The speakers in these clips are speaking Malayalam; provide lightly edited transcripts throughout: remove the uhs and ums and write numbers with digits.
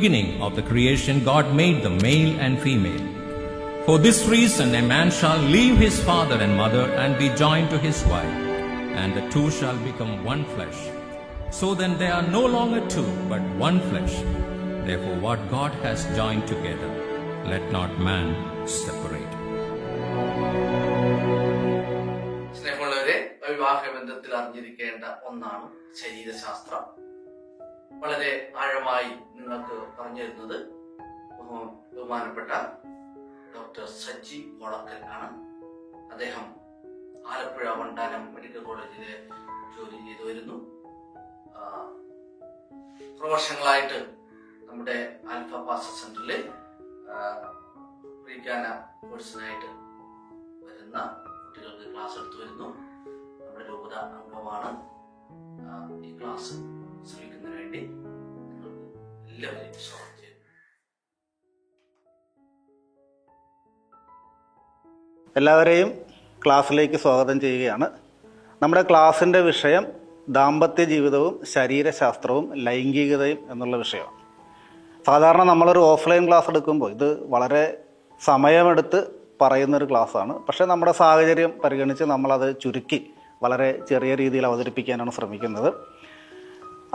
beginning of the creation, God made them male and female. For this reason, a man shall leave his father and mother and be joined to his wife, and the two shall become one flesh. So then they are no longer two, but one flesh. Therefore, what God has joined together, let not man separate. സ്നേഹമുള്ളവരെ, വിവാഹബന്ധത്തിൽ അറിഞ്ഞിരിക്കേണ്ട ഒന്നാണ് ശരീരശാസ്ത്രം. വളരെ ആഴമായി നിങ്ങൾക്ക് പറഞ്ഞു തരുന്നത് ബഹുമാനപ്പെട്ട ഡോക്ടർ സജി കോളക്കൽ ആണ്. അദ്ദേഹം ആലപ്പുഴ വണ്ടാനം മെഡിക്കൽ കോളേജിലെ ജോലി ചെയ്തു വരുന്നു. വർഷങ്ങളായിട്ട് നമ്മുടെ ആൽഫ പാസ സെന്ററിൽ പ്രീഗാന കോഴ്സിനായിട്ട് വരുന്ന കുട്ടികൾക്ക് ക്ലാസ് എടുത്തു വരുന്നു. നമ്മുടെ രൂപത അംഗമാണ്. ഈ ക്ലാസ് ശ്രമിക്കുന്നതിന് വേണ്ടി നിങ്ങൾക്ക് എല്ലാവരെയും സ്വാഗതം ചെയ്യുന്നു. എല്ലാവരെയും ക്ലാസ്സിലേക്ക് സ്വാഗതം ചെയ്യുകയാണ്. നമ്മുടെ ക്ലാസ്സിൻ്റെ വിഷയം ദാമ്പത്യ ജീവിതവും ശരീരശാസ്ത്രവും ലൈംഗികതയും എന്നുള്ള വിഷയമാണ്. സാധാരണ നമ്മളൊരു ഓഫ്ലൈൻ ക്ലാസ് എടുക്കുമ്പോൾ ഇത് വളരെ സമയമെടുത്ത് പറയുന്നൊരു ക്ലാസ്സാണ്. പക്ഷേ നമ്മുടെ സാഹചര്യം പരിഗണിച്ച് നമ്മളത് ചുരുക്കി വളരെ ചെറിയ രീതിയിൽ അവതരിപ്പിക്കാനാണ് ശ്രമിക്കുന്നത്.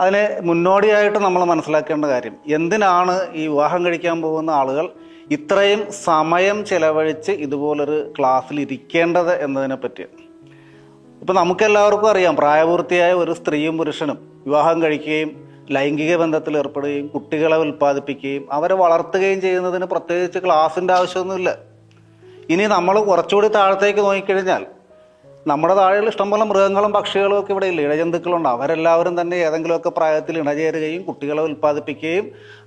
അതിന് മുന്നോടിയായിട്ട് നമ്മൾ മനസ്സിലാക്കേണ്ട കാര്യം, എന്തിനാണ് ഈ വിവാഹം കഴിക്കാൻ പോകുന്ന ആളുകൾ ഇത്രയും സമയം ചെലവഴിച്ച് ഇതുപോലൊരു ക്ലാസ്സിൽ ഇരിക്കേണ്ടത് എന്നതിനെ പറ്റിയാണ്. ഇപ്പം നമുക്കെല്ലാവർക്കും അറിയാം, പ്രായപൂർത്തിയായ ഒരു സ്ത്രീയും പുരുഷനും വിവാഹം കഴിക്കുകയും ലൈംഗിക ബന്ധത്തിൽ ഏർപ്പെടുകയും കുട്ടികളെ ഉൽപ്പാദിപ്പിക്കുകയും അവരെ വളർത്തുകയും ചെയ്യുന്നതിന് പ്രത്യേകിച്ച് ക്ലാസ്സിൻ്റെ ആവശ്യമൊന്നുമില്ല. ഇനി നമ്മൾ കുറച്ചുകൂടി താഴത്തേക്ക് നോക്കിക്കഴിഞ്ഞാൽ നമ്മുടെ താഴെയുള്ള ഇഷ്ടംപോലെ മൃഗങ്ങളും പക്ഷികളും ഒക്കെ ഇവിടെ ഇല്ല, ഇഴജന്തുക്കളുണ്ട്. അവരെല്ലാവരും തന്നെ ഏതെങ്കിലുമൊക്കെ പ്രായത്തിൽ ഇണചേരുകയും കുട്ടികളെ ഉൽപ്പാദിപ്പിക്കുകയും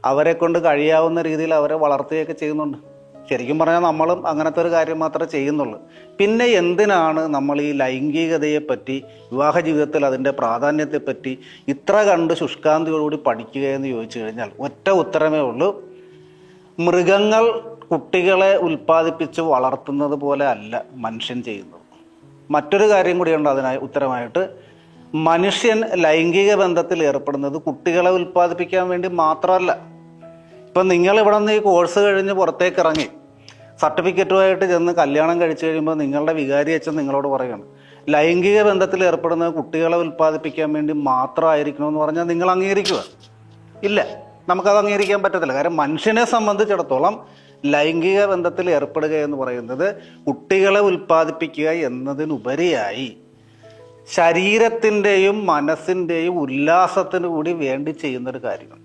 അവരെ കൊണ്ട് കഴിയാവുന്ന രീതിയിൽ അവരെ വളർത്തുകയൊക്കെ ചെയ്യുന്നുണ്ട്. ശരിക്കും പറഞ്ഞാൽ നമ്മളും അങ്ങനത്തെ ഒരു കാര്യം മാത്രമേ ചെയ്യുന്നുള്ളൂ. പിന്നെ എന്തിനാണ് നമ്മൾ ഈ ലൈംഗികതയെപ്പറ്റി, വിവാഹ ജീവിതത്തിൽ അതിൻ്റെ പ്രാധാന്യത്തെപ്പറ്റി ഇത്ര കണ്ട് ശുഷ്കാന്തിയോടുകൂടി പഠിക്കുക എന്ന് ചോദിച്ചു കഴിഞ്ഞാൽ ഒറ്റ ഉത്തരമേ ഉള്ളൂ. മൃഗങ്ങൾ കുട്ടികളെ ഉൽപ്പാദിപ്പിച്ച് വളർത്തുന്നത് പോലെ അല്ല മനുഷ്യൻ ചെയ്യുന്നത്. മറ്റൊരു കാര്യം കൂടിയുണ്ട് അതിനായി ഉത്തരമായിട്ട്. മനുഷ്യൻ ലൈംഗിക ബന്ധത്തിൽ ഏർപ്പെടുന്നത് കുട്ടികളെ ഉൽപ്പാദിപ്പിക്കാൻ വേണ്ടി മാത്രമല്ല. ഇപ്പം നിങ്ങൾ ഇവിടെ നിന്ന് ഈ കോഴ്സ് കഴിഞ്ഞ് പുറത്തേക്ക് ഇറങ്ങി സർട്ടിഫിക്കറ്റുമായിട്ട് ചെന്ന് കല്യാണം കഴിച്ചു കഴിയുമ്പോൾ നിങ്ങളുടെ വികാരി അച്ഛൻ നിങ്ങളോട് പറയുകയാണ്, ലൈംഗിക ബന്ധത്തിൽ ഏർപ്പെടുന്നത് കുട്ടികളെ ഉൽപ്പാദിപ്പിക്കാൻ വേണ്ടി മാത്രമായിരിക്കണമെന്ന് പറഞ്ഞാൽ നിങ്ങൾ അംഗീകരിക്കുക? ഇല്ല, നമുക്കത് അംഗീകരിക്കാൻ പറ്റത്തില്ല. കാരണം മനുഷ്യനെ സംബന്ധിച്ചിടത്തോളം ലൈംഗിക ബന്ധത്തിൽ ഏർപ്പെടുക എന്ന് പറയുന്നത് കുട്ടികളെ ഉൽപ്പാദിപ്പിക്കുക എന്നതിനുപരിയായി ശരീരത്തിൻ്റെയും മനസ്സിൻ്റെയും ഉല്ലാസത്തിന് കൂടി വേണ്ടി ചെയ്യുന്നൊരു കാര്യമാണ്.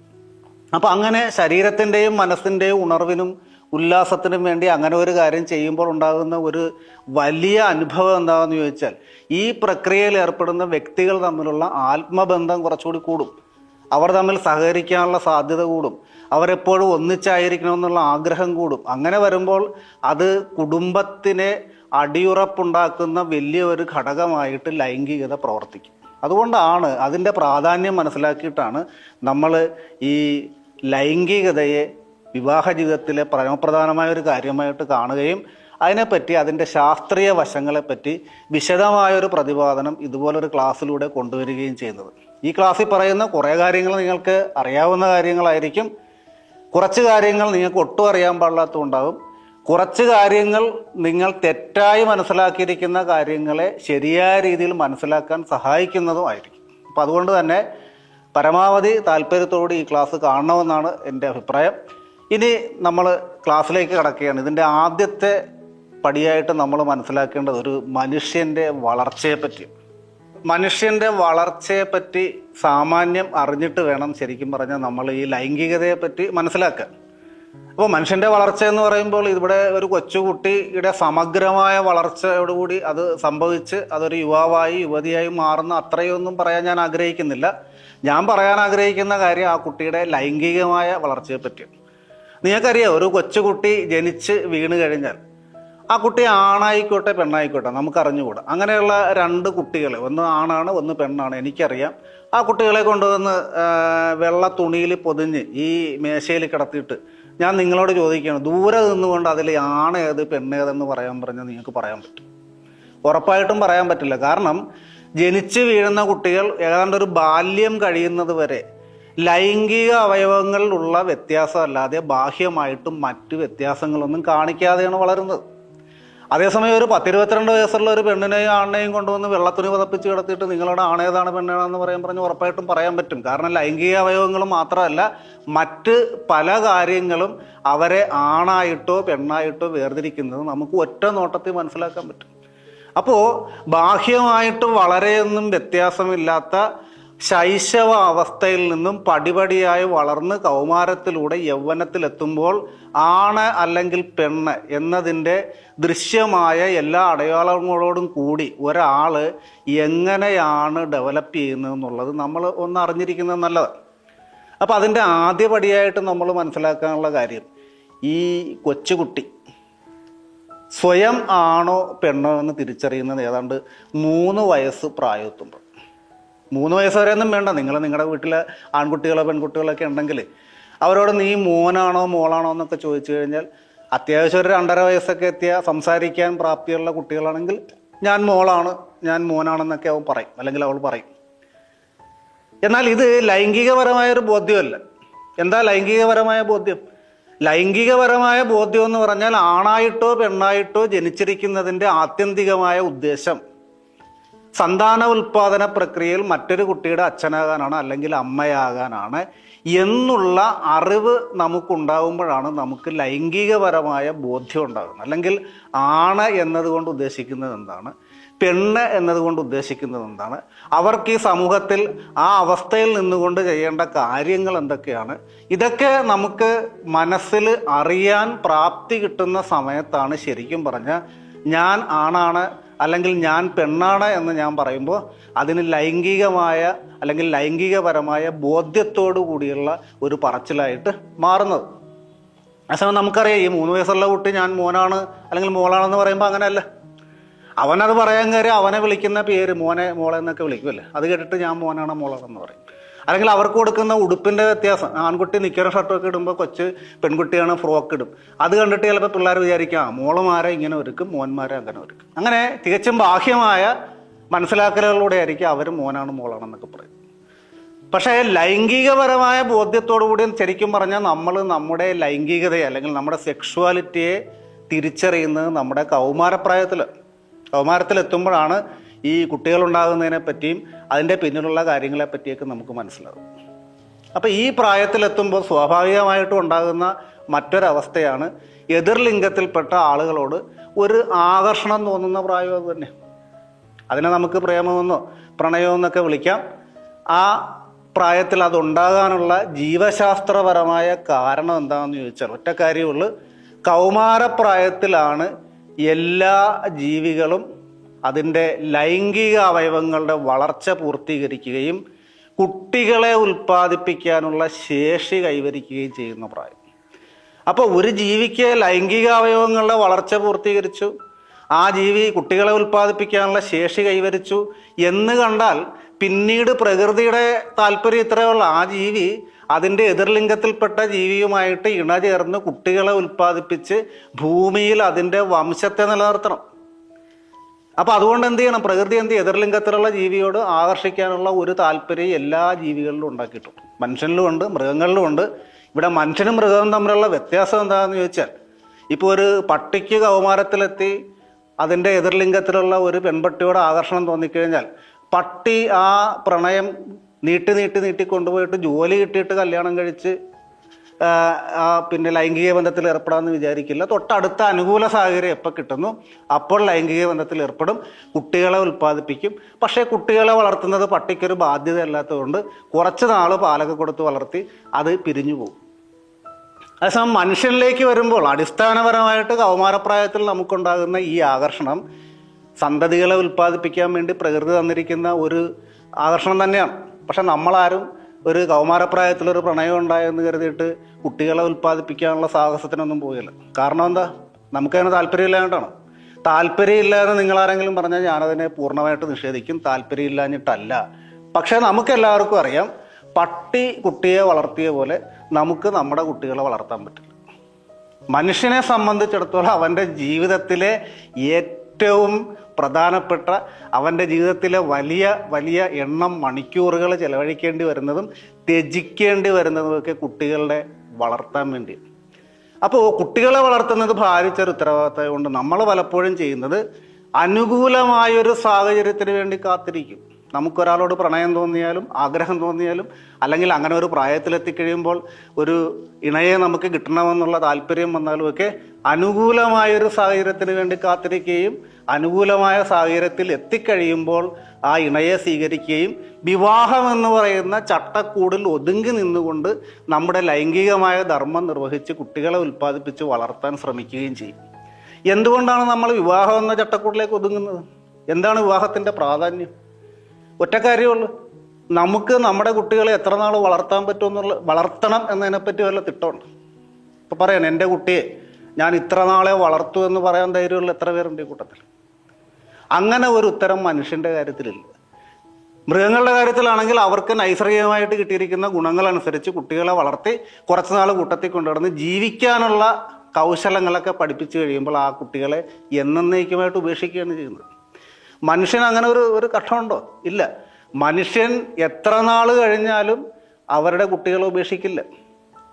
അപ്പം അങ്ങനെ ശരീരത്തിൻ്റെയും മനസ്സിൻ്റെയും ഉണർവിനും ഉല്ലാസത്തിനും വേണ്ടി അങ്ങനെ ഒരു കാര്യം ചെയ്യുമ്പോൾ ഉണ്ടാകുന്ന ഒരു വലിയ അനുഭവം എന്താണെന്ന് ചോദിച്ചാൽ, ഈ പ്രക്രിയയിൽ ഏർപ്പെടുന്ന വ്യക്തികൾ തമ്മിലുള്ള ആത്മബന്ധം കുറച്ചുകൂടി കൂടും, അവർ തമ്മിൽ സഹകരിക്കാനുള്ള സാധ്യത കൂടും, അവരെപ്പോഴും ഒന്നിച്ചായിരിക്കണമെന്നുള്ള ആഗ്രഹം കൂടും. അങ്ങനെ വരുമ്പോൾ അത് കുടുംബത്തിനെ അടിയുറപ്പുണ്ടാക്കുന്ന വലിയ ഒരു ഘടകമായിട്ട് ലൈംഗികത പ്രവർത്തിക്കും. അതുകൊണ്ടാണ് അതിൻ്റെ പ്രാധാന്യം മനസ്സിലാക്കിയിട്ടാണ് നമ്മൾ ഈ ലൈംഗികതയെ വിവാഹ ജീവിതത്തിലെ പരമപ്രധാനമായ ഒരു കാര്യമായിട്ട് കാണുകയും അതിനെപ്പറ്റി അതിൻ്റെ ശാസ്ത്രീയ വശങ്ങളെപ്പറ്റി വിശദമായൊരു പ്രതിപാദനം ഇതുപോലൊരു ക്ലാസ്സിലൂടെ കൊണ്ടുവരികയും ചെയ്യുന്നത്. ഈ ക്ലാസ്സിൽ പറയുന്ന കുറേ കാര്യങ്ങൾ നിങ്ങൾക്ക് അറിയാവുന്ന കാര്യങ്ങളായിരിക്കും, കുറച്ച് കാര്യങ്ങൾ നിങ്ങൾക്ക് ഒട്ടും അറിയാൻ പാടില്ലാത്തതുണ്ടാകും, കുറച്ച് കാര്യങ്ങൾ നിങ്ങൾ തെറ്റായി മനസ്സിലാക്കിയിരിക്കുന്ന കാര്യങ്ങളെ ശരിയായ രീതിയിൽ മനസ്സിലാക്കാൻ സഹായിക്കുന്നതുമായിരിക്കും. അപ്പം അതുകൊണ്ട് തന്നെ പരമാവധി താല്പര്യത്തോടെ ഈ ക്ലാസ് കാണണമെന്നാണ് എൻ്റെ അഭിപ്രായം. ഇനി നമ്മൾ ക്ലാസ്സിലേക്ക് കടക്കുകയാണ്. ഇതിൻ്റെ ആദ്യത്തെ പടിയായിട്ട് നമ്മൾ മനസ്സിലാക്കേണ്ടത് ഒരു മനുഷ്യൻ്റെ വളർച്ചയെപ്പറ്റി. മനുഷ്യൻ്റെ വളർച്ചയെപ്പറ്റി സാമാന്യം അറിഞ്ഞിട്ട് വേണം ശരിക്കും പറഞ്ഞാൽ നമ്മൾ ഈ ലൈംഗികതയെപ്പറ്റി മനസ്സിലാക്കാൻ. അപ്പോൾ മനുഷ്യൻ്റെ വളർച്ച എന്ന് പറയുമ്പോൾ ഇവിടെ ഒരു കൊച്ചുകുട്ടിയുടെ സമഗ്രമായ വളർച്ചയോടുകൂടി അത് സംഭവിച്ച് അതൊരു യുവാവായി യുവതിയായി മാറുന്ന അത്രയൊന്നും പറയാൻ ഞാൻ ആഗ്രഹിക്കുന്നില്ല. ഞാൻ പറയാൻ ആഗ്രഹിക്കുന്ന കാര്യം ആ കുട്ടിയുടെ ലൈംഗികമായ വളർച്ചയെപ്പറ്റിയാണ്. നിങ്ങൾക്കറിയാം, ഒരു കൊച്ചുകുട്ടി ജനിച്ച് വീണ് കഴിഞ്ഞാൽ ആ കുട്ടി ആണായിക്കോട്ടെ പെണ്ണായിക്കോട്ടെ നമുക്കറിഞ്ഞുകൂടാ. അങ്ങനെയുള്ള രണ്ട് കുട്ടികൾ, ഒന്ന് ആണാണ് ഒന്ന് പെണ്ണാണ്, എനിക്കറിയാം. ആ കുട്ടികളെ കൊണ്ടുവന്ന് വെള്ള തുണിയിൽ പൊതിഞ്ഞ് ഈ മേശയിൽ കിടത്തിയിട്ട് ഞാൻ നിങ്ങളോട് ചോദിക്കുകയാണ്, ദൂരെ നിന്നുകൊണ്ട് അതിൽ ആണേത് പെണ്ണേതെന്ന് പറയാൻ പറഞ്ഞാൽ നിങ്ങൾക്ക് പറയാൻ പറ്റും? ഉറപ്പായിട്ടും പറയാൻ പറ്റില്ല. കാരണം ജനിച്ച് വീഴുന്ന കുട്ടികൾ ഏതാണ്ട് ഒരു ബാല്യം കഴിയുന്നത് വരെ ലൈംഗിക അവയവങ്ങളിലുള്ള വ്യത്യാസമല്ലാതെ ബാഹ്യമായിട്ടും മറ്റ് വ്യത്യാസങ്ങളൊന്നും കാണിക്കാതെയാണ് വളരുന്നത്. അതേസമയം ഒരു 10-22 വയസ്സുള്ള ഒരു പെണ്ണിനെയും ആണിനെയും കൊണ്ടുവന്ന് വെള്ളത്തുണി പതപ്പിച്ച് കിടത്തിയിട്ട് നിങ്ങളുടെ ആണേതാണ് പെണ്ണേതാണെന്ന് പറഞ്ഞ് ഉറപ്പായിട്ടും പറയാൻ പറ്റും. കാരണം ലൈംഗിക അവയവങ്ങൾ മാത്രമല്ല, മറ്റ് പല കാര്യങ്ങളും അവരെ ആണായിട്ടോ പെണ്ണായിട്ടോ വേർതിരിക്കുന്നത് നമുക്ക് ഒറ്റ നോട്ടത്തിൽ മനസ്സിലാക്കാൻ പറ്റും. അപ്പോൾ ബാഹ്യമായിട്ട് വളരെയൊന്നും വ്യത്യാസമില്ലാത്ത ശൈശവ അവസ്ഥയിൽ നിന്നും പടിപടിയായി വളർന്ന് കൗമാരത്തിലൂടെ യൗവനത്തിലെത്തുമ്പോൾ ആണ് അല്ലെങ്കിൽ പെണ്ണ് എന്നതിൻ്റെ ദൃശ്യമായ എല്ലാ അടയാളങ്ങളോടും കൂടി ഒരാൾ എങ്ങനെയാണ് ഡെവലപ്പ് ചെയ്യുന്നതെന്നുള്ളത് നമ്മൾ ഒന്ന് അറിഞ്ഞിരിക്കുന്നത് നല്ലത്. അപ്പോൾ അതിൻ്റെ ആദ്യപടിയായിട്ട് നമ്മൾ മനസ്സിലാക്കാനുള്ള കാര്യം, ഈ കൊച്ചുകുട്ടി സ്വയം ആണോ പെണ്ണോ എന്ന് തിരിച്ചറിയുന്നത് ഏതാണ്ട് 3 വയസ്സ് പ്രായമെത്തുമ്പോൾ. 3 വയസ്സ് വരെയൊന്നും വേണ്ട. നിങ്ങളുടെ വീട്ടിലെ ആൺകുട്ടികളോ പെൺകുട്ടികളൊക്കെ ഉണ്ടെങ്കിൽ അവരോട് നീ മോനാണോ മോളാണോ എന്നൊക്കെ ചോദിച്ചു കഴിഞ്ഞാൽ, അത്യാവശ്യം ഒരു 2.5 വയസ്സൊക്കെ എത്തിയ സംസാരിക്കാൻ പ്രാപ്തിയുള്ള കുട്ടികളാണെങ്കിൽ ഞാൻ മോളാണ് ഞാൻ മോനാണെന്നൊക്കെ അവൻ പറയും, അല്ലെങ്കിൽ അവൾ പറയും. എന്നാൽ ഇത് ലൈംഗികപരമായൊരു ബോധ്യമല്ല. എന്താ ലൈംഗികപരമായ ബോധ്യം? ലൈംഗികപരമായ ബോധ്യം എന്ന് പറഞ്ഞാൽ ആണായിട്ടോ പെണ്ണായിട്ടോ ജനിച്ചിരിക്കുന്നതിൻ്റെ ആത്യന്തികമായ ഉദ്ദേശം സന്താന ഉൽപാദന പ്രക്രിയയിൽ മറ്റൊരു കുട്ടിയുടെ അച്ഛനാകാനാണ് അല്ലെങ്കിൽ അമ്മയാകാനാണ് എന്നുള്ള അറിവ് നമുക്കുണ്ടാകുമ്പോഴാണ് നമുക്ക് ലൈംഗികപരമായ ബോധ്യം ഉണ്ടാകുന്നത്. അല്ലെങ്കിൽ ആണ് എന്നതുകൊണ്ട് ഉദ്ദേശിക്കുന്നത് എന്താണ്, പെണ്ണ് എന്നതുകൊണ്ട് ഉദ്ദേശിക്കുന്നത് എന്താണ്, അവർക്ക് ഈ സമൂഹത്തിൽ ആ അവസ്ഥയിൽ നിന്നുകൊണ്ട് ചെയ്യേണ്ട കാര്യങ്ങൾ എന്തൊക്കെയാണ്, ഇതൊക്കെ നമുക്ക് മനസ്സിൽ അറിയാൻ പ്രാപ്തി കിട്ടുന്ന സമയത്താണ് ശരിക്കും പറഞ്ഞാൽ ഞാൻ ആണാണ് അല്ലെങ്കിൽ ഞാൻ പെണ്ണാണ് എന്ന് ഞാൻ പറയുമ്പോൾ അതിന് ലൈംഗികമായ അല്ലെങ്കിൽ ലൈംഗികപരമായ ബോധ്യത്തോടു കൂടിയുള്ള ഒരു പറച്ചിലായിട്ട് മാറുന്നത്. അതേസമയം നമുക്കറിയാം, ഈ 3 വയസ്സുള്ള കുട്ടി ഞാൻ മോനാണ് അല്ലെങ്കിൽ മോളാണെന്ന് പറയുമ്പോൾ അങ്ങനെയല്ല. അവനത് പറയാൻ കയറി അവനെ വിളിക്കുന്ന പേര് മോനെ മോളെ എന്നൊക്കെ വിളിക്കുമല്ലേ, അത് കേട്ടിട്ട് ഞാൻ മോനാണ് മോളാണെന്ന് പറയും. അല്ലെങ്കിൽ അവർക്ക് കൊടുക്കുന്ന ഉടുപ്പിൻ്റെ വ്യത്യാസം, ആൺകുട്ടി നിക്കറും ഷർട്ടും ഇടുമ്പോൾ കൊച്ച് പെൺകുട്ടിയാണ് ഫ്രോക്ക് ഇടും. അത് കണ്ടിട്ട് ചിലപ്പോൾ പിള്ളേർ വിചാരിക്കാം മോളുമാരെ ഇങ്ങനെ ഒരുക്കും മോന്മാരെ അങ്ങനെ ഒരുക്കും. അങ്ങനെ തികച്ചും ബാഹ്യമായ മനസ്സിലാക്കലുകളിലൂടെ ആയിരിക്കും അവർ മോനാണ് മോളാണെന്നൊക്കെ പറയും. പക്ഷേ ലൈംഗികപരമായ ബോധ്യത്തോടു കൂടി ശരിക്കും പറഞ്ഞാൽ നമ്മൾ നമ്മുടെ ലൈംഗികതയെ അല്ലെങ്കിൽ നമ്മുടെ സെക്ഷുവാലിറ്റിയെ തിരിച്ചറിയുന്നത് നമ്മുടെ കൗമാരത്തിലെത്തുമ്പോഴാണ് ഈ കുട്ടികളുണ്ടാകുന്നതിനെ പറ്റിയും അതിൻ്റെ പിന്നിലുള്ള കാര്യങ്ങളെ പറ്റിയൊക്കെ നമുക്ക് മനസ്സിലാകും. അപ്പോൾ ഈ പ്രായത്തിലെത്തുമ്പോൾ സ്വാഭാവികമായിട്ടും ഉണ്ടാകുന്ന മറ്റൊരവസ്ഥയാണ് എതിർലിംഗത്തിൽപ്പെട്ട ആളുകളോട് ഒരു ആകർഷണം തോന്നുന്ന പ്രായം. അത് തന്നെ, അതിനെ നമുക്ക് പ്രേമമെന്നോ പ്രണയമെന്നൊക്കെ വിളിക്കാം. ആ പ്രായത്തിൽ അതുണ്ടാകാനുള്ള ജീവശാസ്ത്രപരമായ കാരണം എന്താണെന്ന് ചോദിച്ചാൽ ഒറ്റ കാര്യമുള്ളൂ, കൗമാരപ്രായത്തിലാണ് എല്ലാ ജീവികളും അതിൻ്റെ ലൈംഗിക അവയവങ്ങളുടെ വളർച്ച പൂർത്തീകരിക്കുകയും കുട്ടികളെ ഉൽപ്പാദിപ്പിക്കാനുള്ള ശേഷി കൈവരിക്കുകയും ചെയ്യുന്ന പ്രായം. അപ്പോൾ ഒരു ജീവിക്ക് ലൈംഗിക അവയവങ്ങളുടെ വളർച്ച പൂർത്തീകരിച്ചു, ആ ജീവി കുട്ടികളെ ഉൽപ്പാദിപ്പിക്കാനുള്ള ശേഷി കൈവരിച്ചു എന്ന് കണ്ടാൽ പിന്നീട് പ്രകൃതിയുടെ താല്പര്യം ഇത്രയുള്ള ആ ജീവി അതിൻ്റെ എതിർലിംഗത്തിൽപ്പെട്ട ജീവിയുമായിട്ട് ഇണചേർന്ന് കുട്ടികളെ ഉൽപ്പാദിപ്പിച്ച് ഭൂമിയിൽ അതിൻ്റെ വംശത്തെ നിലനിർത്തണം. അപ്പോൾ അതുകൊണ്ട് എന്ത് ചെയ്യണം, പ്രകൃതി എന്ത് എതിർലിംഗത്തിലുള്ള ജീവിയോട് ആകർഷിക്കാനുള്ള ഒരു താല്പര്യം എല്ലാ ജീവികളിലും ഉണ്ടാക്കിയിട്ടുണ്ട്. മനുഷ്യനിലും ഉണ്ട്, മൃഗങ്ങളിലും ഉണ്ട്. ഇവിടെ മനുഷ്യനും മൃഗവും തമ്മിലുള്ള വ്യത്യാസം എന്താണെന്ന് ചോദിച്ചാൽ, ഇപ്പോൾ ഒരു പട്ടിക്ക് കൗമാരത്തിലെത്തി അതിൻ്റെ എതിർലിംഗത്തിലുള്ള ഒരു പെൺപട്ടിയോട് ആകർഷണം തോന്നിക്കഴിഞ്ഞാൽ പട്ടി ആ പ്രണയം നീട്ടി കൊണ്ടുപോയിട്ട് ജോലി കിട്ടിയിട്ട് കല്യാണം കഴിച്ച് പിന്നെ ലൈംഗിക ബന്ധത്തിൽ ഏർപ്പെടാമെന്ന് വിചാരിക്കില്ല. തൊട്ടടുത്ത അനുകൂല സാഹചര്യം എപ്പോൾ കിട്ടുന്നു അപ്പോൾ ലൈംഗിക ബന്ധത്തിൽ ഏർപ്പെടും, കുട്ടികളെ ഉൽപ്പാദിപ്പിക്കും. പക്ഷേ കുട്ടികളെ വളർത്തുന്നത് പട്ടിക്കൊരു ബാധ്യതയല്ലാത്തതുകൊണ്ട് കുറച്ച് നാൾ പാലൊക്കെ കൊടുത്ത് വളർത്തി അത് പിരിഞ്ഞു പോകും. അതേസമയം മനുഷ്യനിലേക്ക് വരുമ്പോൾ അടിസ്ഥാനപരമായിട്ട് കൗമാരപ്രായത്തിൽ നമുക്കുണ്ടാകുന്ന ഈ ആകർഷണം സന്തതികളെ ഉൽപ്പാദിപ്പിക്കാൻ വേണ്ടി പ്രകൃതി തന്നിരിക്കുന്ന ഒരു ആകർഷണം തന്നെയാണ്. പക്ഷെ നമ്മളാരും ഒരു കൗമാരപ്രായത്തിലൊരു പ്രണയം ഉണ്ടായെന്ന് കരുതിയിട്ട് കുട്ടികളെ ഉൽപ്പാദിപ്പിക്കാനുള്ള സാഹസത്തിനൊന്നും പോയില്ല. കാരണം എന്താ, നമുക്കതിന് താല്പര്യമില്ലാണ്ടാണ്. താല്പര്യമില്ലാതെ നിങ്ങളാരെങ്കിലും പറഞ്ഞാൽ ഞാനതിനെ പൂർണ്ണമായിട്ട് നിഷേധിക്കും. താല്പര്യമില്ലാഞ്ഞിട്ടല്ല. പക്ഷേ നമുക്കെല്ലാവർക്കും അറിയാം, പട്ടി കുട്ടിയെ വളർത്തിയ പോലെ നമുക്ക് നമ്മുടെ കുട്ടികളെ വളർത്താൻ പറ്റില്ല. മനുഷ്യനെ സംബന്ധിച്ചിടത്തോളം അവൻ്റെ ജീവിതത്തിലെ ഏറ്റവും ഏറ്റവും പ്രധാനപ്പെട്ട അവൻ്റെ ജീവിതത്തിലെ വലിയ വലിയ എണ്ണം മണിക്കൂറുകൾ ചെലവഴിക്കേണ്ടി വരുന്നതും ത്യജിക്കേണ്ടി വരുന്നതുമൊക്കെ കുട്ടികളുടെ വളർത്താൻ വേണ്ടി. അപ്പോൾ കുട്ടികളെ വളർത്തുന്നത് ഭാരിച്ചൊരു ഉത്തരവാദിത്തം കൊണ്ട് നമ്മൾ പലപ്പോഴും ചെയ്യുന്നത് അനുകൂലമായൊരു സാഹചര്യത്തിന് വേണ്ടി കാത്തിരിക്കും. നമുക്കൊരാളോട് പ്രണയം തോന്നിയാലും ആഗ്രഹം തോന്നിയാലും അല്ലെങ്കിൽ അങ്ങനെ ഒരു പ്രായത്തിലെത്തിക്കഴിയുമ്പോൾ ഒരു ഇണയെ നമുക്ക് കിട്ടണമെന്നുള്ള താല്പര്യം വന്നാലും ഒക്കെ അനുകൂലമായൊരു സാഹചര്യത്തിന് വേണ്ടി കാത്തിരിക്കുകയും അനുകൂലമായ സാഹചര്യത്തിൽ എത്തിക്കഴിയുമ്പോൾ ആ ഇണയെ സ്വീകരിക്കുകയും വിവാഹം എന്ന് പറയുന്ന ചട്ടക്കൂടിൽ ഒതുങ്ങി നിന്നുകൊണ്ട് നമ്മുടെ ലൈംഗികമായ ധർമ്മം നിർവഹിച്ച് കുട്ടികളെ ഉൽപ്പാദിപ്പിച്ച് വളർത്താൻ ശ്രമിക്കുകയും ചെയ്യും. എന്തുകൊണ്ടാണ് നമ്മൾ വിവാഹം എന്ന ചട്ടക്കൂടിലേക്ക് ഒതുങ്ങുന്നത്? എന്താണ് വിവാഹത്തിൻ്റെ പ്രാധാന്യം? ഒറ്റ കാര്യമുള്ളൂ, നമുക്ക് നമ്മുടെ കുട്ടികളെ എത്ര നാൾ വളർത്താൻ പറ്റുമെന്നുള്ള വളർത്തണം എന്നതിനെപ്പറ്റി വല്ല തിട്ടമുണ്ട്. ഇപ്പം പറയാൻ എൻ്റെ കുട്ടിയെ ഞാൻ ഇത്ര നാളെ വളർത്തു എന്ന് പറയാൻ ധൈര്യമുള്ള എത്ര പേരുണ്ട് ഈ കൂട്ടത്തിൽ? അങ്ങനെ ഒരു ഉത്തരം മനുഷ്യൻ്റെ കാര്യത്തിലില്ല. മൃഗങ്ങളുടെ കാര്യത്തിലാണെങ്കിൽ അവർക്ക് നൈസർഗികമായിട്ട് കിട്ടിയിരിക്കുന്ന ഗുണങ്ങളനുസരിച്ച് കുട്ടികളെ വളർത്തി കുറച്ച് നാൾ കൂട്ടത്തിൽ കൊണ്ടുവന്ന് ജീവിക്കാനുള്ള കൗശലങ്ങളൊക്കെ പഠിപ്പിച്ചു കഴിയുമ്പോൾ ആ കുട്ടികളെ എന്നേക്കുമായിട്ട് ഉപേക്ഷിക്കുകയാണ് ചെയ്യുന്നത്. മനുഷ്യൻ അങ്ങനെ ഒരു ഘട്ടമുണ്ടോ? ഇല്ല. മനുഷ്യൻ എത്ര നാൾ കഴിഞ്ഞാലും അവരുടെ കുട്ടികളെ ഉപേക്ഷിക്കില്ല.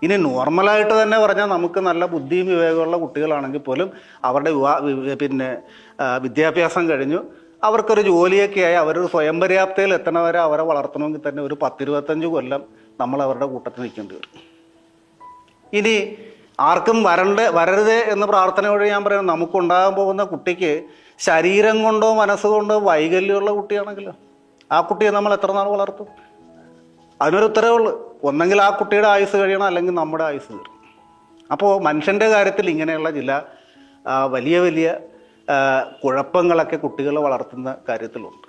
ഇനി നോർമലായിട്ട് തന്നെ പറഞ്ഞാൽ നമുക്ക് നല്ല ബുദ്ധിയും വിവേകമുള്ള കുട്ടികളാണെങ്കിൽ പോലും അവരുടെ വിദ്യാഭ്യാസം കഴിഞ്ഞു അവർക്കൊരു ജോലിയൊക്കെയായി അവരൊരു സ്വയം പര്യാപ്തയിൽ എത്തണവരെ അവരെ വളർത്തണമെങ്കിൽ തന്നെ ഒരു 10-25 കൊല്ലം നമ്മൾ അവരുടെ കൂട്ടത്തിൽ നിൽക്കേണ്ടി വരും. ഇനി ആർക്കും വരരുതേ എന്ന് പ്രാർത്ഥനയോടെ ഞാൻ പറയുന്നത്, നമുക്കുണ്ടാകാൻ പോകുന്ന കുട്ടിക്ക് ശരീരം കൊണ്ടോ മനസ്സുകൊണ്ടോ വൈകല്യമുള്ള കുട്ടിയാണെങ്കിലോ ആ കുട്ടിയെ നമ്മൾ എത്ര നാൾ വളർത്തും? അതിനൊരു ഉത്തരവേ ഉള്ളൂ, ഒന്നെങ്കിൽ ആ കുട്ടിയുടെ ആയുസ് കഴിയണം അല്ലെങ്കിൽ നമ്മുടെ ആയുസ് തീരും. അപ്പോൾ മനുഷ്യൻ്റെ കാര്യത്തിൽ ഇങ്ങനെയുള്ള ചില വലിയ വലിയ കുഴപ്പങ്ങളൊക്കെ കുട്ടികളെ വളർത്തുന്ന കാര്യത്തിലുണ്ട്.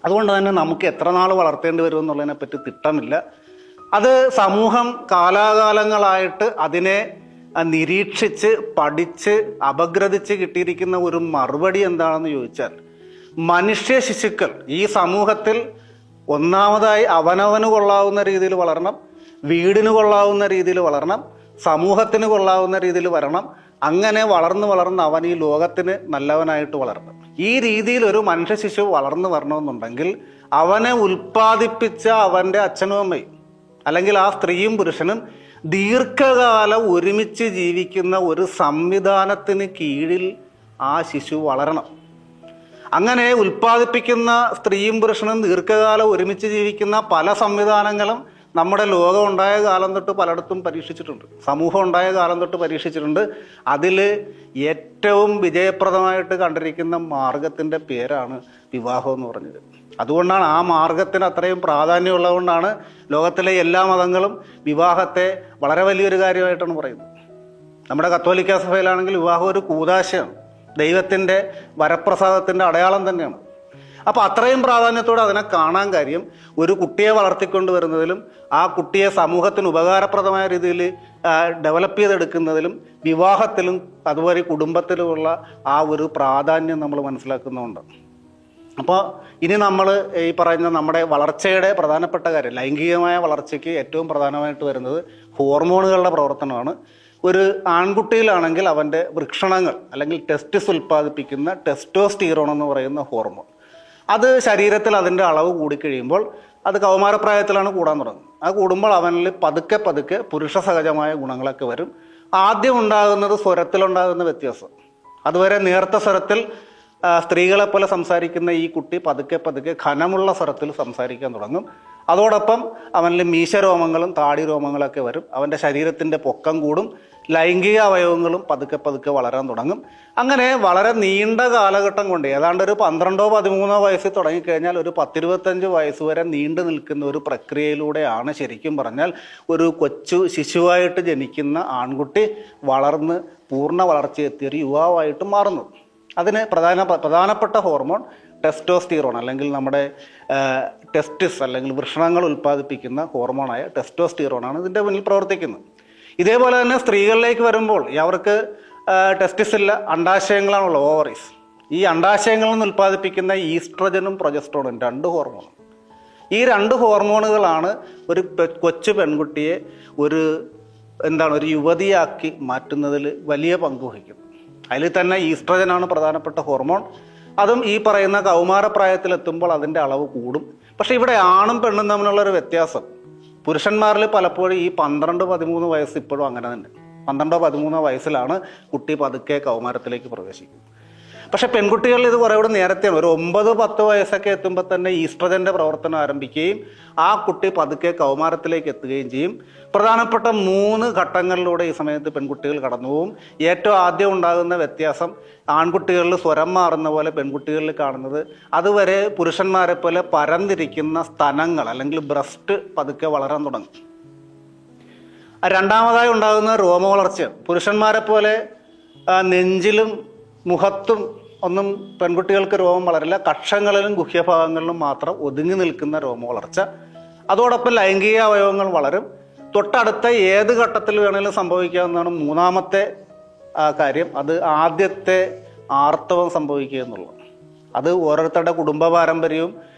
അതുകൊണ്ട് തന്നെ നമുക്ക് എത്ര നാൾ വളർത്തേണ്ടി വരും എന്നുള്ളതിനെ പറ്റി തിട്ടമില്ല. അത് സമൂഹം കാലാകാലങ്ങളായിട്ട് അതിനെ നിരീക്ഷിച്ച് പഠിച്ച് അപഗ്രഥിച്ച് കിട്ടിയിരിക്കുന്ന ഒരു മറുപടി എന്താണെന്ന് ചോദിച്ചാൽ, മനുഷ്യ ശിശുക്കൾ ഈ സമൂഹത്തിൽ ഒന്നാമതായി അവനവന് കൊള്ളാവുന്ന രീതിയിൽ വളരണം, വീടിന് കൊള്ളാവുന്ന രീതിയിൽ വളരണം, സമൂഹത്തിന് കൊള്ളാവുന്ന രീതിയിൽ വരണം. അങ്ങനെ വളർന്ന് അവൻ ഈ ലോകത്തിന് നല്ലവനായിട്ട് വളരണം. ഈ രീതിയിൽ ഒരു മനുഷ്യ ശിശു വളർന്നു വരണമെന്നുണ്ടെങ്കിൽ അവനെ ഉൽപ്പാദിപ്പിച്ച അവൻ്റെ അച്ഛനും അമ്മയും അല്ലെങ്കിൽ ആ സ്ത്രീയും പുരുഷനും ദീർഘകാലം ഒരുമിച്ച് ജീവിക്കുന്ന ഒരു സംവിധാനത്തിന് കീഴിൽ ആ ശിശു വളരണം. അങ്ങനെ ഉൽപ്പാദിപ്പിക്കുന്ന സ്ത്രീയും പുരുഷനും ദീർഘകാലം ഒരുമിച്ച് ജീവിക്കുന്ന പല സംവിധാനങ്ങളും നമ്മുടെ ലോകം ഉണ്ടായ കാലം തൊട്ട് പലയിടത്തും പരീക്ഷിച്ചിട്ടുണ്ട്, സമൂഹം ഉണ്ടായ കാലം തൊട്ട് പരീക്ഷിച്ചിട്ടുണ്ട്. അതിൽ ഏറ്റവും വിജയപ്രദമായിട്ട് കണ്ടിരിക്കുന്ന മാർഗത്തിൻ്റെ പേരാണ് വിവാഹം എന്ന് പറഞ്ഞത്. അതുകൊണ്ടാണ് ആ മാർഗത്തിന് അത്രയും പ്രാധാന്യമുള്ളതുകൊണ്ടാണ് ലോകത്തിലെ എല്ലാ മതങ്ങളും വിവാഹത്തെ വളരെ വലിയൊരു കാര്യമായിട്ടാണ് പറയുന്നത്. നമ്മുടെ കത്തോലിക്ക സഭയിലാണെങ്കിൽ വിവാഹം ഒരു കൂദാശയാണ്, ദൈവത്തിൻ്റെ വരപ്രസാദത്തിൻ്റെ അടയാളം തന്നെയാണ്. അപ്പോൾ അത്രയും പ്രാധാന്യത്തോടെ അതിനെ കാണാൻ കാര്യം ഒരു കുട്ടിയെ വളർത്തിക്കൊണ്ട് വരുന്നതിലും ആ കുട്ടിയെ സമൂഹത്തിന് ഉപകാരപ്രദമായ രീതിയിൽ ഡെവലപ്പ് ചെയ്തെടുക്കുന്നതിലും വിവാഹത്തിലും അതുപോലെ കുടുംബത്തിലുമുള്ള ആ ഒരു പ്രാധാന്യം നമ്മൾ മനസ്സിലാക്കുന്നുണ്ട്. അപ്പോൾ ഇനി നമ്മൾ ഈ പറയുന്ന നമ്മുടെ വളർച്ചയുടെ പ്രധാനപ്പെട്ട കാര്യം, ലൈംഗികമായ വളർച്ചയ്ക്ക് ഏറ്റവും പ്രധാനമായിട്ട് വരുന്നത് ഹോർമോണുകളുടെ പ്രവർത്തനമാണ്. ഒരു ആൺകുട്ടിയിലാണെങ്കിൽ അവൻ്റെ വൃഷണങ്ങൾ അല്ലെങ്കിൽ ടെസ്റ്റിസ് ഉൽപ്പാദിപ്പിക്കുന്ന ടെസ്റ്റോസ്റ്റിറോൺ എന്ന് പറയുന്ന ഹോർമോൺ, അത് ശരീരത്തിൽ അതിൻ്റെ അളവ് കൂടിക്കഴിയുമ്പോൾ അത് കൗമാരപ്രായത്തിലാണ് കൂടാൻ തുടങ്ങുന്നത്. അത് കൂടുമ്പോൾ അവനിൽ പതുക്കെ പുരുഷ സഹജമായ ഗുണങ്ങളൊക്കെ വരും. ആദ്യം ഉണ്ടാകുന്നത് സ്വരത്തിലുണ്ടാകുന്ന വ്യത്യാസം. അതുവരെ നേർത്ത സ്വരത്തിൽ സ്ത്രീകളെ പോലെ സംസാരിക്കുന്ന ഈ കുട്ടി പതുക്കെ ഘനമുള്ള സ്വരത്തിൽ സംസാരിക്കാൻ തുടങ്ങും. അതോടൊപ്പം അവനിൽ മീശരോമങ്ങളും താടി രോമങ്ങളൊക്കെ വരും. അവൻ്റെ ശരീരത്തിൻ്റെ പൊക്കം കൂടും, ലൈംഗിക അവയവങ്ങളും പതുക്കെ വളരാൻ തുടങ്ങും. അങ്ങനെ വളരെ നീണ്ട കാലഘട്ടം കൊണ്ട് ഏതാണ്ട് ഒരു 12-13 വയസ്സിൽ തുടങ്ങിക്കഴിഞ്ഞാൽ ഒരു 10-25 വയസ്സ് വരെ നീണ്ടു നിൽക്കുന്ന ഒരു പ്രക്രിയയിലൂടെയാണ് ശരിക്കും പറഞ്ഞാൽ ഒരു കൊച്ചു ശിശുവായിട്ട് ജനിക്കുന്ന ആൺകുട്ടി വളർന്ന് പൂർണ്ണ വളർച്ചയെത്തിയ ഒരു യുവാവായിട്ട് മാറുന്നു. അതിന് പ്രധാനപ്പെട്ട ഹോർമോൺ ടെസ്റ്റോസ്റ്റിറോൺ അല്ലെങ്കിൽ നമ്മുടെ ടെസ്റ്റിസ് അല്ലെങ്കിൽ വൃഷണങ്ങൾ ഉൽപ്പാദിപ്പിക്കുന്ന ഹോർമോണായ ടെസ്റ്റോസ്റ്റിറോണാണ് ഇതിൻ്റെ മുന്നിൽ പ്രവർത്തിക്കുന്നത്. ഇതേപോലെ തന്നെ സ്ത്രീകളിലേക്ക് വരുമ്പോൾ അവർക്ക് ടെസ്റ്റിസ് ഇല്ല, അണ്ടാശയങ്ങളാണുള്ളത്, ഓവറീസ്. ഈ അണ്ടാശയങ്ങളിൽ നിന്ന് ഉൽപ്പാദിപ്പിക്കുന്ന ഈസ്ട്രജനും പ്രൊജസ്ട്രോണും 2 ഹോർമോണും. ഈ 2 ഹോർമോണുകളാണ് ഒരു കൊച്ചു പെൺകുട്ടിയെ ഒരു യുവതിയാക്കി മാറ്റുന്നതിൽ വലിയ പങ്ക് വഹിക്കുന്നത്. അതിൽ തന്നെ ഈസ്ട്രജനാണ് പ്രധാനപ്പെട്ട ഹോർമോൺ. അതും ഈ പറയുന്ന കൗമാരപ്രായത്തിലെത്തുമ്പോൾ അതിൻ്റെ അളവ് കൂടും. പക്ഷേ ഇവിടെ ആണും പെണ്ണും തമ്മിലുള്ളൊരു വ്യത്യാസം, പുരുഷന്മാരിൽ പലപ്പോഴും ഈ 12-13 വയസ്സ് ഇപ്പോഴും അങ്ങനെ തന്നെ, 12-13 വയസ്സിലാണ് കുട്ടി പതുക്കെ കൗമാരത്തിലേക്ക് പ്രവേശിക്കുന്നത്. പക്ഷെ പെൺകുട്ടികളിൽ ഇത് കുറേ കൂടെ നേരത്തെയാണ്. ഒരു 9-10 വയസ്സൊക്കെ എത്തുമ്പോൾ തന്നെ ഈസ്ട്രജന്റെ പ്രവർത്തനം ആരംഭിക്കുകയും ആ കുട്ടി പതുക്കെ കൗമാരത്തിലേക്ക് എത്തുകയും ചെയ്യും. പ്രധാനപ്പെട്ട 3 ഘട്ടങ്ങളിലൂടെ ഈ സമയത്ത് പെൺകുട്ടികൾ കടന്നു പോകും. ഏറ്റവും ആദ്യം ഉണ്ടാകുന്ന വ്യത്യാസം, ആൺകുട്ടികളിൽ സ്വരം മാറുന്ന പോലെ പെൺകുട്ടികളിൽ കാണുന്നത് അതുവരെ പുരുഷന്മാരെ പോലെ പരന്നിരിക്കുന്ന സ്തനങ്ങൾ അല്ലെങ്കിൽ ബ്രസ്റ്റ് പതുക്കെ വളരാൻ തുടങ്ങും. രണ്ടാമതായി ഉണ്ടാകുന്ന രോമവളർച്ച. പുരുഷന്മാരെ പോലെ നെഞ്ചിലും മുഖത്തും ഒന്നും പെൺകുട്ടികൾക്ക് രോമം വളരില്ല, കക്ഷങ്ങളിലും ഗുഹ്യഭാഗങ്ങളിലും മാത്രം ഒതുങ്ങി നിൽക്കുന്ന രോമവളർച്ച. അതോടൊപ്പം ലൈംഗിക അവയവങ്ങൾ വളരും. തൊട്ടടുത്ത ഏത് ഘട്ടത്തിൽ വേണമെങ്കിലും സംഭവിക്കാവുന്നതാണ് മൂന്നാമത്തെ കാര്യം, അത് ആദ്യത്തെ ആർത്തവം സംഭവിക്കുക എന്നുള്ളത്. അത് ഓരോരുത്തരുടെ കുടുംബ പാരമ്പര്യവും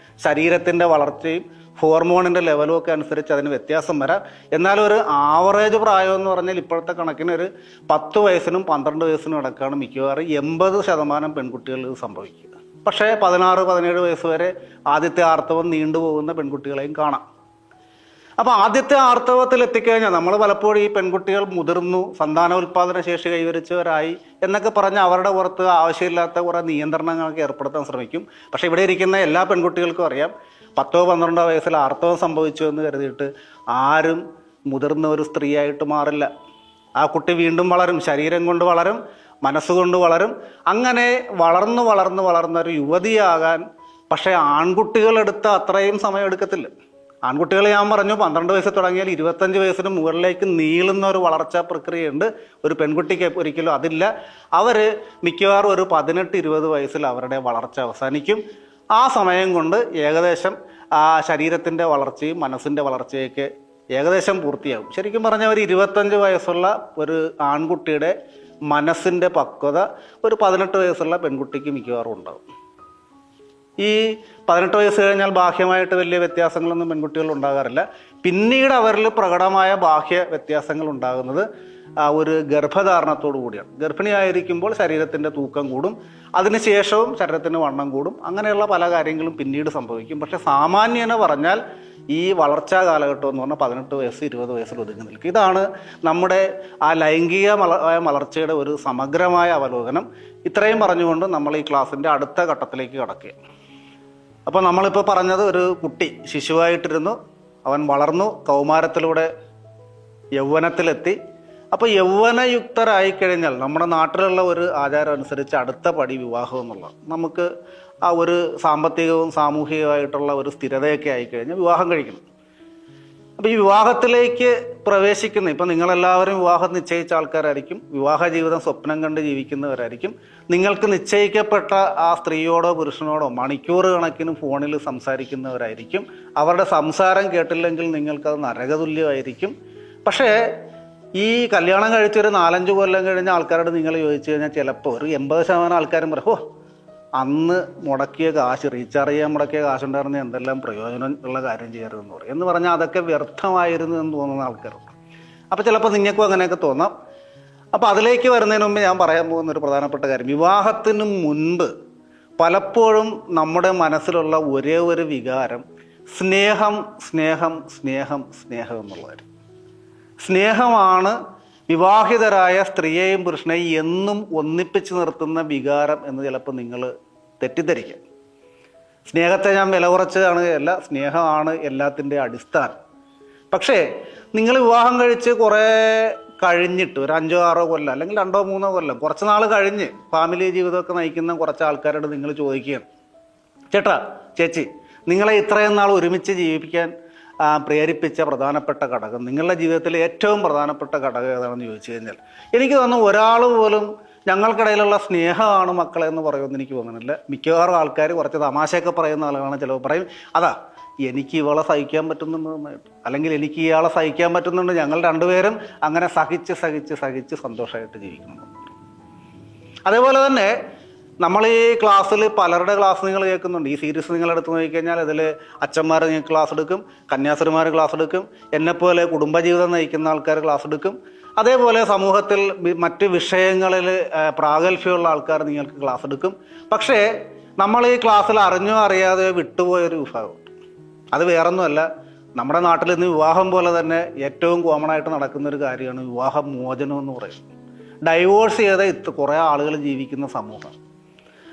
ശരീരത്തിൻ്റെ വളർച്ചയും ഹോർമോണിൻ്റെ ലെവലും ഒക്കെ അനുസരിച്ച് അതിന് വ്യത്യാസം വരാം. എന്നാലും ഒരു ആവറേജ് പ്രായം എന്ന് പറഞ്ഞാൽ ഇപ്പോഴത്തെ കണക്കിന് ഒരു 10 വയസ്സിനും 12 വയസ്സിനും ഇടക്കാണ് മിക്കവാറും 80% പെൺകുട്ടികളിൽ ഇത് സംഭവിക്കുക. പക്ഷേ 16-17 വയസ്സ് വരെ ആദ്യത്തെ ആർത്തവം നീണ്ടുപോകുന്ന പെൺകുട്ടികളെയും കാണാം. അപ്പോൾ ആദ്യത്തെ ആർത്തവത്തിൽ എത്തിക്കഴിഞ്ഞാൽ നമ്മൾ പലപ്പോഴും ഈ പെൺകുട്ടികൾ മുതിർന്നു, സന്താനോൽപാദന ശേഷി കൈവരിച്ചവരായി എന്നൊക്കെ പറഞ്ഞ് അവരുടെ പുറത്ത് ആവശ്യമില്ലാത്ത കുറേ നിയന്ത്രണങ്ങളൊക്കെ ഏർപ്പെടുത്താൻ ശ്രമിക്കും. പക്ഷേ ഇവിടെ ഇരിക്കുന്ന എല്ലാ പെൺകുട്ടികൾക്കും അറിയാം, 10-12 വയസ്സിൽ ആർത്തവം സംഭവിച്ചു എന്ന് കരുതിയിട്ട് ആരും മുതിർന്ന ഒരു സ്ത്രീയായിട്ട് മാറില്ല. ആ കുട്ടി വീണ്ടും വളരും, ശരീരം കൊണ്ട് വളരും, മനസ്സുകൊണ്ട് വളരും. അങ്ങനെ വളർന്നൊരു യുവതിയാകാൻ പക്ഷേ ആൺകുട്ടികളെടുത്ത അത്രയും സമയം എടുക്കത്തില്ല. ആൺകുട്ടികൾ ഞാൻ പറഞ്ഞു 12 വയസ്സ് തുടങ്ങിയാൽ 25 വയസ്സിന് മുകളിലേക്ക് നീളുന്ന ഒരു വളർച്ചാ പ്രക്രിയയുണ്ട്. ഒരു പെൺകുട്ടിക്ക് ഒരിക്കലും അതില്ല. അവർ മിക്കവാറും ഒരു 18-20 വയസ്സിൽ അവരുടെ വളർച്ച അവസാനിക്കും. ആ സമയം കൊണ്ട് ഏകദേശം ആ ശരീരത്തിൻ്റെ വളർച്ചയും മനസ്സിൻ്റെ വളർച്ചയൊക്കെ ഏകദേശം പൂർത്തിയാകും. ശരിക്കും പറഞ്ഞാൽ ഒരു 25 വയസ്സുള്ള ഒരു ആൺകുട്ടിയുടെ മനസ്സിൻ്റെ പക്വത ഒരു 18 വയസ്സുള്ള പെൺകുട്ടിക്ക് മിക്കവാറും ഉണ്ടാകും. ഈ 18 വയസ്സ് കഴിഞ്ഞാൽ ബാഹ്യമായിട്ട് വലിയ വ്യത്യാസങ്ങളൊന്നും പെൺകുട്ടികൾ ഉണ്ടാകാറില്ല. പിന്നീട് അവരിൽ പ്രകടമായ ബാഹ്യ വ്യത്യാസങ്ങൾ ഉണ്ടാകുന്നത് ഒരു ഗർഭധാരണത്തോടു കൂടിയാണ്. ഗർഭിണിയായിരിക്കുമ്പോൾ ശരീരത്തിൻ്റെ തൂക്കം കൂടും, അതിനുശേഷവും ശരീരത്തിന് വണ്ണം കൂടും. അങ്ങനെയുള്ള പല കാര്യങ്ങളും പിന്നീട് സംഭവിക്കും. പക്ഷെ സാമാന്യേന പറഞ്ഞാൽ ഈ വളർച്ചാ കാലഘട്ടം എന്ന് പറഞ്ഞാൽ 18 വയസ്സ് 20 വയസ്സിൽ ഒതുങ്ങി നിൽക്കും. ഇതാണ് നമ്മുടെ ആ ലൈംഗിക വളർച്ചയുടെ ഒരു സമഗ്രമായ അവലോകനം. ഇത്രയും പറഞ്ഞുകൊണ്ട് നമ്മൾ ഈ ക്ലാസ്സിൻ്റെ അടുത്ത ഘട്ടത്തിലേക്ക് കടക്കുക. അപ്പോൾ നമ്മളിപ്പോൾ പറഞ്ഞത് ഒരു കുട്ടി ശിശുവായിട്ടിരുന്നു, അവൻ വളർന്നു, കൗമാരത്തിലൂടെ യൗവനത്തിലെത്തി. അപ്പോൾ യൗവനയുക്തരായിക്കഴിഞ്ഞാൽ നമ്മുടെ നാട്ടിലുള്ള ഒരു ആചാരം അനുസരിച്ച് അടുത്ത പടി വിവാഹം എന്നുള്ളത്. നമുക്ക് ആ ഒരു സാമ്പത്തികവും സാമൂഹികമായിട്ടുള്ള ഒരു സ്ഥിരതയൊക്കെ ആയിക്കഴിഞ്ഞാൽ വിവാഹം കഴിക്കണം. അപ്പോൾ ഈ വിവാഹത്തിലേക്ക് പ്രവേശിക്കുന്ന, ഇപ്പം നിങ്ങളെല്ലാവരും വിവാഹം നിശ്ചയിച്ച ആൾക്കാരായിരിക്കും, വിവാഹ ജീവിതം സ്വപ്നം കണ്ട് ജീവിക്കുന്നവരായിരിക്കും. നിങ്ങൾക്ക് നിശ്ചയിക്കപ്പെട്ട ആ സ്ത്രീയോടോ പുരുഷനോടോ മണിക്കൂർ കണക്കിന് ഫോണിൽ സംസാരിക്കുന്നവരായിരിക്കും. അവരുടെ സംസാരം കേട്ടില്ലെങ്കിൽ നിങ്ങൾക്കത് നരകതുല്യമായിരിക്കും. പക്ഷേ ഈ കല്യാണം കഴിച്ചൊരു 4-5 കൊല്ലം കഴിഞ്ഞ ആൾക്കാരോട് നിങ്ങൾ ചോദിച്ചു കഴിഞ്ഞാൽ ചിലപ്പോൾ ഒരു 80% ആൾക്കാരും പറയും, ഓ അന്ന് മുടക്കിയ കാശ്, റീചാർജ് ചെയ്യാൻ മുടക്കിയ കാശുണ്ടായിരുന്ന എന്തെല്ലാം പ്രയോജനം ഉള്ള കാര്യം ചെയ്യരുതെന്ന് പറയും. എന്ന് പറഞ്ഞാൽ അതൊക്കെ വ്യർത്ഥമായിരുന്നു എന്ന് തോന്നുന്ന ആൾക്കാരുണ്ട്. അപ്പോൾ ചിലപ്പോൾ നിങ്ങൾക്കും അങ്ങനെയൊക്കെ തോന്നാം. അപ്പോൾ അതിലേക്ക് വരുന്നതിന് മുമ്പ് ഞാൻ പറയാൻ പോകുന്ന ഒരു പ്രധാനപ്പെട്ട കാര്യം, വിവാഹത്തിന് മുൻപ് പലപ്പോഴും നമ്മുടെ മനസ്സിലുള്ള ഒരേ ഒരു വികാരം സ്നേഹം സ്നേഹം സ്നേഹം സ്നേഹം എന്നുള്ളതായിരുന്നു. സ്നേഹമാണ് വിവാഹിതരായ സ്ത്രീയെയും പുരുഷനെയും എന്നും ഒന്നിപ്പിച്ച് നിർത്തുന്ന വികാരം എന്ന് ചിലപ്പോൾ നിങ്ങൾ തെറ്റിദ്ധരിക്കുക. സ്നേഹത്തെ ഞാൻ വില കുറച്ച് കാണുകയല്ല, സ്നേഹമാണ് എല്ലാത്തിൻ്റെ അടിസ്ഥാനം. പക്ഷേ നിങ്ങൾ വിവാഹം കഴിച്ച് കുറേ കഴിഞ്ഞിട്ട് ഒരു 5-6 കൊല്ലം അല്ലെങ്കിൽ 2-3 കൊല്ലം കുറച്ച് നാൾ കഴിഞ്ഞ് ഫാമിലി ജീവിതമൊക്കെ നയിക്കുന്ന കുറച്ച് ആൾക്കാരോട് നിങ്ങൾ ചോദിക്കുകയാണ്, ചേട്ടാ ചേച്ചി നിങ്ങളെ ഇത്രയും നാൾ ഒരുമിച്ച് ജീവിപ്പിക്കാൻ പ്രേരിപ്പിച്ച പ്രധാനപ്പെട്ട ഘടകം, നിങ്ങളുടെ ജീവിതത്തിലെ ഏറ്റവും പ്രധാനപ്പെട്ട ഘടകം ഏതാണെന്ന് ചോദിച്ചു കഴിഞ്ഞാൽ എനിക്ക് തോന്നുന്നു ഒരാൾ പോലും ഞങ്ങൾക്കിടയിലുള്ള സ്നേഹമാണ് മക്കളെ എന്ന് പറയുമെന്ന് എനിക്ക് തോന്നുന്നില്ല. മിക്കവാറും ആൾക്കാർ കുറച്ച് തമാശയൊക്കെ പറയുന്ന ആളുകളാണ്. ചിലപ്പോൾ പറയും, അതാ എനിക്ക് ഇവളെ സഹിക്കാൻ പറ്റുന്നുണ്ട് നന്നായിട്ട്, അല്ലെങ്കിൽ എനിക്ക് ഇയാളെ സഹിക്കാൻ പറ്റുന്നുണ്ട്, ഞങ്ങൾ രണ്ടുപേരും അങ്ങനെ സഹിച്ച് സന്തോഷമായിട്ട് ജീവിക്കണം. അതേപോലെ തന്നെ നമ്മൾ ഈ ക്ലാസ്സിൽ പലരുടെ ക്ലാസ് നിങ്ങൾ കേൾക്കുന്നുണ്ട്. ഈ സീരീസ് നിങ്ങൾ എടുത്ത് നോക്കിക്കഴിഞ്ഞാൽ അതിൽ അച്ഛന്മാർ നിങ്ങൾക്ക് ക്ലാസ് എടുക്കും, കന്യാസ്ത്രീമാർ ക്ലാസ് എടുക്കും, എന്നെപ്പോലെ കുടുംബജീവിതം നയിക്കുന്ന ആൾക്കാർ ക്ലാസ് എടുക്കും. അതേപോലെ സമൂഹത്തിൽ മറ്റ് വിഷയങ്ങളിൽ പ്രാഗൽഭ്യമുള്ള ആൾക്കാർ നിങ്ങൾക്ക് ക്ലാസ് എടുക്കും. പക്ഷേ നമ്മൾ ഈ ക്ലാസ്സിൽ അറിഞ്ഞോ അറിയാതെ വിട്ടുപോയൊരു വിഭാഗമുണ്ട്. അത് വേറൊന്നുമല്ല, നമ്മുടെ നാട്ടിൽ ഇന്ന് വിവാഹം പോലെ തന്നെ ഏറ്റവും കോമൺ ആയിട്ട് നടക്കുന്നൊരു കാര്യമാണ് വിവാഹ മോചനം എന്ന് പറയുന്നത്. ഡൈവോഴ്സ് ചെയ്ത കുറേ ആളുകൾ ജീവിക്കുന്ന സമൂഹം.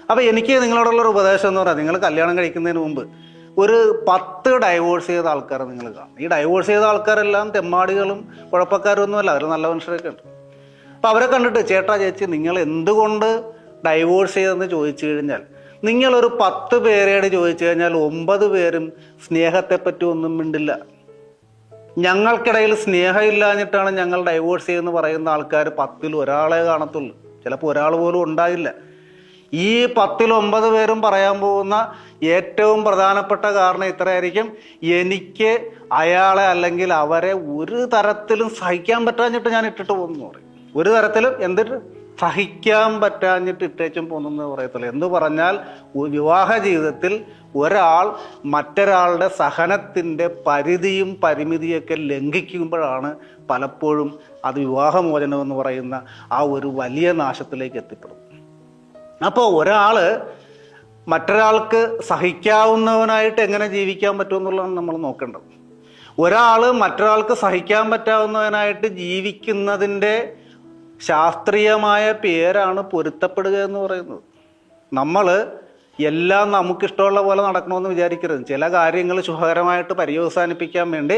അപ്പോൾ എനിക്ക് നിങ്ങളോടുള്ളൊരു ഉപദേശം എന്ന് പറയാം, നിങ്ങൾ കല്യാണം കഴിക്കുന്നതിന് മുമ്പ് ഒരു 10 ഡൈവോഴ്സ് ചെയ്ത ആൾക്കാരെ നിങ്ങൾ കാണും. ഈ ഡൈവോഴ്സ് ചെയ്ത ആൾക്കാരെല്ലാം തെമ്മാടികളും കുഴപ്പക്കാരും ഒന്നുമല്ല, അവർ നല്ല മനുഷ്യരൊക്കെ ഉണ്ട്. അപ്പോൾ അവരെ കണ്ടിട്ട് ചേട്ടാ ചേച്ചി നിങ്ങൾ എന്തുകൊണ്ട് ഡൈവോഴ്സ് ചെയ്തെന്ന് ചോദിച്ചു കഴിഞ്ഞാൽ, നിങ്ങളൊരു 10 പേരോട് ചോദിച്ചു കഴിഞ്ഞാൽ 9 പേരും സ്നേഹത്തെപ്പറ്റി ഒന്നും മിണ്ടില്ല. ഞങ്ങൾക്കിടയിൽ സ്നേഹമില്ലാഞ്ഞിട്ടാണ് ഞങ്ങൾ ഡൈവോഴ്സ് ചെയ്യുമെന്ന് പറയുന്ന ആൾക്കാർ 10ൽ ഒരാളെ കാണത്തുള്ളൂ, ചിലപ്പോൾ ഒരാൾ പോലും ഉണ്ടാകില്ല. ഈ 10ൽ 9 പേരും പറയാൻ പോകുന്ന ഏറ്റവും പ്രധാനപ്പെട്ട കാരണം ഇത്രയായിരിക്കും: എനിക്ക് അയാളെ അല്ലെങ്കിൽ അവരെ ഒരു തരത്തിലും സഹിക്കാൻ പറ്റാഞ്ഞിട്ട് ഞാൻ ഇട്ടിട്ട് പോകുന്നു പറയും. ഒരു തരത്തിലും എന്തിട്ട് സഹിക്കാൻ പറ്റാഞ്ഞിട്ട് ഇട്ടേച്ചും പോകുന്നു പറയത്തുള്ളൂ. എന്ന് പറഞ്ഞാൽ വിവാഹ ജീവിതത്തിൽ ഒരാൾ മറ്റൊരാളുടെ സഹനത്തിൻ്റെ പരിധിയും പരിമിതിയൊക്കെ ലംഘിക്കുമ്പോഴാണ് പലപ്പോഴും അത് വിവാഹമോചനം എന്ന് പറയുന്ന ആ ഒരു വലിയ നാശത്തിലേക്ക് എത്തിപ്പെടും. അപ്പോൾ ഒരാൾ മറ്റൊരാൾക്ക് സഹിക്കാവുന്നവനായിട്ട് എങ്ങനെ ജീവിക്കാൻ പറ്റുമെന്നുള്ളതാണ് നമ്മൾ നോക്കേണ്ടത്. ഒരാൾ മറ്റൊരാൾക്ക് സഹിക്കാൻ പറ്റാവുന്നവനായിട്ട് ജീവിക്കുന്നതിൻ്റെ ശാസ്ത്രീയമായ പേരാണ് പൊരുത്തപ്പെടുക എന്ന് പറയുന്നത്. നമ്മൾ എല്ലാം നമുക്കിഷ്ടമുള്ള പോലെ നടക്കണമെന്ന് വിചാരിക്കരുത്. ചില കാര്യങ്ങൾ ശുഭകരമായിട്ട് പര്യവസാനിപ്പിക്കാൻ വേണ്ടി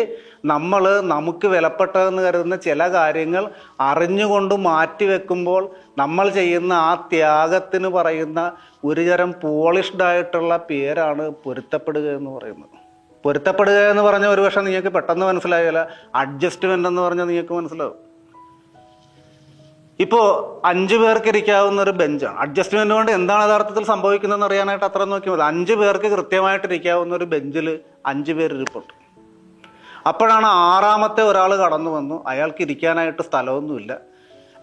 നമ്മൾ നമുക്ക് വിലപ്പെട്ടതെന്ന് കരുതുന്ന ചില കാര്യങ്ങൾ അറിഞ്ഞുകൊണ്ട് മാറ്റിവെക്കുമ്പോൾ നമ്മൾ ചെയ്യുന്ന ആ ത്യാഗത്തിന് പറയുന്ന ഒരുതരം പോളിഷ്ഡ് ആയിട്ടുള്ള പേരാണ് പൊരുത്തപ്പെടുക എന്ന് പറയുന്നത്. പൊരുത്തപ്പെടുക എന്ന് പറഞ്ഞാൽ ഒരുപക്ഷെ നിങ്ങൾക്ക് പെട്ടെന്ന് മനസ്സിലാകില്ല, അഡ്ജസ്റ്റ്മെൻ്റ് എന്ന് പറഞ്ഞാൽ നിങ്ങൾക്ക് മനസ്സിലാവും. ഇപ്പോൾ 5 പേർക്ക് ഇരിക്കാവുന്ന ഒരു ബെഞ്ചാണ്. അഡ്ജസ്റ്റ്മെന്റ് കൊണ്ട് എന്താണ് യഥാർത്ഥത്തിൽ സംഭവിക്കുന്നതെന്ന് അറിയാനായിട്ട് അത്ര നോക്കിയാൽ മതി. 5 പേർക്ക് കൃത്യമായിട്ട് ഇരിക്കാവുന്ന ഒരു ബെഞ്ചിൽ 5 പേർ ഇരിപ്പുണ്ട്. അപ്പോഴാണ് 6ാമത്തെ ഒരാൾ കടന്നു വന്നു, അയാൾക്ക് ഇരിക്കാനായിട്ട് സ്ഥലമൊന്നുമില്ല.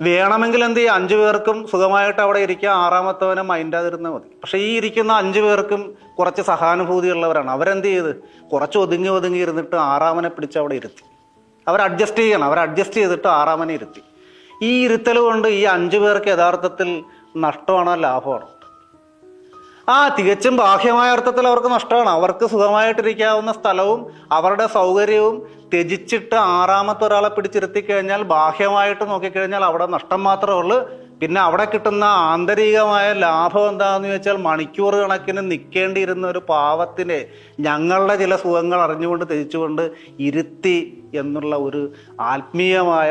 വേണമെങ്കിൽ എന്ത് ചെയ്യും, 5 പേർക്കും സുഖമായിട്ട് അവിടെ ഇരിക്കുക, 6ാമത്തവനെ മൈൻഡാതിരുന്നാൽ മതി. പക്ഷേ ഈ ഇരിക്കുന്ന 5 പേർക്കും കുറച്ച് സഹാനുഭൂതി ഉള്ളവരാണ്. അവരെന്ത് ചെയ്ത് കുറച്ച് ഒതുങ്ങി ഇരുന്നിട്ട് 6ാമനെ പിടിച്ച് അവിടെ ഇരുത്തി. അവർ അഡ്ജസ്റ്റ് ചെയ്യണം, അവർ അഡ്ജസ്റ്റ് ചെയ്തിട്ട് 6ാമനെ ഇരുത്തി. ഈ ഇരുത്തൽ കൊണ്ട് ഈ 5 പേർക്ക് യഥാർത്ഥത്തിൽ നഷ്ടമാണോ ലാഭമാണോ? തികച്ചും ബാഹ്യമായ അർത്ഥത്തിൽ അവർക്ക് നഷ്ടമാണ്. അവർക്ക് സുഖമായിട്ടിരിക്കാവുന്ന സ്ഥലവും അവരുടെ സൗകര്യവും ത്യജിച്ചിട്ട് 6ാമത്തെ ഒരാളെ പിടിച്ചിരുത്തി കഴിഞ്ഞാൽ ബാഹ്യമായിട്ട് നോക്കിക്കഴിഞ്ഞാൽ അവിടെ നഷ്ടം മാത്രമേ ഉള്ളൂ. പിന്നെ അവിടെ കിട്ടുന്ന ആന്തരികമായ ലാഭം എന്താണെന്ന് ചോദിച്ചാൽ മണിക്കൂർ കണക്കിന് നിൽക്കേണ്ടിയിരുന്ന ഒരു പാവത്തിനെ ഞങ്ങളുടെ ചില സുഖങ്ങൾ അറിഞ്ഞുകൊണ്ട് ത്യജിച്ചുകൊണ്ട് ഇരുത്തി എന്നുള്ള ഒരു ആത്മീയമായ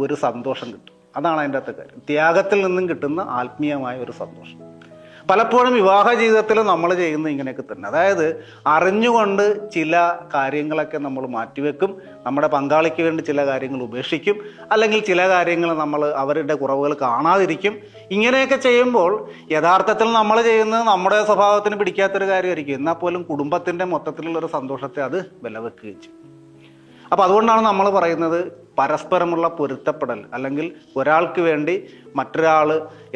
ഒരു സന്തോഷം കിട്ടും. അതാണ് അതിൻ്റെ അകത്തെ കാര്യം. ത്യാഗത്തിൽ നിന്നും കിട്ടുന്ന ആത്മീയമായ ഒരു സന്തോഷം. പലപ്പോഴും വിവാഹ ജീവിതത്തിൽ നമ്മൾ ചെയ്യുന്നത് ഇങ്ങനെയൊക്കെ തന്നെ. അതായത് അറിഞ്ഞുകൊണ്ട് ചില കാര്യങ്ങളൊക്കെ നമ്മൾ മാറ്റിവെക്കും, നമ്മുടെ പങ്കാളിക്ക് വേണ്ടി ചില കാര്യങ്ങൾ ഉപേക്ഷിക്കും, അല്ലെങ്കിൽ ചില കാര്യങ്ങൾ നമ്മൾ അവരുടെ കുറവുകൾ കാണാതിരിക്കും. ഇങ്ങനെയൊക്കെ ചെയ്യുമ്പോൾ യഥാർത്ഥത്തിൽ നമ്മൾ ചെയ്യുന്നത് നമ്മുടെ സ്വഭാവത്തിന് പിടിക്കാത്തൊരു കാര്യമായിരിക്കും. എന്നാൽ പോലും കുടുംബത്തിൻ്റെ മൊത്തത്തിലുള്ളൊരു സന്തോഷത്തെ അത് വിലവെക്കുകയും ചെയ്യും. അപ്പോൾ അതുകൊണ്ടാണ് നമ്മൾ പറയുന്നത് പരസ്പരമുള്ള പൊരുത്തപ്പെടൽ, അല്ലെങ്കിൽ ഒരാൾക്ക് വേണ്ടി മറ്റൊരാൾ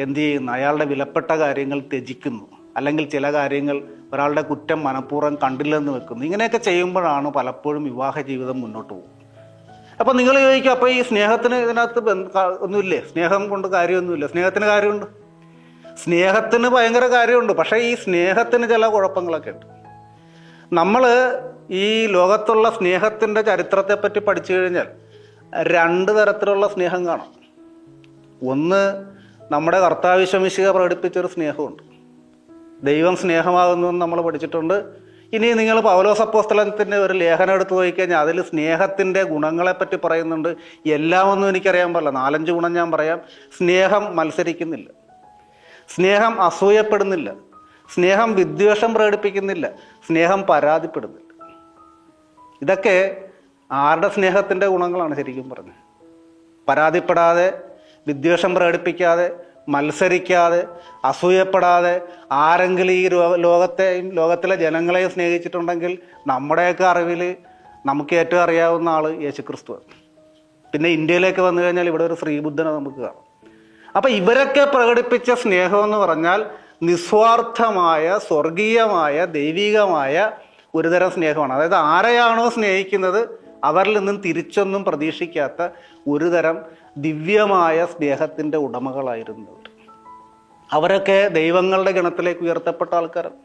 എന്ത് ചെയ്യുന്നു, അയാളുടെ വിലപ്പെട്ട കാര്യങ്ങൾ ത്യജിക്കുന്നു, അല്ലെങ്കിൽ ചില കാര്യങ്ങൾ ഒരാളുടെ കുറ്റം മനഃപൂർവ്വം കണ്ടില്ലെന്ന് വെക്കുന്നു. ഇങ്ങനെയൊക്കെ ചെയ്യുമ്പോഴാണ് പലപ്പോഴും വിവാഹ ജീവിതം മുന്നോട്ട് പോകും. അപ്പോൾ നിങ്ങൾ ചോദിക്കും, അപ്പോൾ ഈ സ്നേഹത്തിന് ഇതിനകത്ത് ഒന്നുമില്ലേ? സ്നേഹം കൊണ്ട് കാര്യമൊന്നുമില്ല. സ്നേഹത്തിന് കാര്യമുണ്ട്, സ്നേഹത്തിന് ഭയങ്കര കാര്യമുണ്ട്. പക്ഷേ ഈ സ്നേഹത്തിന് ചില കുഴപ്പങ്ങളൊക്കെ ഉണ്ട്. നമ്മൾ ഈ ലോകത്തുള്ള സ്നേഹത്തിൻ്റെ ചരിത്രത്തെപ്പറ്റി പഠിച്ചു കഴിഞ്ഞാൽ 2 തരത്തിലുള്ള സ്നേഹം കാണാം. ഒന്ന് നമ്മുടെ കർത്താവിശ്വമിശിഹ പ്രകടിപ്പിച്ചൊരു സ്നേഹമുണ്ട്. ദൈവം സ്നേഹമാകുന്നു എന്ന് നമ്മൾ പഠിച്ചിട്ടുണ്ട്. ഇനി നിങ്ങൾ പൗലോസ് അപ്പോസ്തലൻ്റെ ഒരു ലേഖനം എടുത്ത് നോക്കിക്കഴിഞ്ഞാൽ അതിൽ സ്നേഹത്തിൻ്റെ ഗുണങ്ങളെപ്പറ്റി പറയുന്നുണ്ട്. എല്ലാമൊന്നും എനിക്കറിയാൻ പാടില്ല, 4-5 ഗുണം ഞാൻ പറയാം. സ്നേഹം മത്സരിക്കുന്നില്ല, സ്നേഹം അസൂയപ്പെടുന്നില്ല, സ്നേഹം വിദ്വേഷം പ്രകടിപ്പിക്കുന്നില്ല, സ്നേഹം പരാതിപ്പെടുന്നില്ല. ഇതൊക്കെ ആരുടെ സ്നേഹത്തിൻ്റെ ഗുണങ്ങളാണ് ശരിക്കും പറഞ്ഞത്? പരാതിപ്പെടാതെ, വിദ്വേഷം പ്രകടിപ്പിക്കാതെ, മത്സരിക്കാതെ, അസൂയപ്പെടാതെ ആരെങ്കിലും ഈ ലോകത്തിലെ ജനങ്ങളെയും സ്നേഹിച്ചിട്ടുണ്ടെങ്കിൽ നമ്മുടെയൊക്കെ അറിവിൽ നമുക്ക് ഏറ്റവും അറിയാവുന്ന ആൾ യേശുക്രിസ്തുവാണ്. പിന്നെ ഇന്ത്യയിലേക്ക് വന്നു കഴിഞ്ഞാൽ ഇവിടെ ഒരു ശ്രീബുദ്ധനെ നമുക്ക് കാണാം. അപ്പം ഇവരൊക്കെ പ്രകടിപ്പിച്ച സ്നേഹമെന്ന് പറഞ്ഞാൽ നിസ്വാർത്ഥമായ, സ്വർഗീയമായ, ദൈവികമായ ഒരുതരം സ്നേഹമാണ്. അതായത് ആരെയാണോ സ്നേഹിക്കുന്നത് അവരിൽ നിന്നും തിരിച്ചൊന്നും പ്രതീക്ഷിക്കാത്ത ഒരുതരം ദിവ്യമായ സ്നേഹത്തിൻ്റെ ഉടമകളായിരുന്നു അവരൊക്കെ ദൈവങ്ങളുടെ ഗണത്തിലേക്ക് ഉയർത്തപ്പെട്ട ആൾക്കാരാണ്.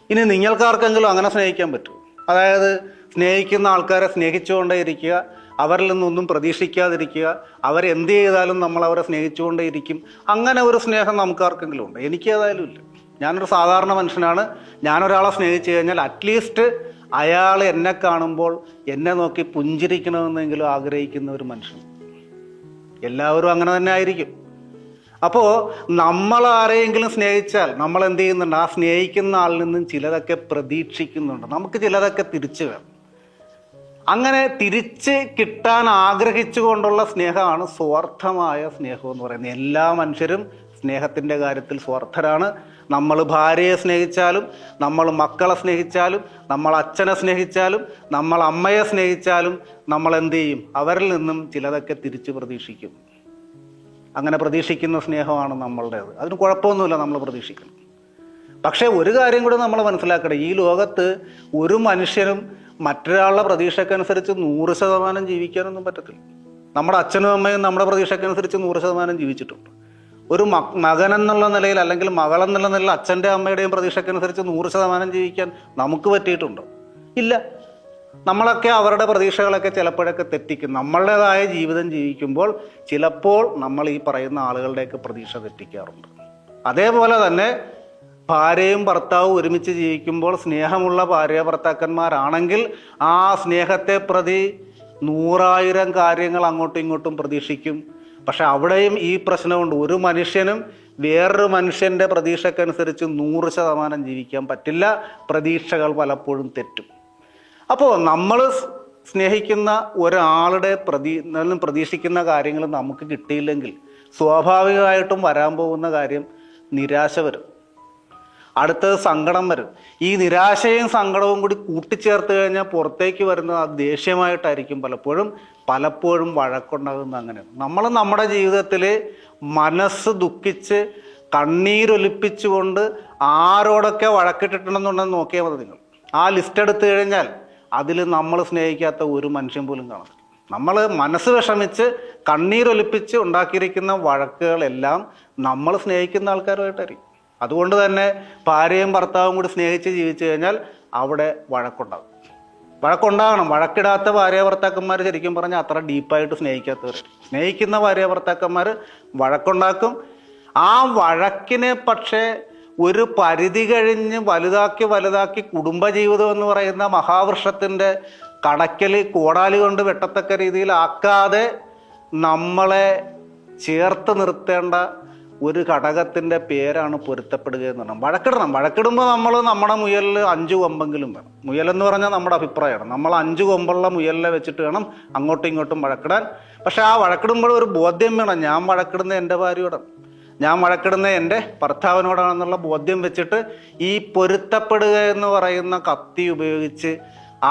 ഇനി നിങ്ങൾക്കാർക്കെങ്കിലും അങ്ങനെ സ്നേഹിക്കാൻ പറ്റുമോ? അതായത് സ്നേഹിക്കുന്ന ആൾക്കാരെ സ്നേഹിച്ചുകൊണ്ടേ ഇരിക്കുക, അവരിൽ നിന്നൊന്നും പ്രതീക്ഷിക്കാതിരിക്കുക, അവരെന്ത് ചെയ്താലും നമ്മൾ അവരെ സ്നേഹിച്ചുകൊണ്ടേ ഇരിക്കും. അങ്ങനെ ഒരു സ്നേഹം നമുക്കാർക്കെങ്കിലും ഉണ്ട്? എനിക്ക് ഏതായാലും ഇല്ല. ഞാനൊരു സാധാരണ മനുഷ്യനാണ്. ഞാനൊരാളെ സ്നേഹിച്ചു കഴിഞ്ഞാൽ അറ്റ്ലീസ്റ്റ് അയാൾ എന്നെ കാണുമ്പോൾ എന്നെ നോക്കി പുഞ്ചിരിക്കണമെന്നെങ്കിലും ആഗ്രഹിക്കുന്ന ഒരു മനുഷ്യൻ. എല്ലാവരും അങ്ങനെ തന്നെ ആയിരിക്കും. അപ്പോൾ നമ്മൾ ആരെയെങ്കിലും സ്നേഹിച്ചാൽ നമ്മൾ എന്ത് ചെയ്യുന്നുണ്ട്? ആ സ്നേഹിക്കുന്ന ആളിൽ നിന്നും ചിലതൊക്കെ പ്രതീക്ഷിക്കുന്നുണ്ട്. നമുക്ക് ചിലതൊക്കെ തിരിച്ചു വേണം. അങ്ങനെ തിരിച്ച് കിട്ടാൻ ആഗ്രഹിച്ചുകൊണ്ടുള്ള സ്നേഹമാണ് സ്വാർത്ഥമായ സ്നേഹം എന്ന് പറയുന്നത്. എല്ലാ മനുഷ്യരും സ്നേഹത്തിൻ്റെ കാര്യത്തിൽ സ്വാർത്ഥരാണ്. നമ്മൾ ഭാര്യയെ സ്നേഹിച്ചാലും, നമ്മൾ മക്കളെ സ്നേഹിച്ചാലും, നമ്മൾ അച്ഛനെ സ്നേഹിച്ചാലും, നമ്മൾ അമ്മയെ സ്നേഹിച്ചാലും നമ്മൾ എന്ത് ചെയ്യും? അവരിൽ നിന്നും ചിലതൊക്കെ തിരിച്ച് പ്രതീക്ഷിക്കും. അങ്ങനെ പ്രതീക്ഷിക്കുന്ന സ്നേഹമാണ് നമ്മളുടേത്. അതിന് കുഴപ്പമൊന്നുമില്ല നമ്മൾ പ്രതീക്ഷിക്കണം. പക്ഷേ ഒരു കാര്യം കൂടി നമ്മൾ മനസ്സിലാക്കണം. ഈ ലോകത്ത് ഒരു മനുഷ്യനും മറ്റൊരാളുടെ പ്രതീക്ഷക്കനുസരിച്ച് 100% ജീവിക്കാനൊന്നും പറ്റത്തില്ല. നമ്മുടെ അച്ഛനും അമ്മയും നമ്മുടെ പ്രതീക്ഷക്കനുസരിച്ച് 100% ജീവിച്ചിട്ടുണ്ട്. ഒരു മകൻ എന്നുള്ള നിലയിൽ അല്ലെങ്കിൽ മകളെന്നുള്ള നിലയിൽ അച്ഛൻ്റെ അമ്മയുടെയും പ്രതീക്ഷക്കനുസരിച്ച് 100% ജീവിക്കാൻ നമുക്ക് പറ്റിയിട്ടുണ്ടോ? ഇല്ല. നമ്മളൊക്കെ അവരുടെ പ്രതീക്ഷകളൊക്കെ ചിലപ്പോഴൊക്കെ തെറ്റിക്കും. നമ്മളുടേതായ ജീവിതം ജീവിക്കുമ്പോൾ ചിലപ്പോൾ നമ്മൾ ഈ പറയുന്ന ആളുകളുടെയൊക്കെ പ്രതീക്ഷ തെറ്റിക്കാറുണ്ട്. അതേപോലെ തന്നെ ഭാര്യയും ഭർത്താവും ഒരുമിച്ച് ജീവിക്കുമ്പോൾ സ്നേഹമുള്ള ഭാര്യ ഭർത്താക്കന്മാരാണെങ്കിൽ ആ സ്നേഹത്തെ പ്രതി 100,000 കാര്യങ്ങൾ അങ്ങോട്ടും ഇങ്ങോട്ടും പ്രതീക്ഷിക്കും. പക്ഷെ അവിടെയും ഈ പ്രശ്നമുണ്ട്. ഒരു മനുഷ്യനും വേറൊരു മനുഷ്യൻ്റെ പ്രതീക്ഷക്കനുസരിച്ച് 100% ജീവിക്കാൻ പറ്റില്ല. പ്രതീക്ഷകൾ പലപ്പോഴും തെറ്റും. അപ്പോൾ നമ്മൾ സ്നേഹിക്കുന്ന ഒരാളുടെ പ്രതീക്ഷിക്കുന്ന കാര്യങ്ങൾ നമുക്ക് കിട്ടിയില്ലെങ്കിൽ സ്വാഭാവികമായിട്ടും വരാൻ പോകുന്ന കാര്യം നിരാശ വരും. അടുത്തത് സങ്കടം വരും. ഈ നിരാശയും സങ്കടവും കൂടി കൂട്ടിച്ചേർത്ത് കഴിഞ്ഞാൽ പുറത്തേക്ക് വരുന്നത് അത് ദേഷ്യമായിട്ടായിരിക്കും. പലപ്പോഴും വഴക്കുണ്ടാകുന്ന അങ്ങനെയാണ്. നമ്മൾ നമ്മുടെ ജീവിതത്തിൽ മനസ്സ് ദുഃഖിച്ച് കണ്ണീരൊലിപ്പിച്ചുകൊണ്ട് ആരോടൊക്കെ വഴക്കിട്ടിട്ടുണ്ടെന്നുണ്ടെന്ന് നോക്കിയാൽ മതി നിങ്ങൾ. ആ ലിസ്റ്റ് എടുത്തു കഴിഞ്ഞാൽ അതിൽ നമ്മൾ സ്നേഹിക്കാത്ത ഒരു മനുഷ്യൻ പോലും കാണത്തില്ല. നമ്മൾ മനസ്സ് വിഷമിച്ച് കണ്ണീരൊലിപ്പിച്ച് ഉണ്ടാക്കിയിരിക്കുന്ന വഴക്കുകളെല്ലാം നമ്മൾ സ്നേഹിക്കുന്ന ആൾക്കാരുമായിട്ടായിരിക്കും. അതുകൊണ്ട് തന്നെ ഭാര്യയും ഭർത്താവും കൂടി സ്നേഹിച്ച് ജീവിച്ചു കഴിഞ്ഞാൽ അവിടെ വഴക്കുണ്ടാകണം. വഴക്കിടാത്ത ഭാര്യ ഭർത്താക്കന്മാർ ശരിക്കും പറഞ്ഞാൽ അത്ര ഡീപ്പായിട്ട് സ്നേഹിക്കാത്തവർ. സ്നേഹിക്കുന്ന ഭാര്യ ഭർത്താക്കന്മാർ വഴക്കുണ്ടാക്കും. ആ വഴക്കിനെ പക്ഷേ ഒരു പരിധി കഴിഞ്ഞ് വലുതാക്കി കുടുംബജീവിതം എന്ന് പറയുന്ന മഹാവൃക്ഷത്തിൻ്റെ കടക്കൽ കോടാലി കൊണ്ട് വെട്ടത്തക്ക രീതിയിലാക്കാതെ നമ്മളെ ചേർത്ത് നിർത്തേണ്ട ഒരു ഘടകത്തിൻ്റെ പേരാണ് പൊരുത്തപ്പെടുക എന്ന് പറഞ്ഞാൽ. വഴക്കിടുമ്പോൾ നമ്മൾ നമ്മുടെ മുയലിൽ 5 കൊമ്പെങ്കിലും വേണം. മുയലെന്ന് പറഞ്ഞാൽ നമ്മുടെ അഭിപ്രായമാണ്. നമ്മൾ 5 കൊമ്പുള്ള മുയലിനെ വെച്ചിട്ട് വേണം അങ്ങോട്ടും ഇങ്ങോട്ടും വഴക്കിടാൻ. പക്ഷെ ആ വഴക്കിടുമ്പോൾ ഒരു ബോധ്യം വേണം. ഞാൻ വഴക്കിടുന്ന എൻ്റെ ഭാര്യയോടാണ്, ഞാൻ വഴക്കിടുന്ന എൻ്റെ ഭർത്താവിനോടാണെന്നുള്ള ബോധ്യം വെച്ചിട്ട് ഈ പൊരുത്തപ്പെടുക എന്ന് പറയുന്ന കത്തി ഉപയോഗിച്ച്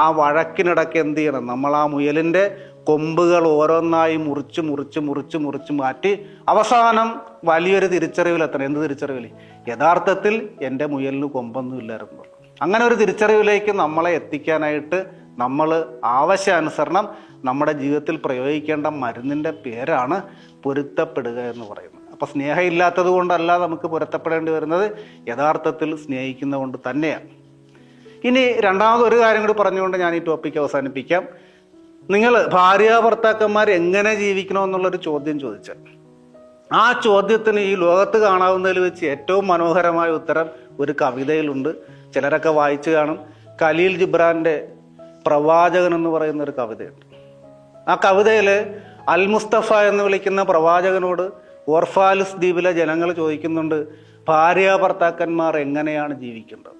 ആ വഴക്കിനിടയ്ക്ക് എന്ത് ചെയ്യണം? നമ്മൾ ആ മുയലിൻ്റെ കൊമ്പുകൾ ഓരോന്നായി മുറിച്ച് മാറ്റി അവസാനം വലിയൊരു തിരിച്ചറിവിലെത്തണം. എന്ത് തിരിച്ചറിവിൽ? യഥാർത്ഥത്തിൽ എൻ്റെ മുയലിന് കൊമ്പൊന്നും ഇല്ലായിരുന്നു. അങ്ങനെ ഒരു തിരിച്ചറിവിലേക്ക് നമ്മളെ എത്തിക്കാനായിട്ട് നമ്മൾ ആവശ്യാനുസരണം നമ്മുടെ ജീവിതത്തിൽ പ്രയോഗിക്കേണ്ട മരുന്നിൻ്റെ പേരാണ് പൊരുത്തപ്പെടുക എന്ന് പറയുന്നത്. അപ്പോൾ സ്നേഹമില്ലാത്തത് കൊണ്ടല്ല നമുക്ക് പൊരുത്തപ്പെടേണ്ടി വരുന്നത്, യഥാർത്ഥത്തിൽ സ്നേഹിക്കുന്നതുകൊണ്ട് തന്നെയാണ്. ഇനി രണ്ടാമതൊരു കാര്യം കൂടി പറഞ്ഞുകൊണ്ട് ഞാൻ ഈ ടോപ്പിക്ക് അവസാനിപ്പിക്കാം. നിങ്ങൾ ഭാര്യ ഭർത്താക്കന്മാർ എങ്ങനെ ജീവിക്കണമെന്നുള്ളൊരു ചോദ്യം ചോദിച്ചാൽ ആ ചോദ്യത്തിന് ഈ ലോകത്ത് കാണാവുന്നതിൽ വെച്ച് ഏറ്റവും മനോഹരമായ ഉത്തരം ഒരു കവിതയിലുണ്ട്. ചിലരൊക്കെ വായിച്ചു കാണും. ഖലീൽ ജിബ്രാൻ്റെ പ്രവാചകൻ എന്ന് പറയുന്ന ഒരു കവിതയുണ്ട്. ആ കവിതയിൽ അൽ മുസ്തഫ എന്ന് വിളിക്കുന്ന പ്രവാചകനോട് ഓർഫാലിസ് ദ്വീപിലെ ജനങ്ങൾ ചോദിക്കുന്നുണ്ട്, ഭാര്യ ഭർത്താക്കന്മാർ എങ്ങനെയാണ് ജീവിക്കേണ്ടത്?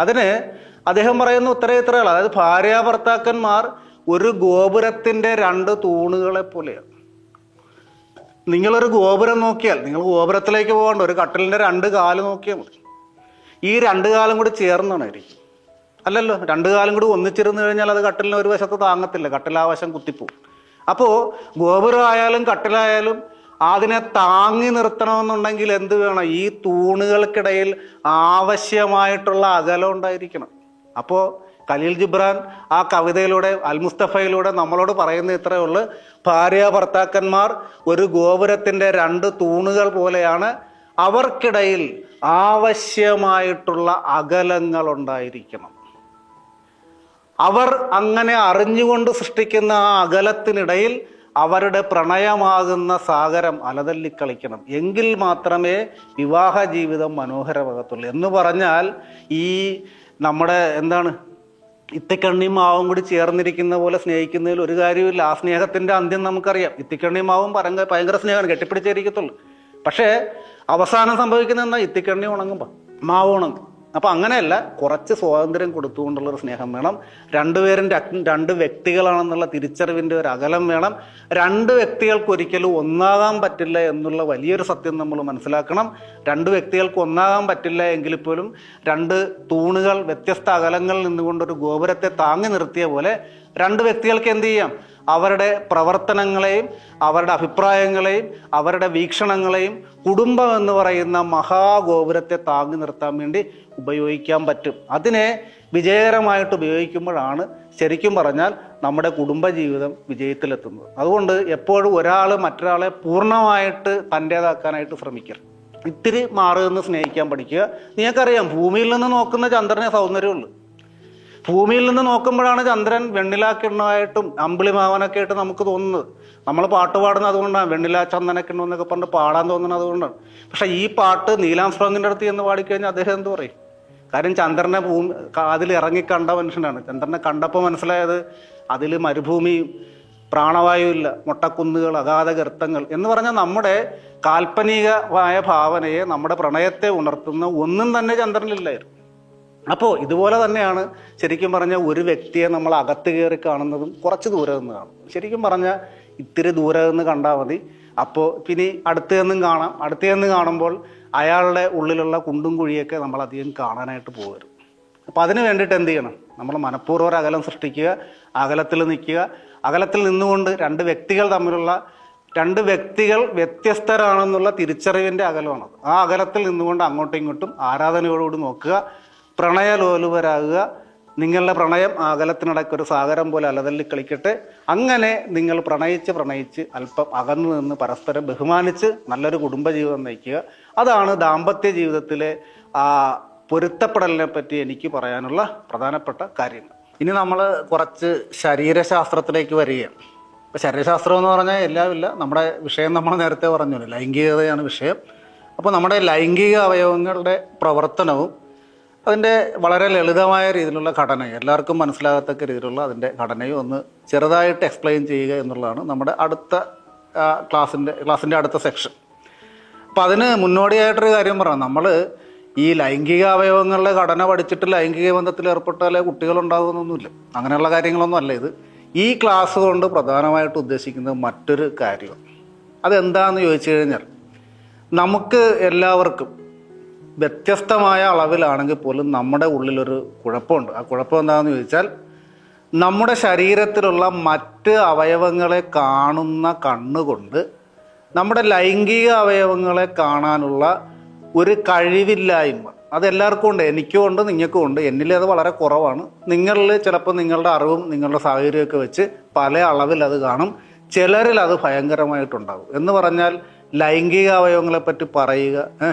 അതിന് അദ്ദേഹം പറയുന്ന ഉത്തരേത്രകൾ, അതായത് ഭാര്യ ഭർത്താക്കന്മാർ ഒരു ഗോപുരത്തിൻ്റെ 2 തൂണുകളെ പോലെയാണ്. നിങ്ങളൊരു ഗോപുരം നോക്കിയാൽ, നിങ്ങൾ ഗോപുരത്തിലേക്ക് പോകേണ്ട, ഒരു കട്ടിലിൻ്റെ 2 കാല് നോക്കിയാൽ മതി. ഈ 2 കാലും കൂടി ചേർന്നായിരിക്കും. അല്ലല്ലോ, 2 കാലും കൂടി ഒന്നിച്ചിരുന്ന് കഴിഞ്ഞാൽ അത് കട്ടിലിന് ഒരു വശത്ത് താങ്ങത്തില്ല, കട്ടിലാവശം കുത്തിപ്പോവും. അപ്പോൾ ഗോപുരമായാലും കട്ടിലായാലും അതിനെ താങ്ങി നിർത്തണമെന്നുണ്ടെങ്കിൽ എന്ത് വേണം? ഈ തൂണുകൾക്കിടയിൽ ആവശ്യമായിട്ടുള്ള അകലം ഉണ്ടായിരിക്കണം. അപ്പോൾ ഖലീൽ ജിബ്രാൻ ആ കവിതയിലൂടെ അൽ മുസ്തഫയിലൂടെ നമ്മളോട് പറയുന്ന ഇത്രയേ ഉള്ളൂ, ഭാര്യ ഭർത്താക്കന്മാർ ഒരു ഗോപുരത്തിൻ്റെ 2 തൂണുകൾ പോലെയാണ്, അവർക്കിടയിൽ ആവശ്യമായിട്ടുള്ള അകലങ്ങൾ ഉണ്ടായിരിക്കണം. അവർ അങ്ങനെ അറിഞ്ഞുകൊണ്ട് സൃഷ്ടിക്കുന്ന ആ അകലത്തിനിടയിൽ അവരുടെ പ്രണയമാകുന്ന സാഗരം അലതല്ലിക്കളിക്കണം. എങ്കിൽ മാത്രമേ വിവാഹ ജീവിതം മനോഹരമാകത്തുള്ളൂ. എന്ന് പറഞ്ഞാൽ ഈ നമ്മുടെ ഇത്തിക്കണ്ണിയും മാവും കൂടി ചേർന്നിരിക്കുന്ന പോലെ സ്നേഹിക്കുന്നതിൽ ഒരു കാര്യമില്ല. ആ സ്നേഹത്തിൻ്റെ അന്ത്യം നമുക്കറിയാം. ഇത്തിക്കണ്ണിയും മാവും ഭയങ്കര സ്നേഹമാണ്, കെട്ടിപ്പിടിച്ചേരിക്കത്തുള്ളൂ. പക്ഷേ അവസാനം സംഭവിക്കുന്ന ഇത്തിക്കണ്ണി ഉണങ്ങുമ്പോൾ മാവ് ഉണങ്ങും. അപ്പം അങ്ങനെയല്ല, കുറച്ച് സ്വാതന്ത്ര്യം കൊടുത്തുകൊണ്ടുള്ളൊരു സ്നേഹം വേണം. രണ്ടുപേരും 2 വ്യക്തികളാണെന്നുള്ള തിരിച്ചറിവിൻ്റെ ഒരു അകലം വേണം. 2 വ്യക്തികൾക്ക് ഒരിക്കലും ഒന്നാകാൻ പറ്റില്ല എന്നുള്ള വലിയൊരു സത്യം നമ്മൾ മനസ്സിലാക്കണം. 2 വ്യക്തികൾക്ക് ഒന്നാകാൻ പറ്റില്ല എങ്കിൽ പോലും 2 തൂണുകൾ വ്യത്യസ്ത അകലങ്ങളിൽ നിന്നുകൊണ്ടൊരു ഗോപുരത്തെ താങ്ങി നിർത്തിയ പോലെ 2 വ്യക്തികൾക്ക് എന്ത് ചെയ്യാം? അവരുടെ പ്രവർത്തനങ്ങളെയും അവരുടെ അഭിപ്രായങ്ങളെയും അവരുടെ വീക്ഷണങ്ങളെയും കുടുംബം എന്ന് പറയുന്ന മഹാഗോപുരത്തെ താങ്ങി നിർത്താൻ വേണ്ടി ഉപയോഗിക്കാൻ പറ്റും. അതിനെ വിജയകരമായിട്ട് ഉപയോഗിക്കുമ്പോഴാണ് ശരിക്കും പറഞ്ഞാൽ നമ്മുടെ കുടുംബജീവിതം വിജയത്തിലെത്തുന്നത്. അതുകൊണ്ട് എപ്പോഴും ഒരാൾ മറ്റൊരാളെ പൂർണ്ണമായിട്ട് തൻ്റേതാക്കാനായിട്ട് ശ്രമിക്കരുത്. ഇത്തിരി മാറി നിന്ന് സ്നേഹിക്കാൻ പഠിക്കുക. നിങ്ങൾക്കറിയാം, ഭൂമിയിൽ നിന്ന് നോക്കുന്ന ചന്ദ്രനെ സൗന്ദര്യമുള്ളൂ. ഭൂമിയിൽ നിന്ന് നോക്കുമ്പോഴാണ് ചന്ദ്രൻ വെണ്ണിലാക്കിണ്ണമായിട്ടും അമ്പിളിമാവനൊക്കെ ആയിട്ട് നമുക്ക് തോന്നുന്നത്. നമ്മൾ പാട്ട് പാടുന്നത് അതുകൊണ്ടാണ്, വെണ്ണിലാ ചന്ദനക്കിണ്ണു എന്നൊക്കെ പറഞ്ഞിട്ട് പാടാൻ തോന്നുന്നത് അതുകൊണ്ടാണ്. പക്ഷെ ഈ പാട്ട് നീലാംസ്ട്രോങ്ങിൻ്റെ അടുത്ത് എന്ന് പാടിക്കഴിഞ്ഞാൽ അദ്ദേഹം എന്ത് പറയും? കാര്യം ചന്ദ്രനെ അതിൽ ഇറങ്ങിക്കണ്ട മനുഷ്യനാണ്. ചന്ദ്രനെ കണ്ടപ്പോൾ മനസ്സിലായത് അതിൽ മരുഭൂമിയും പ്രാണവായുവില്ല, മൊട്ടക്കുന്നുകൾ, അഗാധ ഗർത്തങ്ങൾ എന്ന് പറഞ്ഞാൽ നമ്മുടെ കാൽപ്പനികമായ ഭാവനയെ, നമ്മുടെ പ്രണയത്തെ ഉണർത്തുന്ന ഒന്നും തന്നെ ചന്ദ്രനിലില്ലായിരുന്നു. അപ്പോൾ ഇതുപോലെ തന്നെയാണ് ശരിക്കും പറഞ്ഞാൽ ഒരു വ്യക്തിയെ നമ്മൾ അകത്ത് കയറി കാണുന്നതും കുറച്ച് ദൂരെ നിന്ന് കാണും. ശരിക്കും പറഞ്ഞാൽ ഇത്തിരി ദൂരെ നിന്ന് കണ്ടാൽ മതി. അപ്പോൾ പിന്നെ അടുത്ത് നിന്നും കാണാം. അടുത്ത് നിന്ന് കാണുമ്പോൾ അയാളുടെ ഉള്ളിലുള്ള കുണ്ടും കുഴിയൊക്കെ നമ്മൾ അധികം കാണാനായിട്ട് പോകരുത്. അപ്പോൾ അതിന് വേണ്ടിയിട്ട് എന്ത് ചെയ്യണം? നമ്മൾ മനഃപൂർവ്വം അകലം സൃഷ്ടിക്കുക, അകലത്തിൽ നിൽക്കുക. അകലത്തിൽ നിന്നുകൊണ്ട് 2 വ്യക്തികൾ തമ്മിലുള്ള 2 വ്യക്തികൾ വ്യത്യസ്തരാണെന്നുള്ള തിരിച്ചറിവിൻ്റെ അകലമാണത്. ആ അകലത്തിൽ നിന്നുകൊണ്ട് അങ്ങോട്ടും ഇങ്ങോട്ടും ആരാധനയോടുകൂടി നോക്കുക, പ്രണയലോലുപരാകുക. നിങ്ങളുടെ പ്രണയം ആ അകലത്തിനിടയ്ക്കൊരു സാഗരം പോലെ അലതല്ലി കളിക്കട്ടെ. അങ്ങനെ നിങ്ങൾ പ്രണയിച്ച് അല്പം അകന്നു നിന്ന് പരസ്പരം ബഹുമാനിച്ച് നല്ലൊരു കുടുംബജീവിതം നയിക്കുക. അതാണ് ദാമ്പത്യ ജീവിതത്തിലെ ആ പൊരുത്തപ്പെടലിനെ പറ്റി എനിക്ക് പറയാനുള്ള പ്രധാനപ്പെട്ട കാര്യങ്ങൾ. ഇനി നമ്മൾ കുറച്ച് ശരീരശാസ്ത്രത്തിലേക്ക് വരികയാണ്. ഇപ്പോൾ ശരീരശാസ്ത്രം എന്ന് പറഞ്ഞാൽ എല്ലാമില്ല. നമ്മുടെ വിഷയം നമ്മൾ നേരത്തെ പറഞ്ഞല്ലോ, ലൈംഗികതയാണ് വിഷയം. അപ്പോൾ നമ്മുടെ ലൈംഗിക അവയവങ്ങളുടെ പ്രവർത്തനവും അതിൻ്റെ വളരെ ലളിതമായ രീതിയിലുള്ള ഘടന, എല്ലാവർക്കും മനസ്സിലാകത്തക്ക രീതിയിലുള്ള അതിൻ്റെ ഘടനയും ഒന്ന് ചെറുതായിട്ട് എക്സ്പ്ലെയിൻ ചെയ്യുക എന്നുള്ളതാണ് നമ്മുടെ അടുത്ത ക്ലാസ്സിൻ്റെ അടുത്ത സെക്ഷൻ. അപ്പോൾ അതിന് മുന്നോടിയായിട്ടൊരു കാര്യം പറയാം. നമ്മൾ ഈ ലൈംഗിക അവയവങ്ങളുടെ ഘടന പഠിച്ചിട്ട് ലൈംഗിക ബന്ധത്തിൽ ഏർപ്പെട്ടാലേ കുട്ടികളുണ്ടാകുമെന്നൊന്നുമില്ല. അങ്ങനെയുള്ള കാര്യങ്ങളൊന്നും അല്ല ഇത്. ഈ ക്ലാസ് കൊണ്ട് പ്രധാനമായിട്ട് ഉദ്ദേശിക്കുന്നത് മറ്റൊരു കാര്യമാണ്. അതെന്താണെന്ന് ചോദിച്ചു കഴിഞ്ഞാൽ, നമുക്ക് എല്ലാവർക്കും വ്യത്യസ്തമായ അളവിലാണെങ്കിൽ പോലും നമ്മുടെ ഉള്ളിലൊരു കുഴപ്പമുണ്ട്. ആ കുഴപ്പം എന്താണെന്ന് ചോദിച്ചാൽ, നമ്മുടെ ശരീരത്തിലുള്ള മറ്റ് അവയവങ്ങളെ കാണുന്ന കണ്ണുകൊണ്ട് നമ്മുടെ ലൈംഗിക അവയവങ്ങളെ കാണാനുള്ള ഒരു കഴിവില്ലായ്മ. അതെല്ലാവർക്കും ഉണ്ട്. എനിക്കും ഉണ്ട്, നിങ്ങൾക്കും ഉണ്ട്. എന്നിൽ അത് വളരെ കുറവാണ്. നിങ്ങളിൽ ചിലപ്പോൾ നിങ്ങളുടെ അറിവും നിങ്ങളുടെ സാഹചര്യമൊക്കെ വെച്ച് പല അളവിൽ അത് കാണും. ചിലരിൽ അത് ഭയങ്കരമായിട്ടുണ്ടാകും. എന്ന് പറഞ്ഞാൽ ലൈംഗിക അവയവങ്ങളെപ്പറ്റി പറയുക,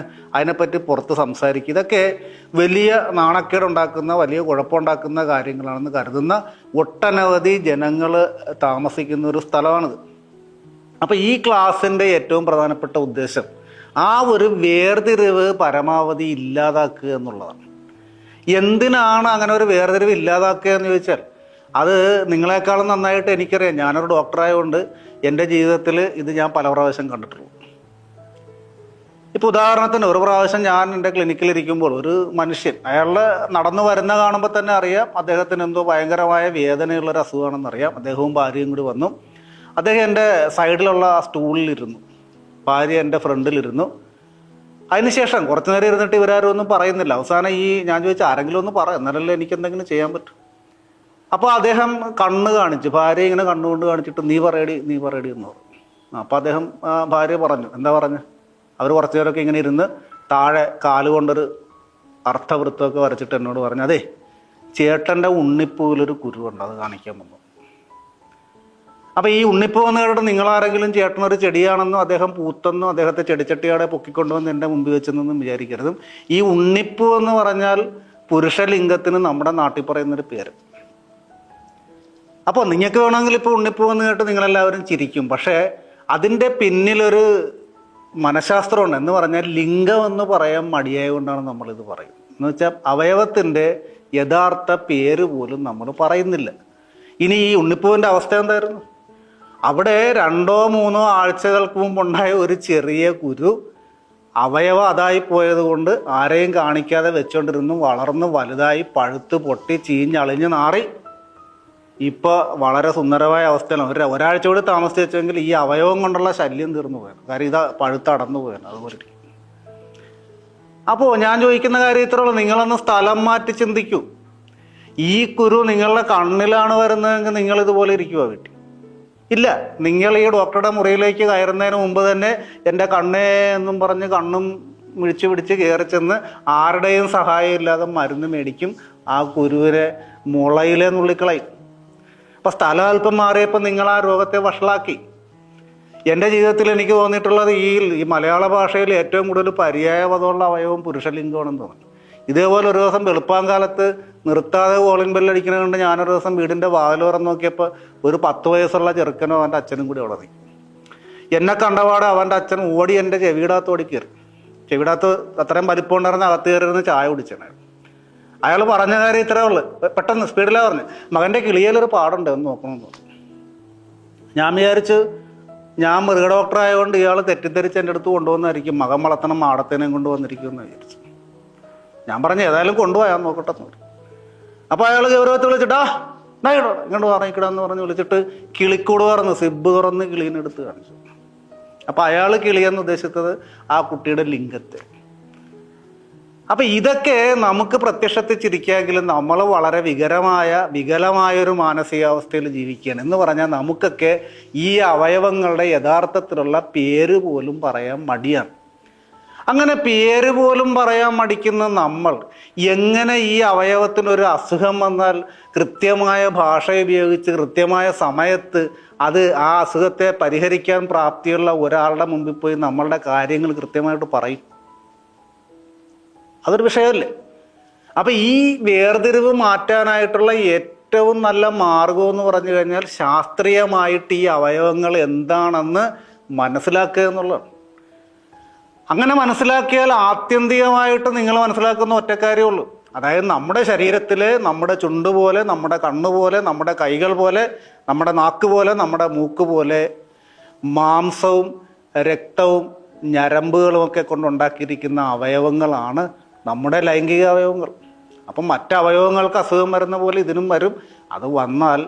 അതിനെപ്പറ്റി പുറത്ത് സംസാരിക്കുക, ഇതൊക്കെ വലിയ നാണക്കേടുണ്ടാക്കുന്ന, വലിയ കുഴപ്പമുണ്ടാക്കുന്ന കാര്യങ്ങളാണെന്ന് കരുതുന്ന ഒട്ടനവധി ജനങ്ങൾ താമസിക്കുന്ന ഒരു സ്ഥലമാണിത്. അപ്പോൾ ഈ ക്ലാസ്സിൻ്റെ ഏറ്റവും പ്രധാനപ്പെട്ട ഉദ്ദേശം ആ ഒരു വേർതിരിവ് പരമാവധി ഇല്ലാതാക്കുക എന്നുള്ളതാണ്. എന്തിനാണ് അങ്ങനെ ഒരു വേർതിരിവ് ഇല്ലാതാക്കുക എന്ന് ചോദിച്ചാൽ, അത് നിങ്ങളെക്കാളും നന്നായിട്ട് എനിക്കറിയാം. ഞാനൊരു ഡോക്ടറായതുകൊണ്ട് എൻ്റെ ജീവിതത്തിൽ ഇത് ഞാൻ പല പ്രാവശ്യം കണ്ടിട്ടുള്ളൂ. ഇപ്പോൾ ഉദാഹരണത്തിന്, ഒരു പ്രാവശ്യം ഞാൻ എൻ്റെ ക്ലിനിക്കിലിരിക്കുമ്പോൾ ഒരു മനുഷ്യൻ, അയാൾ നടന്നു വരുന്ന കാണുമ്പോൾ തന്നെ അറിയാം അദ്ദേഹത്തിന് എന്തോ ഭയങ്കരമായ വേദനയുള്ളൊരു അസുഖമാണെന്നറിയാം. അദ്ദേഹവും ഭാര്യയും കൂടി വന്നു. അദ്ദേഹം എൻ്റെ സൈഡിലുള്ള സ്റ്റൂളിലിരുന്നു, ഭാര്യ എൻ്റെ ഫ്രണ്ടിലിരുന്നു. അതിനുശേഷം കുറച്ചു നേരം ഇരുന്നിട്ട് ഇവരാരും ഒന്നും പറയുന്നില്ല. അവസാനം ഞാൻ ചോദിച്ചാൽ ആരെങ്കിലും ഒന്ന് പറ, എന്നാലല്ലേ എനിക്ക് എന്തെങ്കിലും ചെയ്യാൻ പറ്റും. അപ്പോൾ അദ്ദേഹം കണ്ണ് കാണിച്ചു, ഭാര്യ ഇങ്ങനെ കണ്ണുകൊണ്ട് കാണിച്ചിട്ട് നീ പറയടി എന്ന് പറഞ്ഞു. അപ്പോൾ അദ്ദേഹം ഭാര്യ പറഞ്ഞു. എന്താ പറഞ്ഞു? അവർ കുറച്ചു നേരമൊക്കെ ഇങ്ങനെ ഇരുന്ന് താഴെ കാലുകൊണ്ടൊരു അർത്ഥവൃത്തമൊക്കെ വരച്ചിട്ട് എന്നോട് പറഞ്ഞു, അതെ ചേട്ടൻ്റെ ഉണ്ണിപ്പൂവിലൊരു കുരുവുണ്ട്, അത് കാണിക്കാൻ വന്നു. അപ്പം ഈ ഉണ്ണിപ്പൂ എന്ന് കേട്ടിട്ട് നിങ്ങളാരെങ്കിലും ചേട്ടനൊരു ചെടിയാണെന്നോ അദ്ദേഹം പൂത്തെന്നോ അദ്ദേഹത്തെ ചെടിച്ചട്ടിയോടെ പൊക്കിക്കൊണ്ടുവന്ന് എൻ്റെ മുമ്പിൽ വെച്ചെന്നൊന്നും വിചാരിക്കരുതും. ഈ ഉണ്ണിപ്പൂ എന്ന് പറഞ്ഞാൽ പുരുഷലിംഗത്തിന് നമ്മുടെ നാട്ടിൽ പറയുന്നൊരു പേര്. അപ്പോൾ നിങ്ങൾക്ക് വേണമെങ്കിൽ ഇപ്പോൾ ഉണ്ണിപ്പൂ എന്ന് കേട്ട് നിങ്ങളെല്ലാവരും ചിരിക്കും. പക്ഷേ അതിൻ്റെ പിന്നിലൊരു മനഃശാസ്ത്രമുണ്ട്. എന്ന് പറഞ്ഞാൽ ലിംഗം എന്ന് പറയാൻ മടിയായ കൊണ്ടാണ് നമ്മളിത് പറയുന്നത്. എന്ന് വെച്ചാൽ അവയവത്തിൻ്റെ യഥാർത്ഥ പേര് പോലും നമ്മൾ പറയുന്നില്ല. ഇനി ഈ ഉണ്ണിപ്പൂവിൻ്റെ അവസ്ഥ എന്തായിരുന്നു? അവിടെ 2-3 ആഴ്ചകൾക്ക് മുമ്പുണ്ടായ ഒരു ചെറിയ കുരു അവയവം അതായി പോയത് കൊണ്ട് ആരെയും കാണിക്കാതെ വെച്ചുകൊണ്ടിരുന്നു. വളർന്ന് വലുതായി പഴുത്ത് പൊട്ടി ചീഞ്ഞളിഞ്ഞ് നാറി ഇപ്പോൾ വളരെ സുന്ദരമായ അവസ്ഥയിലാണ്. ഒരാഴ്ച കൂടി താമസിച്ച് വെച്ചെങ്കിൽ ഈ അവയവം കൊണ്ടുള്ള ശല്യം തീർന്നു പോയാണ്. കാര്യം ഇത് പഴുത്തടന്നു പോയാണ്. അതുപോലെ അപ്പോൾ ഞാൻ ചോദിക്കുന്ന കാര്യം ഇത്രേ ഉള്ളൂ. നിങ്ങളൊന്ന് സ്ഥലം മാറ്റി ചിന്തിക്കൂ. ഈ കുരു നിങ്ങളുടെ കണ്ണിലാണ് വരുന്നതെങ്കിൽ നിങ്ങളിതുപോലെ ഇരിക്കുമോ വീട്ടിൽ? ഇല്ല. നിങ്ങൾ ഈ ഡോക്ടറുടെ മുറിയിലേക്ക് കയറുന്നതിന് മുമ്പ് തന്നെ എൻ്റെ കണ്ണേ എന്നും പറഞ്ഞ് കണ്ണും മിഴിച്ചു പിടിച്ച് കയറി ചെന്ന് ആരുടെയും സഹായം ഇല്ലാതെ മരുന്ന് മേടിക്കും. ആ കുരുവിനെ മുളയിലെ നുള്ളിക്കളയും. അപ്പം സ്ഥലം അല്പം മാറിയപ്പോൾ നിങ്ങൾ ആ രോഗത്തെ വഷളാക്കി. എൻ്റെ ജീവിതത്തിൽ എനിക്ക് തോന്നിയിട്ടുള്ളത് ഈ മലയാള ഭാഷയിൽ ഏറ്റവും കൂടുതൽ പര്യായപദമുള്ള അവയവം പുരുഷലിംഗമാണെന്ന് തോന്നുന്നു. ഇതേപോലെ ഒരു ദിവസം വെളുപ്പാങ്കാലത്ത് നിർത്താതെ കോളിംഗ് ബെല്ലടിക്കുന്നത് കൊണ്ട് ഞാനൊരു ദിവസം വീടിൻ്റെ വാതിൽ തുറന്ന് നോക്കിയപ്പോൾ ഒരു 10 വയസ്സുള്ള ചെറുക്കനും അവൻ്റെ അച്ഛനും കൂടി അവിടെ നിൽക്കും. എന്നെ കണ്ടപാടെ അവൻ്റെ അച്ഛൻ ഓടി എൻ്റെ ചെവിയിടകത്ത് ഓടി കയറി. ചെവിയിടകത്ത് അത്രയും വലിപ്പം ഉണ്ടായിരുന്ന അകത്ത് കയറിയിരുന്ന് ചായ കുടിച്ചാണ്. അയാൾ പറഞ്ഞ കാര്യം ഇത്രേ ഉള്ളു. പെട്ടെന്ന് സ്പീഡിലാണ് പറഞ്ഞു, മകൻ്റെ കിളിയിലൊരു പാടുണ്ട് എന്ന് നോക്കണമെന്ന് പറഞ്ഞു. ഞാൻ വിചാരിച്ച് ഞാൻ മൃഗ ഡോക്ടർ ആയതുകൊണ്ട് ഇയാൾ തെറ്റിദ്ധരിച്ച് എൻ്റെ അടുത്ത് കൊണ്ടുവന്നായിരിക്കും, മകൻ വളർത്തണം മാടത്തേനെയും കൊണ്ടുവന്നിരിക്കുമെന്ന് വിചാരിച്ചു. ഞാൻ പറഞ്ഞു ഏതായാലും കൊണ്ടുപോയാൽ നോക്കട്ടെ എന്ന് പറഞ്ഞു. അപ്പോൾ അയാൾ ഗൗരവത്തിൽ വിളിച്ചിട്ടാ ഇടോ ഇങ്ങോട്ട് പറഞ്ഞിക്കിടാന്ന് പറഞ്ഞ് വിളിച്ചിട്ട് കിളിക്കൂട് തുറന്ന് സിബ് തുറന്ന് കിളീനെടുത്ത് കാണിച്ചു. അപ്പം അയാൾ കിളിയെന്ന് ഉദ്ദേശിച്ചത് ആ കുട്ടിയുടെ ലിംഗത്തെ. അപ്പം ഇതൊക്കെ നമുക്ക് പ്രത്യക്ഷത്തിൽ ചിരിക്കാമെങ്കിലും നമ്മൾ വളരെ വികലമായൊരു മാനസികാവസ്ഥയിൽ ജീവിക്കുകയാണ്. എന്ന് പറഞ്ഞാൽ നമുക്കൊക്കെ ഈ അവയവങ്ങളുടെ യഥാർത്ഥത്തിലുള്ള പേര് പോലും പറയാൻ മടിയാണ്. അങ്ങനെ പേര് പോലും പറയാൻ മടിക്കുന്ന നമ്മൾ എങ്ങനെ ഈ അവയവത്തിനൊരു അസുഖം വന്നാൽ കൃത്യമായ ഭാഷ ഉപയോഗിച്ച് കൃത്യമായ സമയത്ത് ആ അസുഖത്തെ പരിഹരിക്കാൻ പ്രാപ്തിയുള്ള ഒരാളുടെ മുമ്പിൽ പോയി നമ്മളുടെ കാര്യങ്ങൾ കൃത്യമായിട്ട് പറയും? അതൊരു വിഷയമല്ലേ? അപ്പം ഈ വേർതിരിവ് മാറ്റാനായിട്ടുള്ള ഏറ്റവും നല്ല മാർഗം എന്ന് പറഞ്ഞു കഴിഞ്ഞാൽ ശാസ്ത്രീയമായിട്ട് ഈ അവയവങ്ങൾ എന്താണെന്ന് മനസ്സിലാക്കുക എന്നുള്ളതാണ്. അങ്ങനെ മനസ്സിലാക്കിയാൽ ആത്യന്തികമായിട്ട് നിങ്ങൾ മനസ്സിലാക്കുന്ന ഒറ്റക്കാര്യമുള്ളൂ. അതായത് നമ്മുടെ ശരീരത്തിൽ നമ്മുടെ ചുണ്ട് പോലെ, നമ്മുടെ കണ്ണുപോലെ, നമ്മുടെ കൈകൾ പോലെ, നമ്മുടെ നാക്ക് പോലെ, നമ്മുടെ മൂക്ക് പോലെ മാംസവും രക്തവും ഞരമ്പുകളും ഒക്കെ കൊണ്ടുണ്ടാക്കിയിരിക്കുന്ന അവയവങ്ങളാണ് നമ്മുടെ ലൈംഗിക അവയവങ്ങൾ. അപ്പം മറ്റവയവങ്ങൾക്ക് അസുഖം വരുന്ന പോലെ ഇതിനും വരും. അത് വന്നാൽ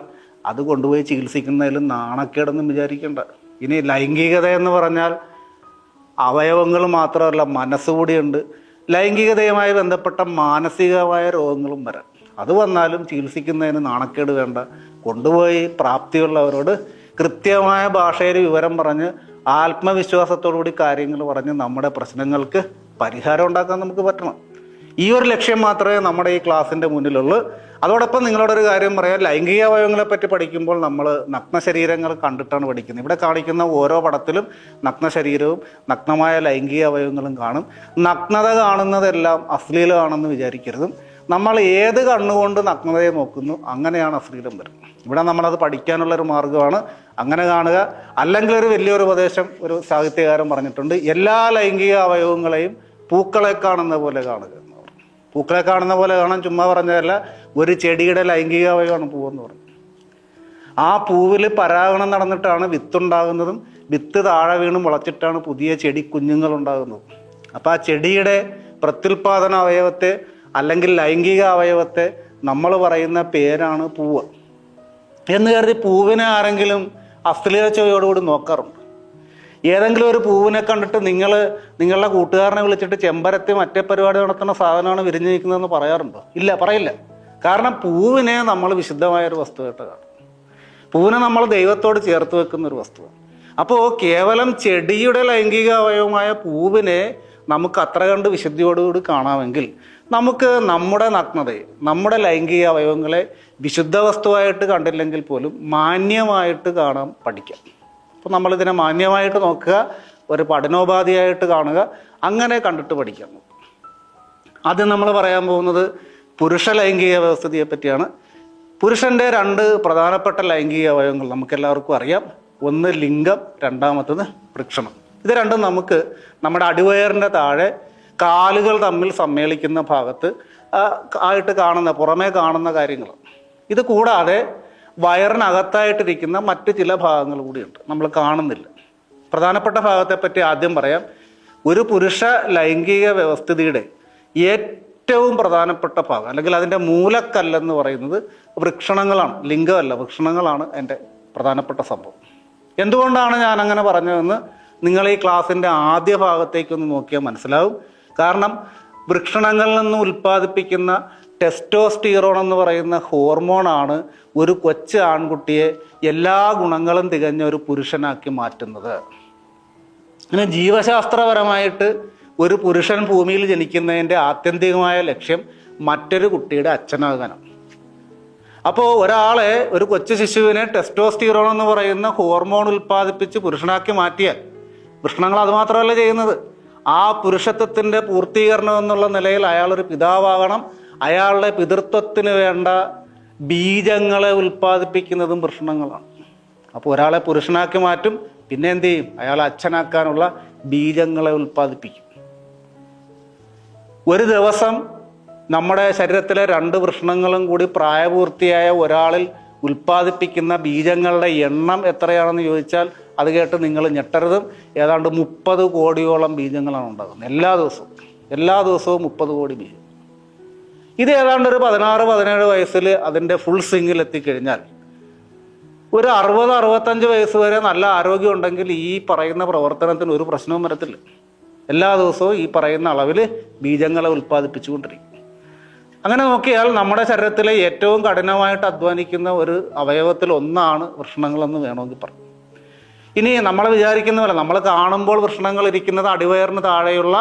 അത് കൊണ്ടുപോയി ചികിത്സിക്കുന്നതിലും നാണക്കേടെന്നും വിചാരിക്കേണ്ട. ഇനി ലൈംഗികത എന്ന് പറഞ്ഞാൽ അവയവങ്ങൾ മാത്രമല്ല, മനസ്സുകൂടിയുണ്ട്. ലൈംഗികതയുമായി ബന്ധപ്പെട്ട മാനസികമായ രോഗങ്ങളും വരാം. അത് വന്നാലും ചികിത്സിക്കുന്നതിന് നാണക്കേട് വേണ്ട. കൊണ്ടുപോയി പ്രാപ്തിയുള്ളവരോട് കൃത്യമായ ഭാഷയിൽ വിവരം പറഞ്ഞ് ആത്മവിശ്വാസത്തോടുകൂടി കാര്യങ്ങൾ പറഞ്ഞ് നമ്മുടെ പ്രശ്നങ്ങൾക്ക് പരിഹാരം ഉണ്ടാക്കാൻ നമുക്ക് പറ്റണം. ഈ ഒരു ലക്ഷ്യം മാത്രമേ നമ്മുടെ ഈ ക്ലാസ്സിൻ്റെ മുന്നിലുള്ളൂ. അതോടൊപ്പം നിങ്ങളോടൊരു കാര്യം പറയാം, ലൈംഗിക അവയവങ്ങളെ പറ്റി പഠിക്കുമ്പോൾ നമ്മൾ നഗ്നശരീരങ്ങൾ കണ്ടിട്ടാണ് പഠിക്കുന്നത്. ഇവിടെ കാണിക്കുന്ന ഓരോ പടത്തിലും നഗ്നശരീരവും നഗ്നമായ ലൈംഗിക അവയവങ്ങളും കാണും. നഗ്നത കാണുന്നതെല്ലാം അശ്ലീലമാണെന്ന് വിചാരിക്കരുത്. നമ്മൾ ഏത് കണ്ണുകൊണ്ട് നഗ്നതയെ നോക്കുന്നു അങ്ങനെയാണ് അശ്ലീലം വരുന്നത്. ഇവിടെ നമ്മളത് പഠിക്കാനുള്ളൊരു മാർഗ്ഗമാണ്. അങ്ങനെ കാണുക. അല്ലെങ്കിൽ ഒരു വലിയൊരു ഉപദേശം ഒരു സാഹിത്യകാരൻ പറഞ്ഞിട്ടുണ്ട്, എല്ലാ ലൈംഗിക അവയവങ്ങളെയും പൂക്കളെ കാണുന്ന പോലെ കാണുക. പൂക്കളെ കാണുന്ന പോലെ കാണാൻ ചുമ്മാ പറഞ്ഞതല്ല, ഒരു ചെടിയുടെ ലൈംഗിക അവയവമാണ് പൂവെന്ന് പറഞ്ഞു. ആ പൂവിൽ പരാഗണം നടന്നിട്ടാണ് വിത്തുണ്ടാകുന്നതും വിത്ത് താഴെ വീണ് മുളച്ചിട്ടാണ് പുതിയ ചെടി കുഞ്ഞുങ്ങൾ ഉണ്ടാകുന്നതും. അപ്പോൾ ആ ചെടിയുടെ പ്രത്യുൽപാദന അവയവത്തെ അല്ലെങ്കിൽ ലൈംഗിക അവയവത്തെ നമ്മൾ പറയുന്ന പേരാണ് പൂവ് എന്ന് കരുതി പൂവിനെ ആരെങ്കിലും അശ്ലീല ചൊവ്വയോടുകൂടി നോക്കാറുണ്ട്? ഏതെങ്കിലും ഒരു പൂവിനെ കണ്ടിട്ട് നിങ്ങളുടെ കൂട്ടുകാരനെ വിളിച്ചിട്ട് ചെമ്പരത്തി മറ്റേ പരിപാടി നടത്തുന്ന സാധനമാണ് വിരിഞ്ഞു നിൽക്കുന്നതെന്ന് പറയാറുണ്ടോ? ഇല്ല, പറയില്ല. കാരണം പൂവിനെ നമ്മൾ വിശുദ്ധമായൊരു വസ്തുവായിട്ട് കാണും. പൂവിനെ നമ്മൾ ദൈവത്തോട് ചേർത്ത് വെക്കുന്ന ഒരു വസ്തുവാണ്. അപ്പോൾ കേവലം ചെടിയുടെ ലൈംഗിക അവയവമായ പൂവിനെ നമുക്ക് അത്ര കണ്ട് വിശുദ്ധിയോടുകൂടി കാണാമെങ്കിൽ നമുക്ക് നമ്മുടെ നഗ്നതയെ, നമ്മുടെ ലൈംഗിക അവയവങ്ങളെ വിശുദ്ധ വസ്തുവായിട്ട് കണ്ടില്ലെങ്കിൽ പോലും മാന്യമായിട്ട് കാണാൻ പഠിക്കാം. അപ്പോൾ നമ്മളിതിനെ മാന്യമായിട്ട് നോക്കുക, ഒരു പഠനോപാധിയായിട്ട് കാണുക, അങ്ങനെ കണ്ടിട്ട് പഠിക്കാം. ആദ്യം നമ്മൾ പറയാൻ പോകുന്നത് പുരുഷ ലൈംഗിക വ്യവസ്ഥിതിയെ പറ്റിയാണ്. പുരുഷൻ്റെ 2 പ്രധാനപ്പെട്ട ലൈംഗിക അവയവങ്ങൾ നമുക്കെല്ലാവർക്കും അറിയാം. ഒന്ന് ലിംഗം, രണ്ടാമത്തത് വൃഷണം. ഇത് രണ്ടും നമുക്ക് നമ്മുടെ അടിവയറിൻ്റെ താഴെ കാലുകൾ തമ്മിൽ സമ്മേളിക്കുന്ന ഭാഗത്ത് ആയിട്ട് കാണുന്ന, പുറമേ കാണുന്ന കാര്യങ്ങൾ. ഇത് കൂടാതെ വയറിനകത്തായിട്ടിരിക്കുന്ന മറ്റ് ചില ഭാഗങ്ങൾ കൂടിയുണ്ട്, നമ്മൾ കാണുന്നില്ല. പ്രധാനപ്പെട്ട ഭാഗത്തെപ്പറ്റി ആദ്യം പറയാം. ഒരു പുരുഷ ലൈംഗിക വ്യവസ്ഥിതിയുടെ ഏറ്റവും പ്രധാനപ്പെട്ട ഭാഗം, അല്ലെങ്കിൽ അതിൻ്റെ മൂലക്കല്ലെന്ന് പറയുന്നത് വൃഷണങ്ങളാണ്. ലിംഗമല്ല, വൃഷണങ്ങളാണ് എൻ്റെ പ്രധാനപ്പെട്ട സംഭവം. എന്തുകൊണ്ടാണ് ഞാൻ അങ്ങനെ പറഞ്ഞതെന്ന് നിങ്ങൾ ഈ ക്ലാസ്സിൻ്റെ ആദ്യ ഭാഗത്തേക്കൊന്ന് നോക്കിയാൽ മനസ്സിലാവും. കാരണം വൃഷണങ്ങളിൽ നിന്ന് ഉൽപ്പാദിപ്പിക്കുന്ന ടെസ്റ്റോസ്റ്റിറോൺ എന്ന് പറയുന്ന ഹോർമോണാണ് ഒരു കൊച്ചു ആൺകുട്ടിയെ എല്ലാ ഗുണങ്ങളും തികഞ്ഞ ഒരു പുരുഷനാക്കി മാറ്റുന്നത്. അങ്ങനെ ജീവശാസ്ത്രപരമായിട്ട് ഒരു പുരുഷൻ ഭൂമിയിൽ ജനിക്കുന്നതിൻ്റെ ആത്യന്തികമായ ലക്ഷ്യം മറ്റൊരു കുട്ടിയുടെ അച്ഛനാകാനാണ്. അപ്പോൾ ഒരാളെ, ഒരു കൊച്ചു ശിശുവിനെ ടെസ്റ്റോസ്റ്റിറോൺ എന്ന് പറയുന്ന ഹോർമോൺ ഉൽപ്പാദിപ്പിച്ച് പുരുഷനാക്കി മാറ്റിയാൽ വൃഷണങ്ങൾ അതുമാത്രമല്ല ചെയ്യുന്നത്, ആ പുരുഷത്വത്തിൻ്റെ പൂർത്തീകരണം എന്നുള്ള നിലയിൽ അയാളൊരു പിതാവാകണം. അയാളുടെ പിതൃത്വത്തിന് വേണ്ട ബീജങ്ങളെ ഉൽപ്പാദിപ്പിക്കുന്നതും വൃഷണങ്ങളാണ്. അപ്പോൾ ഒരാളെ പുരുഷനാക്കി മാറ്റും, പിന്നെ എന്ത് ചെയ്യും? അയാളെ അച്ഛനാക്കാനുള്ള ബീജങ്ങളെ ഉൽപ്പാദിപ്പിക്കും. ഒരു ദിവസം നമ്മുടെ ശരീരത്തിലെ 2 വൃഷണങ്ങളും കൂടി പ്രായപൂർത്തിയായ ഒരാളിൽ ഉൽപ്പാദിപ്പിക്കുന്ന ബീജങ്ങളുടെ എണ്ണം എത്രയാണെന്ന് ചോദിച്ചാൽ അത് കേട്ട് നിങ്ങൾ ഞെട്ടരുതും. ഏതാണ്ട് 30 കോടിയോളം ബീജങ്ങളാണ് ഉണ്ടാകുന്നത് എല്ലാ ദിവസവും 30 കോടി ബീജം. ഇത് ഏതാണ്ട് ഒരു 16-17 വയസ്സിൽ അതിൻ്റെ ഫുൾ സ്വിങ്ങിൽ എത്തിക്കഴിഞ്ഞാൽ ഒരു 60-65 വയസ്സ് വരെ നല്ല ആരോഗ്യം ഉണ്ടെങ്കിൽ ഈ പറയുന്ന പ്രവർത്തനത്തിന് ഒരു പ്രശ്നവും വരത്തില്ല. എല്ലാ ദിവസവും ഈ പറയുന്ന അളവിൽ ബീജങ്ങളെ ഉൽപ്പാദിപ്പിച്ചുകൊണ്ടിരിക്കും. അങ്ങനെ നോക്കിയാൽ നമ്മുടെ ശരീരത്തിലെ ഏറ്റവും കഠിനമായിട്ട് അധ്വാനിക്കുന്ന ഒരു അവയവത്തിൽ ഒന്നാണ് വൃഷണങ്ങളെന്ന് വേണമെങ്കിൽ പറയാം. ഇനി നമ്മൾ വിചാരിക്കുന്ന പോലെ നമ്മൾ കാണുമ്പോൾ വൃഷണങ്ങൾ ഇരിക്കുന്നത് അടിവയറിന് താഴെയുള്ള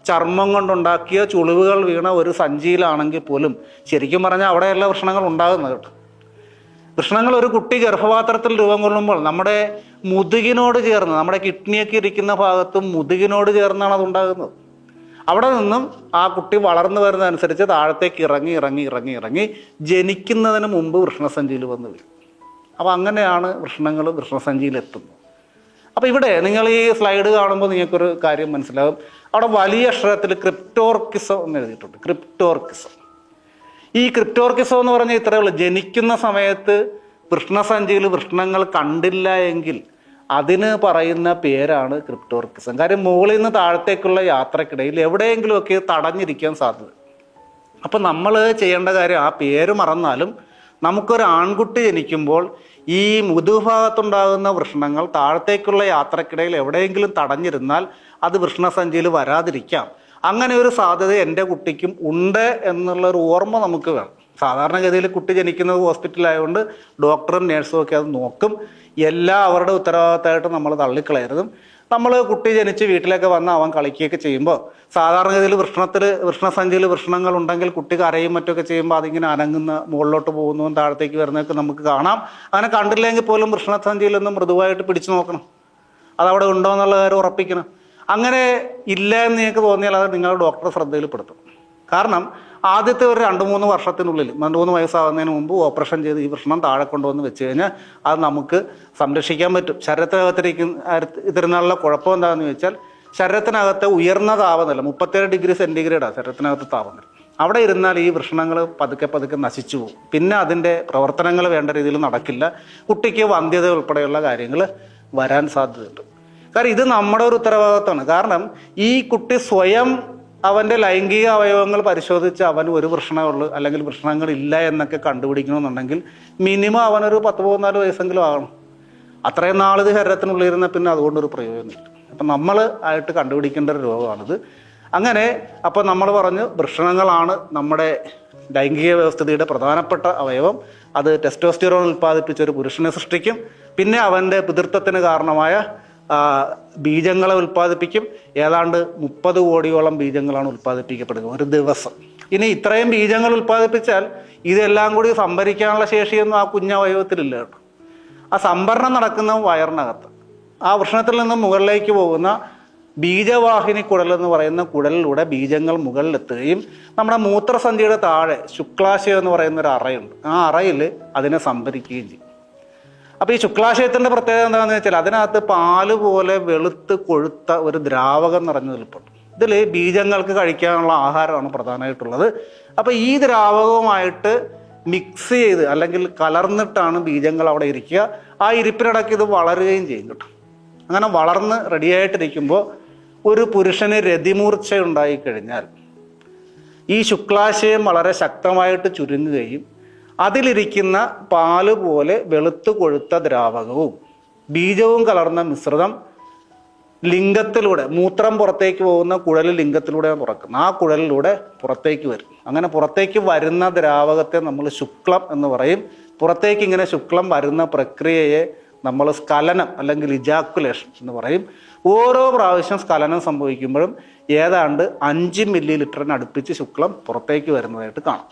ചർമ്മം കൊണ്ടുണ്ടാക്കിയ ചുളിവുകൾ വീണ ഒരു സഞ്ചിയിലാണെങ്കിൽ പോലും ശരിക്കും പറഞ്ഞാൽ അവിടെയല്ല വൃഷണങ്ങൾ ഉണ്ടാകുന്നത് കേട്ടോ. വൃഷണങ്ങൾ ഒരു കുട്ടി ഗർഭപാത്രത്തിൽ രൂപം കൊള്ളുമ്പോൾ നമ്മുടെ മുതുകിനോട് ചേർന്ന്, നമ്മുടെ കിഡ്നിയൊക്കെ ഇരിക്കുന്ന ഭാഗത്തും മുതുകിനോട് ചേർന്നാണ് അതുണ്ടാകുന്നത്. അവിടെ നിന്നും ആ കുട്ടി വളർന്നു വരുന്നതനുസരിച്ച് താഴത്തേക്ക് ഇറങ്ങി ജനിക്കുന്നതിന് മുമ്പ് വൃഷണസഞ്ചിയിൽ വന്ന് വീഴും. അപ്പോൾ അങ്ങനെയാണ് വൃഷണങ്ങൾ വൃഷണസഞ്ചിയിൽ എത്തുന്നത്. അപ്പോൾ ഇവിടെ നിങ്ങൾ ഈ സ്ലൈഡ് കാണുമ്പോൾ നിങ്ങൾക്കൊരു കാര്യം മനസ്സിലാകും. അവിടെ വലിയ അക്ഷരത്തിൽ ക്രിപ്റ്റോർക്കിസം എന്ന് എഴുതിയിട്ടുണ്ട്. ക്രിപ്റ്റോർക്കിസം. ഈ ക്രിപ്റ്റോർക്കിസം എന്ന് പറഞ്ഞാൽ ഇത്രയേ ഉള്ളൂ. ജനിക്കുന്ന സമയത്ത് വൃഷണസഞ്ചിയിൽ വൃഷണങ്ങൾ കണ്ടില്ല എങ്കിൽ അതിന് പറയുന്ന പേരാണ് ക്രിപ്റ്റോർക്കിസം. കാര്യം മുകളിൽ നിന്ന് താഴത്തേക്കുള്ള യാത്രക്കിടയിൽ എവിടെയെങ്കിലുമൊക്കെ തടഞ്ഞിരിക്കാൻ സാധ്യത. അപ്പം നമ്മൾ ചെയ്യേണ്ട കാര്യം, ആ പേര് മറന്നാലും നമുക്കൊരു ആൺകുട്ടി ജനിക്കുമ്പോൾ ഈ മുതുഭാഗത്തുണ്ടാകുന്ന വൃഷണങ്ങൾ താഴത്തേക്കുള്ള യാത്രക്കിടയിൽ എവിടെയെങ്കിലും തടഞ്ഞിരുന്നാൽ അത് വൃഷണസഞ്ചിയിൽ വരാതിരിക്കാം. അങ്ങനെ ഒരു സാധ്യത എൻ്റെ കുട്ടിക്കും ഉണ്ട് എന്നുള്ളൊരു ഓർമ്മ നമുക്ക് വേണം. സാധാരണഗതിയിൽ കുട്ടി ജനിക്കുന്നത് ഹോസ്പിറ്റലായതുകൊണ്ട് ഡോക്ടറും നേഴ്സും ഒക്കെ അത് നോക്കും. എല്ലാം അവരുടെ ഉത്തരവാദിത്തമായിട്ട് നമ്മൾ തള്ളിക്കളയരുതും. നമ്മൾ കുട്ടി ജനിച്ച് വീട്ടിലേക്ക് വന്ന് അവൻ കളിക്കുകയൊക്കെ ചെയ്യുമ്പോൾ സാധാരണഗതിയിൽ വൃഷണസഞ്ചിയിൽ വൃഷണങ്ങൾ ഉണ്ടെങ്കിൽ കുട്ടി കരയും മറ്റൊക്കെ ചെയ്യുമ്പോൾ അതിങ്ങനെ അനങ്ങുന്ന, മുകളിലോട്ട് പോകുന്നതും താഴത്തേക്ക് വരുന്നതൊക്കെ നമുക്ക് കാണാം. അങ്ങനെ കണ്ടില്ലെങ്കിൽ പോലും വൃഷണസഞ്ചിയിൽ നിന്ന് മൃദുവായിട്ട് പിടിച്ചു നോക്കണം, അതവിടെ ഉണ്ടോ എന്നുള്ള കാര്യം ഉറപ്പിക്കണം. അങ്ങനെ ഇല്ല എന്ന് നിങ്ങൾക്ക് തോന്നിയാൽ അത് നിങ്ങൾ ഡോക്ടറെ ശ്രദ്ധയിൽപ്പെടുത്തും. കാരണം ആദ്യത്തെ ഒരു 2-3 വർഷത്തിനുള്ളിൽ, 2-3 വയസ്സാകുന്നതിന് മുമ്പ് ഓപ്പറേഷൻ ചെയ്ത് ഈ വൃഷണം താഴെ കൊണ്ടുവന്ന് വെച്ച് കഴിഞ്ഞാൽ അത് നമുക്ക് സംരക്ഷിക്കാൻ പറ്റും. ശരീരത്തിനകത്തിരുന്നുള്ള കുഴപ്പം എന്താണെന്ന് ചോദിച്ചാൽ, ശരീരത്തിനകത്തെ ഉയർന്ന താപനില 37 ഡിഗ്രി സെൻറ്റിഗ്രേഡാണ് ശരീരത്തിനകത്ത് താപനില. അവിടെ ഇരുന്നാൽ ഈ വൃഷണങ്ങൾ പതുക്കെ നശിച്ചു പോകും. പിന്നെ അതിൻ്റെ പ്രവർത്തനങ്ങൾ വേണ്ട രീതിയിൽ നടക്കില്ല. കുട്ടിക്ക് വന്ധ്യത ഉൾപ്പെടെയുള്ള കാര്യങ്ങൾ വരാൻ സാധ്യതയുണ്ട്. കാരണം ഇത് നമ്മുടെ ഒരു ഉത്തരവാദിത്തമാണ്. കാരണം ഈ കുട്ടി സ്വയം അവൻ്റെ ലൈംഗിക അവയവങ്ങൾ പരിശോധിച്ച് അവന് ഒരു വൃഷണമുള്ളൂ അല്ലെങ്കിൽ വൃഷണങ്ങൾ ഇല്ല എന്നൊക്കെ കണ്ടുപിടിക്കണമെന്നുണ്ടെങ്കിൽ മിനിമം അവനൊരു 14 വയസ്സെങ്കിലും ആകണം. അത്രയും നാളിത് ശരീരത്തിനുള്ളിരുന്ന പിന്നെ അതുകൊണ്ടൊരു പ്രയോജനമില്ല. അപ്പം നമ്മൾ ആയിട്ട് കണ്ടുപിടിക്കേണ്ട ഒരു രോഗമാണിത്. അങ്ങനെ അപ്പോൾ നമ്മൾ പറഞ്ഞു, വൃഷണങ്ങളാണ് നമ്മുടെ ലൈംഗിക വ്യവസ്ഥിതിയുടെ പ്രധാനപ്പെട്ട അവയവം. അത് ടെസ്റ്റോസ്റ്റിറോൺ ഉൽപ്പാദിപ്പിച്ചൊരു പുരുഷനെ സൃഷ്ടിക്കും. പിന്നെ അവൻ്റെ പിതൃത്വത്തിന് കാരണമായ ബീജങ്ങളെ ഉൽപ്പാദിപ്പിക്കും. ഏതാണ്ട് 30 കോടിയോളം ബീജങ്ങളാണ് ഉൽപ്പാദിപ്പിക്കപ്പെടുക ഒരു ദിവസം. ഇനി ഇത്രയും ബീജങ്ങൾ ഉൽപ്പാദിപ്പിച്ചാൽ ഇതെല്ലാം കൂടി സംഭരിക്കാനുള്ള ശേഷിയൊന്നും ആ കുഞ്ഞവയവത്തിലില്ല കേട്ടോ. ആ സംഭരണം നടക്കുന്ന വയറിനകത്ത്. ആ വൃഷണത്തിൽ നിന്ന് മുകളിലേക്ക് പോകുന്ന ബീജവാഹിനി കുഴൽ എന്ന് പറയുന്ന കുഴലിലൂടെ ബീജങ്ങൾ മുകളിലെത്തുകയും നമ്മുടെ മൂത്രസന്ധിയുടെ താഴെ ശുക്ലാശയം എന്ന് പറയുന്ന ഒരു അറയുണ്ട്. ആ അറയിൽ അതിനെ സംഭരിക്കുകയും ചെയ്യും. അപ്പോൾ ഈ ശുക്ലാശയത്തിൻ്റെ പ്രത്യേകത എന്താണെന്ന് വെച്ചാൽ അതിനകത്ത് പാല് പോലെ വെളുത്ത് കൊഴുത്ത ഒരു ദ്രാവകം നിറഞ്ഞു നിൽപ്പുണ്ട്. ഇതിൽ ബീജങ്ങൾക്ക് കഴിക്കാനുള്ള ആഹാരമാണ് പ്രധാനമായിട്ടുള്ളത്. അപ്പോൾ ഈ ദ്രാവകവുമായിട്ട് മിക്സ് ചെയ്ത് അല്ലെങ്കിൽ കലർന്നിട്ടാണ് ബീജങ്ങൾ അവിടെ ഇരിക്കുക. ആ ഇരിപ്പിനിടയ്ക്ക് ഇത് വളരുകയും ചെയ്യും കേട്ടോ. അങ്ങനെ വളർന്ന് റെഡിയായിട്ടിരിക്കുമ്പോൾ ഒരു പുരുഷന് രതിമൂർച്ച ഉണ്ടായിക്കഴിഞ്ഞാൽ ഈ ശുക്ലാശയം വളരെ ശക്തമായിട്ട് ചുരുങ്ങുകയും അതിലിരിക്കുന്ന പാല് പോലെ വെളുത്തു കൊഴുത്ത ദ്രാവകവും ബീജവും കലർന്ന മിശ്രിതം ലിംഗത്തിലൂടെ, മൂത്രം പുറത്തേക്ക് പോകുന്ന കുഴൽ ലിംഗത്തിലൂടെ തുറക്കുന്നു. ആ കുഴലിലൂടെ പുറത്തേക്ക് വരും. അങ്ങനെ പുറത്തേക്ക് വരുന്ന ദ്രാവകത്തെ നമ്മൾ ശുക്ലം എന്ന് പറയും. പുറത്തേക്ക് ഇങ്ങനെ ശുക്ലം വരുന്ന പ്രക്രിയയെ നമ്മൾ സ്ഖലനം അല്ലെങ്കിൽ ഇജാക്കുലേഷൻ എന്ന് പറയും. ഓരോ പ്രാവശ്യം സ്ഖലനം സംഭവിക്കുമ്പോഴും ഏതാണ്ട് 5 മില്ലി ലിറ്ററിന് അടുപ്പിച്ച് ശുക്ലം പുറത്തേക്ക് വരുന്നതായിട്ട് കാണാം.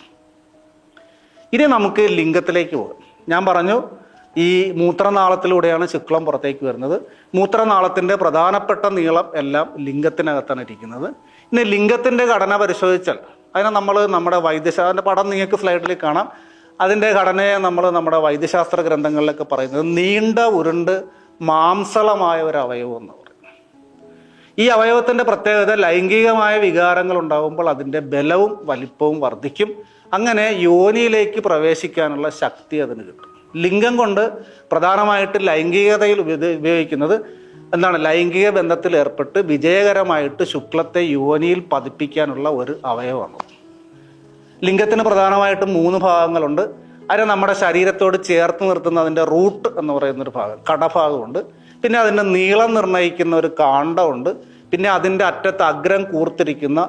ഇനി നമുക്ക് ലിംഗത്തിലേക്ക് പോകാം. ഞാൻ പറഞ്ഞു ഈ മൂത്രനാളത്തിലൂടെയാണ് ശുക്ലം പുറത്തേക്ക് വരുന്നത്. മൂത്രനാളത്തിൻ്റെ പ്രധാനപ്പെട്ട നീളം എല്ലാം ലിംഗത്തിനകത്താണ് ഇരിക്കുന്നത്. ഇനി ലിംഗത്തിൻ്റെ ഘടന പരിശോധിച്ചാൽ അതിനെ നമ്മൾ നമ്മുടെ വൈദ്യശാസ്ത്ര പടം നിങ്ങൾക്ക് സ്ലൈഡിൽ കാണാം. അതിൻ്റെ ഘടനയെ നമ്മൾ നമ്മുടെ വൈദ്യശാസ്ത്ര ഗ്രന്ഥങ്ങളിലൊക്കെ പറയുന്നത് നീണ്ട ഉരുണ്ട് മാംസളമായ ഒരു അവയവം എന്ന് പറയും. ഈ അവയവത്തിൻ്റെ പ്രത്യേകത ലൈംഗികമായ വികാരങ്ങൾ ഉണ്ടാകുമ്പോൾ അതിൻ്റെ ബലവും വലിപ്പവും വർദ്ധിക്കും. അങ്ങനെ യോനിയിലേക്ക് പ്രവേശിക്കാനുള്ള ശക്തി അതിന് കിട്ടും. ലിംഗം കൊണ്ട് പ്രധാനമായിട്ട് ലൈംഗികതയിൽ ഉപയോഗിക്കുന്നത് എന്താണ്? ലൈംഗിക ബന്ധത്തിൽ ഏർപ്പെട്ട് വിജയകരമായിട്ട് ശുക്ലത്തെ യോനിയിൽ പതിപ്പിക്കാനുള്ള ഒരു അവയവമാണ്. ലിംഗത്തിന് പ്രധാനമായിട്ടും 3 ഭാഗങ്ങളുണ്ട്. അതിനെ നമ്മുടെ ശരീരത്തോട് ചേർത്ത് നിർത്തുന്ന അതിൻ്റെ റൂട്ട് എന്ന് പറയുന്നൊരു ഭാഗം, കടഭാഗമുണ്ട്. പിന്നെ അതിൻ്റെ നീളം നിർണ്ണയിക്കുന്ന ഒരു കാണ്ഡമുണ്ട്. പിന്നെ അതിൻ്റെ അറ്റത്ത് അഗ്രം കൂർത്തിരിക്കുന്ന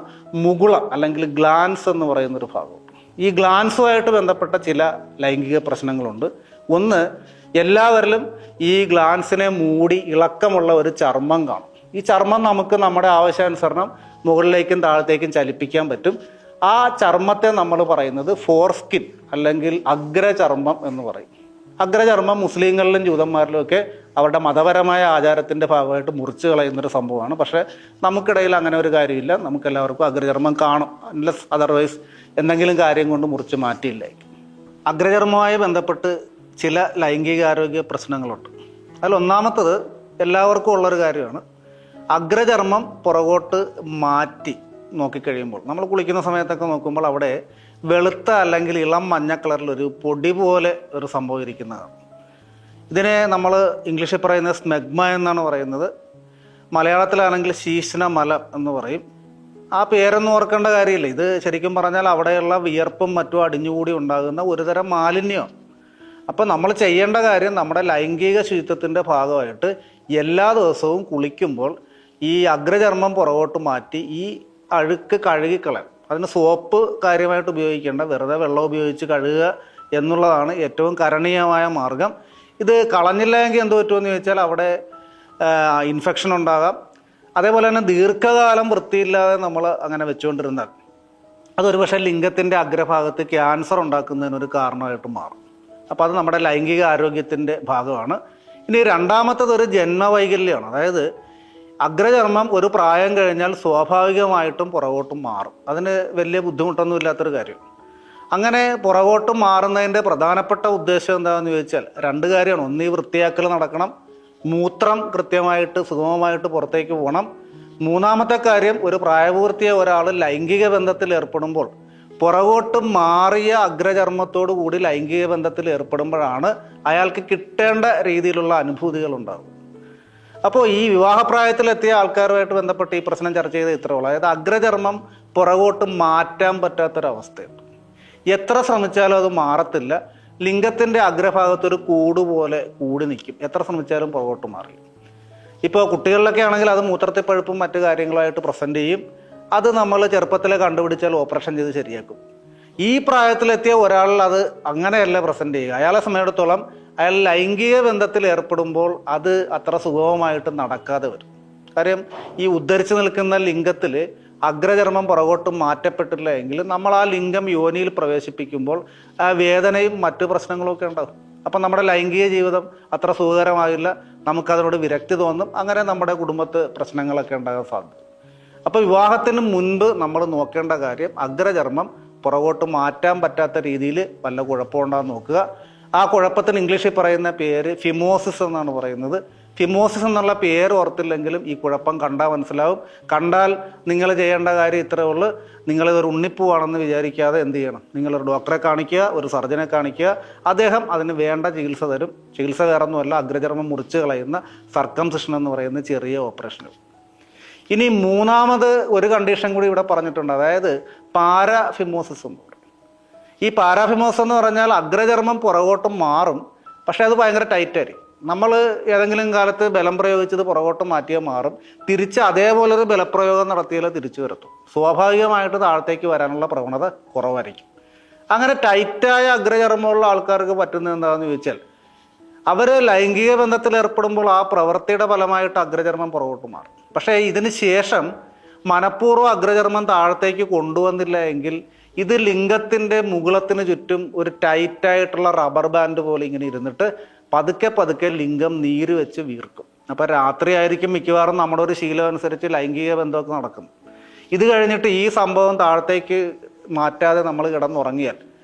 മുകുളം അല്ലെങ്കിൽ ഗ്ലാൻസ് എന്ന് പറയുന്നൊരു ഭാഗമുണ്ട്. ഈ ഗ്ലാൻസുമായിട്ട് ബന്ധപ്പെട്ട ചില ലൈംഗിക പ്രശ്നങ്ങളുണ്ട്. ഒന്ന്, എല്ലാവരിലും ഈ ഗ്ലാൻസിനെ മൂടി ഇളക്കമുള്ള ഒരു ചർമ്മം കാണും. ഈ ചർമ്മം നമുക്ക് നമ്മുടെ ആവശ്യാനുസരണം മുകളിലേക്കും താഴത്തേക്കും ചലിപ്പിക്കാൻ പറ്റും. ആ ചർമ്മത്തെ നമ്മൾ പറയുന്നത് ഫോർസ്കിൻ അല്ലെങ്കിൽ അഗ്രചർമ്മം എന്ന് പറയും. അഗ്രചർമ്മം മുസ്ലിങ്ങളിലും ജൂതന്മാരിലും ഒക്കെ അവരുടെ മതപരമായ ആചാരത്തിൻ്റെ ഭാഗമായിട്ട് മുറിച്ച് കളയുന്നൊരു സംഭവമാണ്. പക്ഷേ നമുക്കിടയിൽ അങ്ങനെ ഒരു കാര്യമില്ല. നമുക്കെല്ലാവർക്കും അഗ്രചർമ്മം കാണും. അൺലെസ് അതർവൈസ് എന്തെങ്കിലും കാര്യം കൊണ്ട് മുറിച്ച് മാറ്റിയില്ലായിരിക്കും. അഗ്രചർമ്മവുമായി ബന്ധപ്പെട്ട് ചില ലൈംഗികാരോഗ്യ പ്രശ്നങ്ങളുണ്ട്. അതിൽ ഒന്നാമത്തത് എല്ലാവർക്കും ഉള്ളൊരു കാര്യമാണ്. അഗ്രചർമ്മം പുറകോട്ട് മാറ്റി നോക്കിക്കഴിയുമ്പോൾ നമ്മൾ കുളിക്കുന്ന സമയത്തൊക്കെ നോക്കുമ്പോൾ അവിടെ വെളുത്ത അല്ലെങ്കിൽ ഇളം മഞ്ഞ കളറിലൊരു പൊടി പോലെ ഒരു സംഭവം ഇരിക്കുന്നതാണ്. ഇതിനെ നമ്മൾ ഇംഗ്ലീഷിൽ പറയുന്നത് സ്മെഗ്മ എന്നാണ് പറയുന്നത്. മലയാളത്തിലാണെങ്കിൽ ശീശ്നമലം എന്ന് പറയും. ആ പേരൊന്നും ഓർക്കേണ്ട കാര്യമില്ല. ഇത് ശരിക്കും പറഞ്ഞാൽ അവിടെയുള്ള വിയർപ്പും മറ്റും അടിഞ്ഞുകൂടി ഉണ്ടാകുന്ന ഒരുതരം മാലിന്യമാണ്. അപ്പോൾ നമ്മൾ ചെയ്യേണ്ട കാര്യം നമ്മുടെ ലൈംഗിക ശുചിത്വത്തിൻ്റെ ഭാഗമായിട്ട് എല്ലാ ദിവസവും കുളിക്കുമ്പോൾ ഈ അഗ്രചർമ്മം പുറകോട്ട് മാറ്റി ഈ അഴുക്ക് കഴുകിക്കളയാം. അതിന് സോപ്പ് കാര്യമായിട്ട് ഉപയോഗിക്കേണ്ട, വെറുതെ വെള്ളം ഉപയോഗിച്ച് കഴുകുക എന്നുള്ളതാണ് ഏറ്റവും കരണീയമായ മാർഗം. ഇത് കളഞ്ഞില്ല എങ്കിൽ എന്ത് പറ്റുമെന്ന് ചോദിച്ചാൽ അവിടെ ഇൻഫെക്ഷൻ ഉണ്ടാകാം. അതേപോലെ തന്നെ ദീർഘകാലം വൃത്തിയില്ലാതെ നമ്മൾ അങ്ങനെ വെച്ചുകൊണ്ടിരുന്നാൽ അതൊരു പക്ഷേ ലിംഗത്തിൻ്റെ അഗ്രഭാഗത്ത് ക്യാൻസർ ഉണ്ടാക്കുന്നതിനൊരു കാരണമായിട്ട് മാറും. അപ്പോൾ അത് നമ്മുടെ ലൈംഗിക ആരോഗ്യത്തിൻ്റെ ഭാഗമാണ്. ഇനി രണ്ടാമത്തത് ഒരു ജന്മവൈകല്യമാണ്. അതായത് അഗ്രചർമ്മം ഒരു പ്രായം കഴിഞ്ഞാൽ സ്വാഭാവികമായിട്ടും പുറകോട്ടും മാറും. അതിന് വലിയ ബുദ്ധിമുട്ടൊന്നും ഇല്ലാത്തൊരു കാര്യം. അങ്ങനെ പുറകോട്ടും മാറുന്നതിൻ്റെ പ്രധാനപ്പെട്ട ഉദ്ദേശം എന്താണെന്ന് ചോദിച്ചാൽ 2 കാര്യമാണ്. ഒന്ന്, ഈ വൃത്തിയാക്കൽ നടക്കണം. മൂത്രം കൃത്യമായിട്ട് സുഗമമായിട്ട് പുറത്തേക്ക് പോകണം. മൂന്നാമത്തെ കാര്യം, ഒരു പ്രായപൂർത്തിയായ ഒരാൾ ലൈംഗിക ബന്ധത്തിൽ ഏർപ്പെടുമ്പോൾ പുറകോട്ട് മാറിയ അഗ്രചർമ്മത്തോടു കൂടി ലൈംഗിക ബന്ധത്തിൽ ഏർപ്പെടുമ്പോഴാണ് അയാൾക്ക് കിട്ടേണ്ട രീതിയിലുള്ള അനുഭൂതികൾ ഉണ്ടാകും. അപ്പോൾ ഈ വിവാഹപ്രായത്തിലെത്തിയ ആൾക്കാരുമായിട്ട് ബന്ധപ്പെട്ട് ഈ പ്രശ്നം ചർച്ച ചെയ്ത് ഇത്രയുള്ളൂ. അതായത് അഗ്രചർമ്മം പുറകോട്ട് മാറ്റാൻ പറ്റാത്തൊരവസ്ഥയുണ്ട്. എത്ര ശ്രമിച്ചാലും അത് മാറത്തില്ല. ലിംഗത്തിൻ്റെ അഗ്രഭാഗത്തൊരു കൂട് പോലെ കൂടി നിൽക്കും. എത്ര ശ്രമിച്ചാലും പുറകോട്ട് മാറി. ഇപ്പോൾ കുട്ടികളിലൊക്കെ ആണെങ്കിൽ അത് മൂത്രത്തിൽ പഴുപ്പും മറ്റു കാര്യങ്ങളായിട്ട് പ്രസൻറ്റ് ചെയ്യും. അത് നമ്മൾ ചെറുപ്പത്തിലെ കണ്ടുപിടിച്ചാൽ ഓപ്പറേഷൻ ചെയ്ത് ശരിയാക്കും. ഈ പ്രായത്തിലെത്തിയ ഒരാളിൽ അത് അങ്ങനെയല്ല പ്രസൻറ്റ് ചെയ്യുക. അയാളെ സമയത്തോളം അയാൾ ലൈംഗിക ബന്ധത്തിൽ ഏർപ്പെടുമ്പോൾ അത് അത്ര സുഗമമായിട്ട് നടക്കാതെ വരും. കാര്യം ഈ ഉദ്ധരിച്ച് നിൽക്കുന്ന ലിംഗത്തിൽ അഗ്രചർമ്മം പുറകോട്ട് മാറ്റപ്പെട്ടില്ല എങ്കിൽ നമ്മൾ ആ ലിംഗം യോനിയിൽ പ്രവേശിപ്പിക്കുമ്പോൾ ആ വേദനയും മറ്റു പ്രശ്നങ്ങളും ഒക്കെ ഉണ്ടാകും. അപ്പം നമ്മുടെ ലൈംഗിക ജീവിതം അത്ര സുഖകരമാകില്ല, നമുക്കതിനോട് വിരക്തി തോന്നും, അങ്ങനെ നമ്മുടെ കുടുംബത്ത് പ്രശ്നങ്ങളൊക്കെ ഉണ്ടാകാൻ സാധ്യത. അപ്പോൾ വിവാഹത്തിന് മുൻപ് നമ്മൾ നോക്കേണ്ട കാര്യം അഗ്രചർമ്മം പുറകോട്ട് മാറ്റാൻ പറ്റാത്ത രീതിയിൽ വല്ല കുഴപ്പമുണ്ടാകുന്ന നോക്കുക. ആ കുഴപ്പത്തിന് ഇംഗ്ലീഷിൽ പറയുന്ന പേര് ഫിമോസിസ് എന്നാണ് പറയുന്നത്. ഫിമോസിസ് എന്നുള്ള പേര് ഓർത്തില്ലെങ്കിലും ഈ കുഴപ്പം കണ്ടാൽ മനസ്സിലാവും. കണ്ടാൽ നിങ്ങൾ ചെയ്യേണ്ട കാര്യം ഇത്രയേ ഉള്ളൂ. നിങ്ങളിതൊരു ഉണ്ണിപ്പൂവാണെന്ന് വിചാരിക്കാതെ എന്ത് ചെയ്യണം, നിങ്ങളൊരു ഡോക്ടറെ കാണിക്കുക, ഒരു സർജനെ കാണിക്കുക. അദ്ദേഹം അതിന് വേണ്ട ചികിത്സ തരും. ചികിത്സ വേറൊന്നുമല്ല, അഗ്രചർമ്മം മുറിച്ച് കളയുന്ന സർക്കംസിഷൻ എന്ന് പറയുന്ന ചെറിയ ഓപ്പറേഷനും. ഇനി മൂന്നാമത് ഒരു കണ്ടീഷൻ കൂടി ഇവിടെ പറഞ്ഞിട്ടുണ്ട്, അതായത് പാരാഫിമോസിസ് എന്ന് പറയും. ഈ പാരാഫിമോസിസ് എന്ന് പറഞ്ഞാൽ അഗ്രചർമ്മം പുറകോട്ടും മാറും, പക്ഷെ അത് ഭയങ്കര ടൈറ്റായിരിക്കും. നമ്മൾ ഏതെങ്കിലും കാലത്ത് ബലം പ്രയോഗിച്ചത് പുറകോട്ട് മാറ്റിയാൽ മാറും, തിരിച്ച് അതേപോലൊരു ബലപ്രയോഗം നടത്തിയാലേ തിരിച്ചു വരത്തും. സ്വാഭാവികമായിട്ട് താഴത്തേക്ക് വരാനുള്ള പ്രവണത കുറവായിരിക്കും. അങ്ങനെ ടൈറ്റായ അഗ്രചർമ്മമുള്ള ആൾക്കാർക്ക് പറ്റുന്നത് എന്താണെന്ന് ചോദിച്ചാൽ, അവർ ലൈംഗിക ബന്ധത്തിൽ ഏർപ്പെടുമ്പോൾ ആ പ്രവൃത്തിയുടെ ഫലമായിട്ട് അഗ്രചർമ്മം പുറകോട്ട് മാറും. പക്ഷേ ഇതിന് ശേഷം മനഃപൂർവ്വം അഗ്രചർമ്മം താഴത്തേക്ക് കൊണ്ടുവന്നില്ല എങ്കിൽ ഇത് ലിംഗത്തിൻ്റെ മുകുളത്തിന് ചുറ്റും ഒരു ടൈറ്റായിട്ടുള്ള റബ്ബർ ബാൻഡ് പോലെ ഇങ്ങനെ ഇരുന്നിട്ട് പതുക്കെ പതുക്കെ ലിംഗം നീര് വെച്ച് വീർക്കും. അപ്പോൾ രാത്രി ആയിരിക്കും മിക്കവാറും നമ്മുടെ ഒരു ശീലം അനുസരിച്ച് ലൈംഗിക ബന്ധമൊക്കെ നടക്കുന്നത്. ഇത് കഴിഞ്ഞിട്ട് ഈ സംഭവം താഴത്തേക്ക് മാറ്റാതെ നമ്മൾ കിടന്നുറങ്ങിയാൽ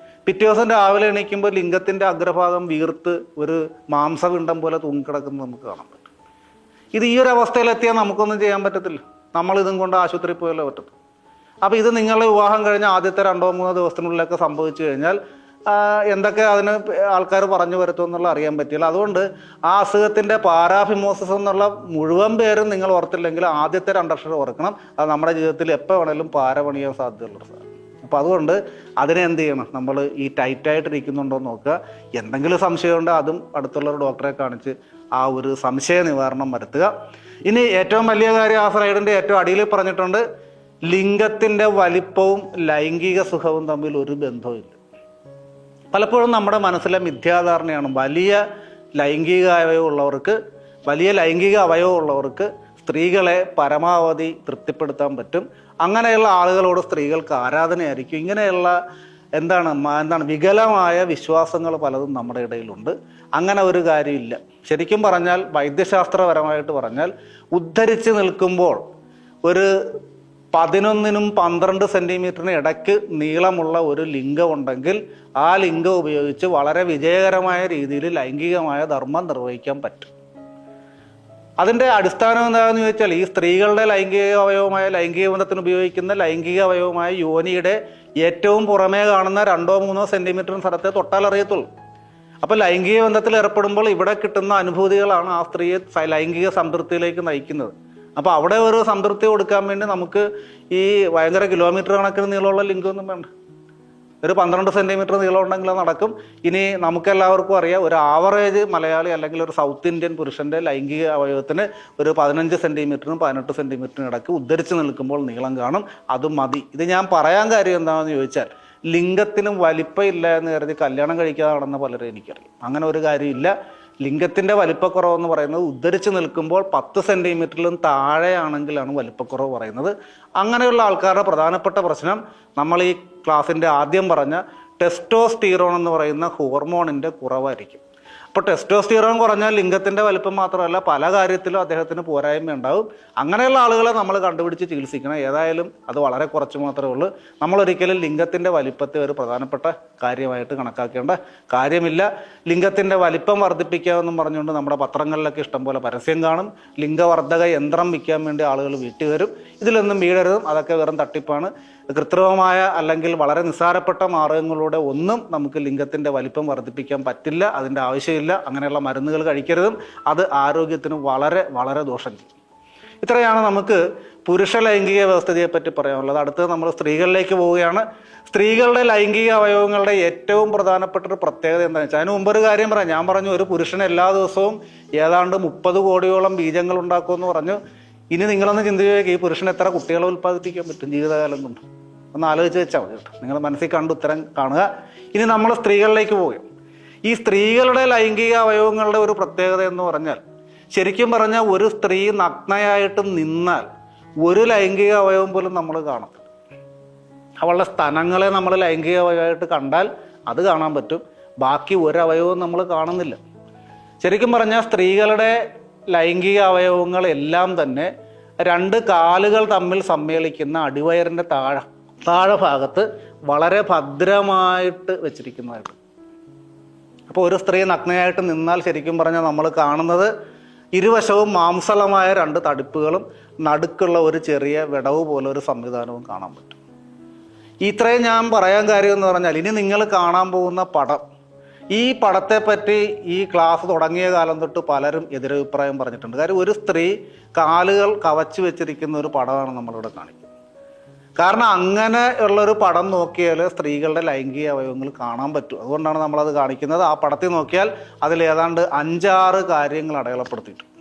പിറ്റേ ദിവസം രാവിലെ എണീക്കുമ്പോൾ ലിംഗത്തിൻ്റെ അഗ്രഭാഗം വീർത്ത് ഒരു മാംസപിണ്ഡം പോലെ തൂങ്ങിക്കിടക്കുന്നത് നമുക്ക് കാണാൻ പറ്റും. ഇത് ഈ ഒരു അവസ്ഥയിലെത്തിയാൽ നമുക്കൊന്നും ചെയ്യാൻ പറ്റത്തില്ല, നമ്മളിതും കൊണ്ട് ആശുപത്രിയിൽ പോയാലേ പറ്റത്തുള്ളൂ. അപ്പോൾ ഇത് നിങ്ങളുടെ വിവാഹം കഴിഞ്ഞ ആദ്യത്തെ 2-3 ദിവസത്തിനുള്ളിലൊക്കെ സംഭവിച്ചു കഴിഞ്ഞാൽ എന്തൊക്കെ അതിന് ആൾക്കാർ പറഞ്ഞു വരുത്തുമെന്നുള്ള അറിയാൻ പറ്റില്ല. അതുകൊണ്ട് ആ അസുഖത്തിൻ്റെ പാരാഫിമോസിസ് എന്നുള്ള മുഴുവൻ പേരും നിങ്ങൾ ഓർത്തില്ലെങ്കിൽ ആദ്യത്തെ 2 അക്ഷരം ഓർക്കണം. അത് നമ്മുടെ ജീവിതത്തിൽ എപ്പോൾ വേണേലും പാര പണിയാൻ സാധ്യതയുള്ളൊരു സാധനം. അപ്പോൾ അതുകൊണ്ട് അതിനെ എന്ത് ചെയ്യണം, നമ്മൾ ഈ ടൈറ്റായിട്ടിരിക്കുന്നുണ്ടോ എന്ന് നോക്കുക. എന്തെങ്കിലും സംശയമുണ്ട് അതും അടുത്തുള്ളൊരു ഡോക്ടറെ കാണിച്ച് ആ ഒരു സംശയ നിവാരണം വരുത്തുക. ഇനി ഏറ്റവും വലിയ കാര്യം ആ സ്ലൈഡിൻ്റെ ഏറ്റവും അടിയിൽ പറഞ്ഞിട്ടുണ്ട്, ലിംഗത്തിൻ്റെ വലിപ്പവും ലൈംഗിക സുഖവും തമ്മിൽ ഒരു ബന്ധവുമില്ല. പലപ്പോഴും നമ്മുടെ മനസ്സിലെ മിഥ്യാധാരണയാണ് വലിയ ലൈംഗിക അവയവമുള്ളവർക്ക് സ്ത്രീകളെ പരമാവധി തൃപ്തിപ്പെടുത്താൻ പറ്റും, അങ്ങനെയുള്ള ആളുകളോട് സ്ത്രീകൾക്ക് ആരാധനയായിരിക്കും. ഇങ്ങനെയുള്ള എന്താണ് വികലമായ വിശ്വാസങ്ങൾ പലതും നമ്മുടെ ഇടയിലുണ്ട്. അങ്ങനെ ഒരു കാര്യമില്ല. ശരിക്കും പറഞ്ഞാൽ വൈദ്യശാസ്ത്രപരമായിട്ട് പറഞ്ഞാൽ ഉദ്ധരിച്ച് നിൽക്കുമ്പോൾ ഒരു 11-12 സെൻറ്റിമീറ്ററിന് ഇടയ്ക്ക് നീളമുള്ള ഒരു ലിംഗം ഉണ്ടെങ്കിൽ ആ ലിംഗം ഉപയോഗിച്ച് വളരെ വിജയകരമായ രീതിയിൽ ലൈംഗികമായ ധർമ്മം നിർവഹിക്കാൻ പറ്റും. അതിൻ്റെ അടിസ്ഥാനം എന്താണെന്ന് ചോദിച്ചാൽ, ഈ സ്ത്രീകളുടെ ലൈംഗിക ബന്ധത്തിന് ഉപയോഗിക്കുന്ന ലൈംഗിക അവയവമായ യോനിയുടെ ഏറ്റവും പുറമേ കാണുന്ന 2-3 സെൻറ്റിമീറ്റർ സ്ഥലത്തെ തൊട്ടാൽ അറിയത്തുള്ളൂ. അപ്പോൾ ലൈംഗിക ബന്ധത്തിൽ ഏർപ്പെടുമ്പോൾ ഇവിടെ കിട്ടുന്ന അനുഭൂതികളാണ് ആ സ്ത്രീയെ ലൈംഗിക സംതൃപ്തിയിലേക്ക് നയിക്കുന്നത്. അപ്പോൾ അവിടെ ഒരു സംതൃപ്തി കൊടുക്കാൻ വേണ്ടി നമുക്ക് ഈ ഭയങ്കര കിലോമീറ്റർ കണക്കിന് നീളമുള്ള ലിംഗമൊന്നും വേണ്ട. ഒരു 12 സെൻറ്റിമീറ്റർ നീളം ഉണ്ടെങ്കിൽ അത് നടക്കും. ഇനി നമുക്കെല്ലാവർക്കും അറിയാം, ഒരു ആവറേജ് മലയാളി അല്ലെങ്കിൽ ഒരു സൗത്ത് ഇന്ത്യൻ പുരുഷൻ്റെ ലൈംഗിക അവയവത്തിന് ഒരു 15 സെൻറ്റിമീറ്ററിനും 18 സെൻറ്റിമീറ്ററിനും ഇടയ്ക്ക് ഉദ്ധരിച്ച് നിൽക്കുമ്പോൾ നീളം കാണും. അതും മതി. ഇത് ഞാൻ പറയാൻ കാര്യം എന്താണെന്ന് ചോദിച്ചാൽ, ലിംഗത്തിനും വലിപ്പമില്ല എന്ന് കരുതി കല്യാണം കഴിക്കാതെ നടന്ന പലരും എനിക്കറിയാം. അങ്ങനെ ഒരു കാര്യമില്ല. ലിംഗത്തിൻ്റെ വലിപ്പക്കുറവെന്ന് പറയുന്നത് ഉദ്ധരിച്ച് നിൽക്കുമ്പോൾ 10 സെൻറ്റിമീറ്ററിലും താഴെയാണെങ്കിലാണ് വലിപ്പക്കുറവ് പറയുന്നത്. അങ്ങനെയുള്ള ആൾക്കാരുടെ പ്രധാനപ്പെട്ട പ്രശ്നം നമ്മൾ ഈ ക്ലാസ്സിൻ്റെ ആദ്യം പറഞ്ഞ ടെസ്റ്റോസ്റ്റിറോൺ എന്ന് പറയുന്ന ഹോർമോണിൻ്റെ കുറവായിരിക്കും. അപ്പോൾ ടെസ്റ്റോസ്റ്റിറോൺ കുറഞ്ഞാൽ ലിംഗത്തിൻ്റെ വലിപ്പം മാത്രമല്ല പല കാര്യത്തിലും അദ്ദേഹത്തിന് പോരായ്മ ഉണ്ടാവും. അങ്ങനെയുള്ള ആളുകളെ നമ്മൾ കണ്ടുപിടിച്ച് ചികിത്സിക്കണം. ഏതായാലും അത് വളരെ കുറച്ച് മാത്രമേ ഉള്ളൂ. നമ്മളൊരിക്കലും ലിംഗത്തിൻ്റെ വലിപ്പത്തെ ഒരു പ്രധാനപ്പെട്ട കാര്യമായിട്ട് കണക്കാക്കേണ്ട കാര്യമില്ല. ലിംഗത്തിൻ്റെ വലിപ്പം വർദ്ധിപ്പിക്കാമെന്നും പറഞ്ഞുകൊണ്ട് നമ്മുടെ പത്രങ്ങളിലൊക്കെ ഇഷ്ടംപോലെ പരസ്യം കാണും. ലിംഗവർദ്ധക യന്ത്രം വിൽക്കാൻ വേണ്ടി ആളുകൾ വീട്ടിൽ വരും. ഇതിലൊന്നും വീഴരുതും, അതൊക്കെ വെറും തട്ടിപ്പാണ്. കൃത്രിമമായ അല്ലെങ്കിൽ വളരെ നിസ്സാരപ്പെട്ട മാർഗങ്ങളിലൂടെ ഒന്നും നമുക്ക് ലിംഗത്തിൻ്റെ വലിപ്പം വർദ്ധിപ്പിക്കാൻ പറ്റില്ല. അതിൻ്റെ ആവശ്യമില്ല. അങ്ങനെയുള്ള മരുന്നുകൾ കഴിക്കരുതും. അത് ആരോഗ്യത്തിന് വളരെ വളരെ ദോഷം ചെയ്യും. ഇത്രയാണ് നമുക്ക് പുരുഷ ലൈംഗിക വ്യവസ്ഥിതിയെപ്പറ്റി പറയാനുള്ളത്. അടുത്തത് നമ്മൾ സ്ത്രീകളിലേക്ക് പോവുകയാണ്. സ്ത്രീകളുടെ ലൈംഗിക അവയവങ്ങളുടെ ഏറ്റവും പ്രധാനപ്പെട്ട ഒരു പ്രത്യേകത എന്താണെന്ന് വെച്ചാൽ, അതിന് മുമ്പൊരു കാര്യം പറയാം. ഞാൻ പറഞ്ഞു ഒരു പുരുഷൻ എല്ലാ ദിവസവും ഏതാണ്ട് 30 കോടിയോളം ബീജങ്ങൾ ഉണ്ടാക്കുമെന്ന് പറഞ്ഞു. ഇനി നിങ്ങളൊന്ന് ചിന്തിക്കുക, ഈ പുരുഷന് എത്ര കുട്ടികളെ ഉൽപ്പാദിപ്പിക്കാൻ പറ്റും ജീവിതകാലം കൊണ്ട്? ഒന്ന് ആലോചിച്ച് വെച്ചാൽ മതി കേട്ടോ. നിങ്ങൾ മനസ്സിൽ കണ്ട് ഉത്തരം കാണുക. ഇനി നമ്മൾ സ്ത്രീകളിലേക്ക് പോവുക. ഈ സ്ത്രീകളുടെ ലൈംഗിക അവയവങ്ങളുടെ ഒരു പ്രത്യേകത എന്ന് പറഞ്ഞാൽ, ശരിക്കും പറഞ്ഞാൽ ഒരു സ്ത്രീ നഗ്നയായിട്ട് നിന്നാൽ ഒരു ലൈംഗിക അവയവം പോലും നമ്മൾ കാണത്തില്ല. അവളുടെ സ്തനങ്ങളെ നമ്മൾ ലൈംഗിക അവയവമായിട്ട് കണ്ടാൽ അത് കാണാൻ പറ്റും, ബാക്കി ഒരു അവയവവും നമ്മൾ കാണുന്നില്ല. ശരിക്കും പറഞ്ഞാൽ സ്ത്രീകളുടെ ലൈംഗിക അവയവങ്ങളെല്ലാം തന്നെ രണ്ട് കാലുകൾ തമ്മിൽ സമ്മേളിക്കുന്ന അടിവയറിൻ്റെ താഴെ ഭാഗത്ത് വളരെ ഭദ്രമായിട്ട് വെച്ചിരിക്കുന്നതായിട്ട്. അപ്പോൾ ഒരു സ്ത്രീ നഗ്നയായിട്ട് നിന്നാൽ ശരിക്കും പറഞ്ഞാൽ നമ്മൾ കാണുന്നത് ഇരുവശവും മാംസളമായ രണ്ട് തടിപ്പുകളും നടുക്കുള്ള ഒരു ചെറിയ വിടവ് പോലെ ഒരു സംവിധാനവും കാണാൻ പറ്റും. ഇത്രയും ഞാൻ പറയാൻ കാര്യം എന്ന് പറഞ്ഞാൽ, ഇനി നിങ്ങൾ കാണാൻ പോകുന്ന പടം, ഈ പടത്തെപ്പറ്റി ഈ ക്ലാസ് തുടങ്ങിയ കാലം തൊട്ട് പലരും എതിരഭിപ്രായം പറഞ്ഞിട്ടുണ്ട്. കാര്യം ഒരു സ്ത്രീ കാലുകൾ കവച്ചു വെച്ചിരിക്കുന്ന ഒരു പടമാണ് നമ്മളിവിടെ കാണിക്കുന്നത്. കാരണം അങ്ങനെ ഉള്ളൊരു പടം നോക്കിയാൽ സ്ത്രീകളുടെ ലൈംഗിക അവയവങ്ങൾ കാണാൻ പറ്റും. അതുകൊണ്ടാണ് നമ്മളത് കാണിക്കുന്നത്. ആ പടത്തിൽ നോക്കിയാൽ അതിൽ ഏതാണ്ട് 5-6 കാര്യങ്ങൾ അടയാളപ്പെടുത്തിയിട്ടുണ്ട്.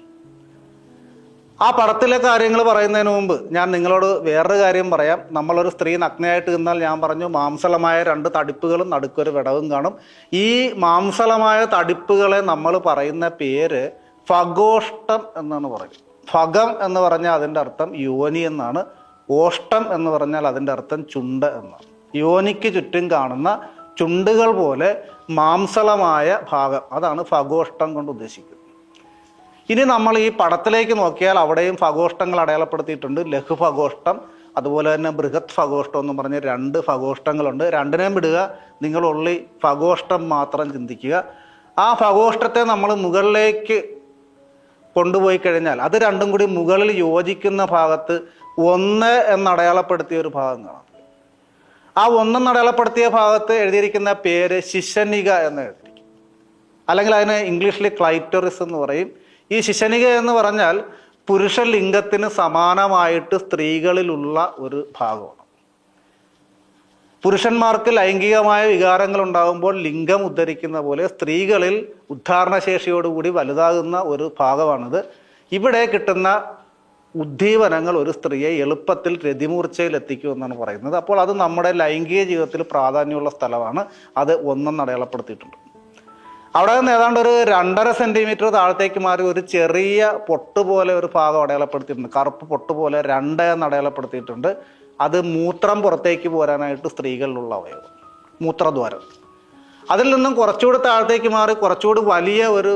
ആ പടത്തിലെ കാര്യങ്ങൾ പറയുന്നതിന് മുമ്പ് ഞാൻ നിങ്ങളോട് വേറൊരു കാര്യം പറയാം. നമ്മളൊരു സ്ത്രീ നഗ്നയായിട്ട് നിന്നാൽ ഞാൻ പറഞ്ഞു മാംസളമായ 2 തടിപ്പുകളും നടുക്കൊരു വിടവും കാണും. ഈ മാംസളമായ തടിപ്പുകളെ നമ്മൾ പറയുന്ന പേര് ഫഗോഷ്ടം എന്നാണ് പറയുന്നത്. ഫഗം എന്ന് പറഞ്ഞാൽ അതിൻ്റെ അർത്ഥം യോനി എന്നാണ്. ഓഷ്ടം എന്ന് പറഞ്ഞാൽ അതിൻ്റെ അർത്ഥം ചുണ്ട് എന്നാണ്. യോനിക്ക് ചുറ്റും കാണുന്ന ചുണ്ടുകൾ പോലെ മാംസളമായ ഭാഗം, അതാണ് ഫഗോഷ്ടം കൊണ്ട് ഉദ്ദേശിക്കുന്നത്. ഇനി നമ്മൾ ഈ പടത്തിലേക്ക് നോക്കിയാൽ അവിടെയും ഫഗോഷ്ടങ്ങൾ അടയാളപ്പെടുത്തിയിട്ടുണ്ട്. ലഘുഫഗോഷ്ടം, അതുപോലെ തന്നെ ബൃഹത് ഫഗോഷ്ടം എന്ന് പറഞ്ഞ് 2 ഫഗോഷ്ടങ്ങളുണ്ട്. രണ്ടിനെയും വിടുക, നിങ്ങൾ ഉള്ളി ഫഗോഷ്ടം മാത്രം ചിന്തിക്കുക. ആ ഫഗോഷ്ടത്തെ നമ്മൾ മുകളിലേക്ക് കൊണ്ടുപോയി കഴിഞ്ഞാൽ അത് രണ്ടും കൂടി മുകളിൽ യോജിക്കുന്ന ഭാഗത്ത് 1 എന്നടയാളപ്പെടുത്തിയ ഒരു ഭാഗം കാണാം. ആ 1 എന്നടയാളപ്പെടുത്തിയ ഭാഗത്ത് എഴുതിയിരിക്കുന്ന പേര് ശിശനിക എന്ന് എഴുതിയിരിക്കും, അല്ലെങ്കിൽ അതിന് ഇംഗ്ലീഷിൽ ക്ലൈറ്റോറിസ് എന്ന് പറയും. ഈ ശിശനിക എന്ന് പറഞ്ഞാൽ പുരുഷ ലിംഗത്തിന് സമാനമായിട്ട് സ്ത്രീകളിലുള്ള ഒരു ഭാഗമാണ്. പുരുഷന്മാർക്ക് ലൈംഗികമായ വികാരങ്ങൾ ഉണ്ടാകുമ്പോൾ ലിംഗം ഉദ്ധരിക്കുന്ന പോലെ സ്ത്രീകളിൽ ഉദ്ധാരണശേഷിയോടുകൂടി വലുതാകുന്ന ഒരു ഭാഗമാണിത്. ഇവിടെ കിട്ടുന്ന ഉദ്ദീപനങ്ങൾ ഒരു സ്ത്രീയെ എളുപ്പത്തിൽ രതിമൂർച്ചയിൽ എത്തിക്കുമെന്നാണ് പറയുന്നത്. അപ്പോൾ അത് നമ്മുടെ ലൈംഗിക ജീവിതത്തിൽ പ്രാധാന്യമുള്ള സ്ഥലമാണ്. അത് 1 അടയാളപ്പെടുത്തിയിട്ടുണ്ട്. അവിടെ നിന്ന് ഏതാണ്ട് ഒരു 2.5 സെൻറ്റിമീറ്റർ താഴത്തേക്ക് മാറി ഒരു ചെറിയ പൊട്ട് പോലെ ഒരു ഭാഗം അടയാളപ്പെടുത്തിയിട്ടുണ്ട്. കറുപ്പ് പൊട്ട് പോലെ 2 എന്ന് അടയാളപ്പെടുത്തിയിട്ടുണ്ട്. അത് മൂത്രം പുറത്തേക്ക് പോരാനായിട്ട് സ്ത്രീകളിലുള്ള അവയവം, മൂത്രദ്വാരം. അതിൽ നിന്നും കുറച്ചുകൂടി താഴത്തേക്ക് മാറി കുറച്ചുകൂടി വലിയ ഒരു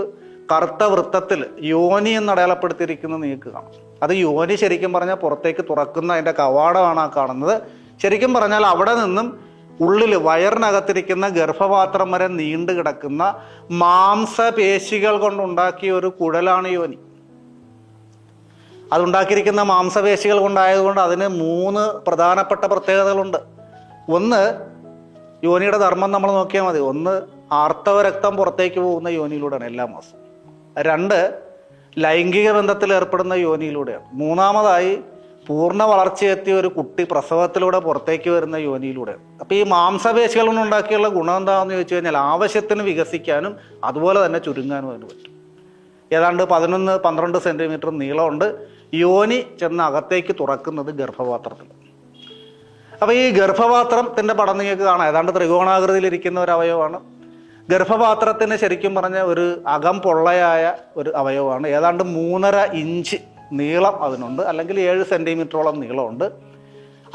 കറുത്ത വൃത്തത്തിൽ യോനി എന്ന് അടയാളപ്പെടുത്തിയിരിക്കുന്നത് നിങ്ങൾക്ക് കാണാം. അത് യോനി ശരിക്കും പറഞ്ഞാൽ പുറത്തേക്ക് തുറക്കുന്ന അതിൻ്റെ കവാടമാണ് ആ കാണുന്നത്. ശരിക്കും പറഞ്ഞാൽ അവിടെ നിന്നും ഉള്ളിൽ വയറിനകത്തിരിക്കുന്ന ഗർഭപാത്രം വരെ നീണ്ടു കിടക്കുന്ന മാംസപേശികൾ കൊണ്ടുണ്ടാക്കിയ ഒരു കുഴലാണ് യോനി. അതുണ്ടാക്കിയിരിക്കുന്ന മാംസപേശികൾ കൊണ്ടായതുകൊണ്ട് അതിന് 3 പ്രധാനപ്പെട്ട പ്രത്യേകതകളുണ്ട്. 1, യോനിയുടെ ധർമ്മം നമ്മൾ നോക്കിയാൽ മതി. 1, ആർത്തവ രക്തം പുറത്തേക്ക് പോകുന്ന യോനിയിലൂടെയാണ് എല്ലാ മാസവും. 2, ലൈംഗിക ബന്ധത്തിൽ ഏർപ്പെടുന്ന യോനിയിലൂടെയാണ്. 3-മതായി പൂർണ്ണ വളർച്ചയെത്തിയ ഒരു കുട്ടി പ്രസവത്തിലൂടെ പുറത്തേക്ക് വരുന്ന യോനിയിലൂടെയാണ്. അപ്പോൾ ഈ മാംസപേശികൾ കൊണ്ടുണ്ടാക്കിയുള്ള ഗുണം എന്താണെന്ന് ചോദിച്ചു കഴിഞ്ഞാൽ ആവശ്യത്തിന് വികസിക്കാനും അതുപോലെ തന്നെ ചുരുങ്ങാനും അതിന് പറ്റും. ഏതാണ്ട് 11-12 സെൻറ്റിമീറ്റർ നീളമുണ്ട്. യോനി ചെന്ന് അകത്തേക്ക് തുറക്കുന്നത് ഗർഭപാത്രത്തിൽ. അപ്പോൾ ഈ ഗർഭപാത്രത്തിൻ്റെ പടം നിങ്ങൾക്ക് കാണാം. ഏതാണ്ട് ത്രികോണാകൃതിയിലിരിക്കുന്ന ഒരു അവയവമാണ്. ഗർഭപാത്രത്തിന് ശരിക്കും പറഞ്ഞ ഒരു അകം പൊള്ളയായ ഒരു അവയവമാണ്. ഏതാണ്ട് 3.5 ഇഞ്ച് നീളം അതിനുണ്ട്, അല്ലെങ്കിൽ 7 സെൻറ്റിമീറ്ററോളം നീളമുണ്ട്.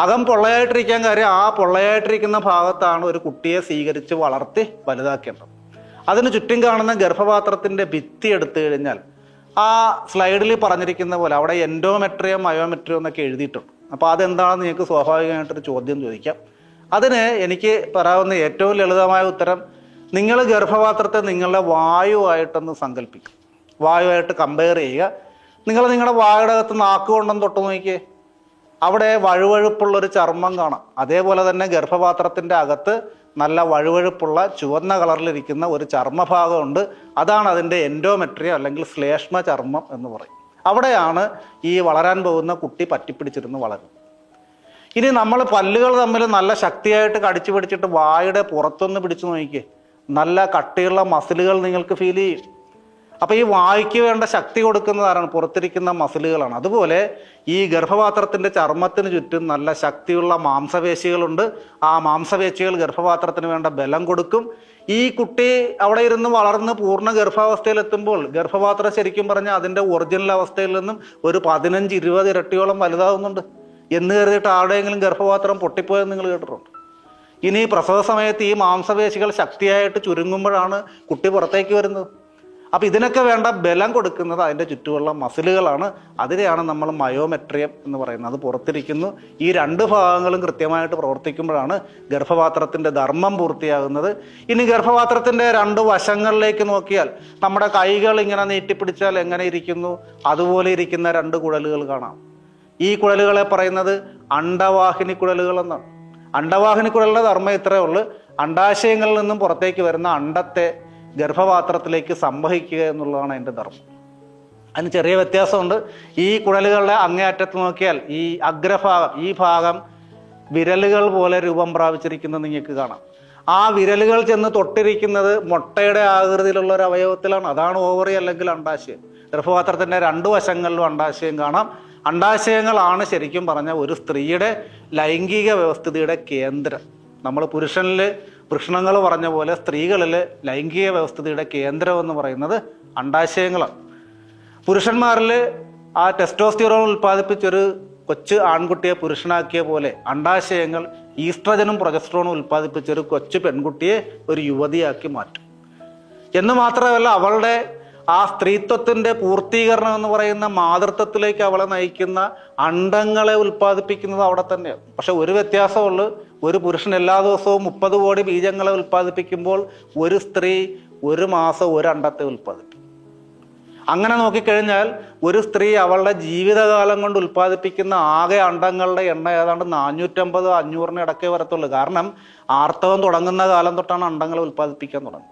അകം പൊള്ളയായിട്ടിരിക്കാൻ കാര്യം ആ പൊള്ളയായിട്ടിരിക്കുന്ന ഭാഗത്താണ് ഒരു കുട്ടിയെ സ്വീകരിച്ച് വളർത്തി വലുതാക്കേണ്ടത്. അതിന് ചുറ്റും കാണുന്ന ഗർഭപാത്രത്തിൻ്റെ ഭിത്തി എടുത്തു കഴിഞ്ഞാൽ ആ സ്ലൈഡിൽ പറഞ്ഞിരിക്കുന്ന പോലെ അവിടെ എൻഡോമെട്രിയം മയോമെട്രിയം എന്നൊക്കെ എഴുതിയിട്ടുണ്ട്. അപ്പോൾ അതെന്താണെന്ന് നിങ്ങൾക്ക് സ്വാഭാവികമായിട്ടൊരു ചോദ്യം ചോദിക്കാം. അതിന് എനിക്ക് പറയാവുന്ന ഏറ്റവും ലളിതമായ ഉത്തരം, നിങ്ങൾ ഗർഭപാത്രത്തെ നിങ്ങളുടെ വായുവായിട്ടൊന്ന് സങ്കല്പിക്കും. വായുവായിട്ട് കമ്പയർ ചെയ്യുക. നിങ്ങളുടെ വായുടെ അകത്ത് നാക്ക് കൊണ്ടൊന്ന് തൊട്ട് നോക്കിയേ, അവിടെ വഴുവഴുപ്പുള്ളൊരു ചർമ്മം കാണാം. അതേപോലെ തന്നെ ഗർഭപാത്രത്തിൻ്റെ അകത്ത് നല്ല വഴുവഴുപ്പുള്ള ചുവന്ന കളറിലിരിക്കുന്ന ഒരു ചർമ്മഭാഗമുണ്ട്. അതാണ് അതിൻ്റെ എൻഡോമെട്രിയം അല്ലെങ്കിൽ ശ്ലേഷ്മ ചർമ്മം എന്ന് പറയും. അവിടെയാണ് ഈ വളരാൻ പോകുന്ന കുട്ടി പറ്റിപ്പിടിച്ചിരുന്ന് വളരുന്നത്. ഇനി നമ്മൾ പല്ലുകൾ തമ്മിൽ നല്ല ശക്തിയായിട്ട് കടിച്ചു പിടിച്ചിട്ട് വായുടെ പുറത്തൊന്ന് പിടിച്ചു നോക്കിയേ, നല്ല കട്ടിയുള്ള മസിലുകൾ നിങ്ങൾക്ക് ഫീൽ ചെയ്യും. അപ്പോൾ ഈ വായ്ക്ക് വേണ്ട ശക്തി കൊടുക്കുന്നത് ആരാണ്? പുറത്തിരിക്കുന്ന മസിലുകളാണ്. അതുപോലെ ഈ ഗർഭപാത്രത്തിൻ്റെ ചർമ്മത്തിന് ചുറ്റും നല്ല ശക്തിയുള്ള മാംസപേശികളുണ്ട്. ആ മാംസപേശികൾ ഗർഭപാത്രത്തിന് വേണ്ട ബലം കൊടുക്കും. ഈ കുട്ടി അവിടെ ഇരുന്ന് വളർന്ന് പൂർണ്ണ ഗർഭാവസ്ഥയിലെത്തുമ്പോൾ ഗർഭപാത്രം ശരിക്കും പറഞ്ഞാൽ അതിൻ്റെ ഒറിജിനൽ അവസ്ഥയിൽ നിന്നും ഒരു 15-20 ഇരട്ടിയോളം വലുതാവുന്നുണ്ട്. എന്ന് കരുതിയിട്ട് ആരുടെയെങ്കിലും ഗർഭപാത്രം പൊട്ടിപ്പോയെന്ന് നിങ്ങൾ കേട്ടിട്ടുണ്ട്? ഇനി പ്രസവ സമയത്ത് ഈ മാംസപേശികൾ ശക്തിയായിട്ട് ചുരുങ്ങുമ്പോഴാണ് കുട്ടി പുറത്തേക്ക് വരുന്നത്. അപ്പോൾ ഇതിനൊക്കെ വേണ്ട ബലം കൊടുക്കുന്നത് അതിൻ്റെ ചുറ്റുമുള്ള മസിലുകളാണ്. അതിനെയാണ് നമ്മൾ മയോമെട്രിയം എന്ന് പറയുന്നത്. അത് പുറത്തിരിക്കുന്നു. ഈ 2 ഭാഗങ്ങളും കൃത്യമായിട്ട് പ്രവർത്തിക്കുമ്പോഴാണ് ഗർഭപാത്രത്തിൻ്റെ ധർമ്മം പൂർത്തിയാകുന്നത്. ഇനി ഗർഭപാത്രത്തിൻ്റെ 2 വശങ്ങളിലേക്ക് നോക്കിയാൽ നമ്മുടെ കൈകൾ ഇങ്ങനെ നീട്ടിപ്പിടിച്ചാൽ എങ്ങനെ ഇരിക്കുന്നു, അതുപോലെ ഇരിക്കുന്ന 2 കുഴലുകൾ കാണാം. ഈ കുഴലുകളെ പറയുന്നത് അണ്ഡവാഹിനി കുഴലുകൾ എന്നാണ്. അണ്ഡവാഹിനി കുഴലുടെ ധർമ്മം ഇത്രയേ ഉള്ളൂ: അണ്ഡാശയങ്ങളിൽ നിന്നും പുറത്തേക്ക് വരുന്ന അണ്ഡത്തെ ഗർഭപാത്രത്തിലേക്ക് സംവഹിക്കുക എന്നുള്ളതാണ് അതിൻ്റെ ധർമ്മം. അതിന് ചെറിയ വ്യത്യാസമുണ്ട്. ഈ കുഴലുകളുടെ അങ്ങേയറ്റത്ത് നോക്കിയാൽ ഈ അഗ്രഭാഗം, ഈ ഭാഗം വിരലുകൾ പോലെ രൂപം പ്രാപിച്ചിരിക്കുന്നത് നിങ്ങൾക്ക് കാണാം. ആ വിരലുകൾ ചെന്ന് തൊട്ടിരിക്കുന്നത് മുട്ടയുടെ ആകൃതിയിലുള്ള ഒരു അവയവത്തിലാണ്. അതാണ് ഓവറി അല്ലെങ്കിൽ അണ്ഡാശയം. ഗർഭപാത്രത്തിൻ്റെ 2 വശങ്ങളിലും അണ്ഡാശയം കാണാം. അണ്ഡാശയങ്ങളാണ് ശരിക്കും പറഞ്ഞാൽ ഒരു സ്ത്രീയുടെ ലൈംഗിക വ്യവസ്ഥിതിയുടെ കേന്ദ്രം. നമ്മൾ പുരുഷനിൽ വൃഷണങ്ങൾ പറഞ്ഞ പോലെ സ്ത്രീകളിൽ ലൈംഗിക വ്യവസ്ഥിതിയുടെ കേന്ദ്രം എന്ന് പറയുന്നത് അണ്ഡാശയങ്ങളാണ്. പുരുഷന്മാരിൽ ആ ടെസ്റ്റോസ്റ്റിറോൺ ഉൽപ്പാദിപ്പിച്ചൊരു കൊച്ചു ആൺകുട്ടിയെ പുരുഷനാക്കിയ പോലെ അണ്ഡാശയങ്ങൾ ഈസ്ട്രജനും പ്രൊജസ്ട്രോണും ഉൽപ്പാദിപ്പിച്ചൊരു കൊച്ചു പെൺകുട്ടിയെ ഒരു യുവതിയാക്കി മാറ്റും. എന്ന് മാത്രമല്ല, അവളുടെ ആ സ്ത്രീത്വത്തിൻ്റെ പൂർത്തീകരണം എന്ന് പറയുന്ന മാതൃത്വത്തിലേക്ക് അവളെ നയിക്കുന്ന അണ്ഡങ്ങളെ ഉൽപ്പാദിപ്പിക്കുന്നത് അവിടെ തന്നെയാണ്. പക്ഷെ ഒരു വ്യത്യാസമുള്ളൂ: ഒരു പുരുഷൻ എല്ലാ ദിവസവും 30 കോടി ബീജങ്ങളെ ഉൽപ്പാദിപ്പിക്കുമ്പോൾ ഒരു സ്ത്രീ ഒരു മാസം 1 അണ്ഡത്തെ ഉൽപ്പാദിപ്പിക്കും. അങ്ങനെ നോക്കിക്കഴിഞ്ഞാൽ ഒരു സ്ത്രീ അവളുടെ ജീവിതകാലം കൊണ്ട് ഉൽപ്പാദിപ്പിക്കുന്ന ആകെ അണ്ഡങ്ങളുടെ എണ്ണം ഏതാണ്ട് 450-500 ഇടയ്ക്കേ വരത്തുള്ളൂ. കാരണം ആർത്തവം തുടങ്ങുന്ന കാലം തൊട്ടാണ് അണ്ഡങ്ങളെ ഉൽപ്പാദിപ്പിക്കാൻ തുടങ്ങുന്നത്.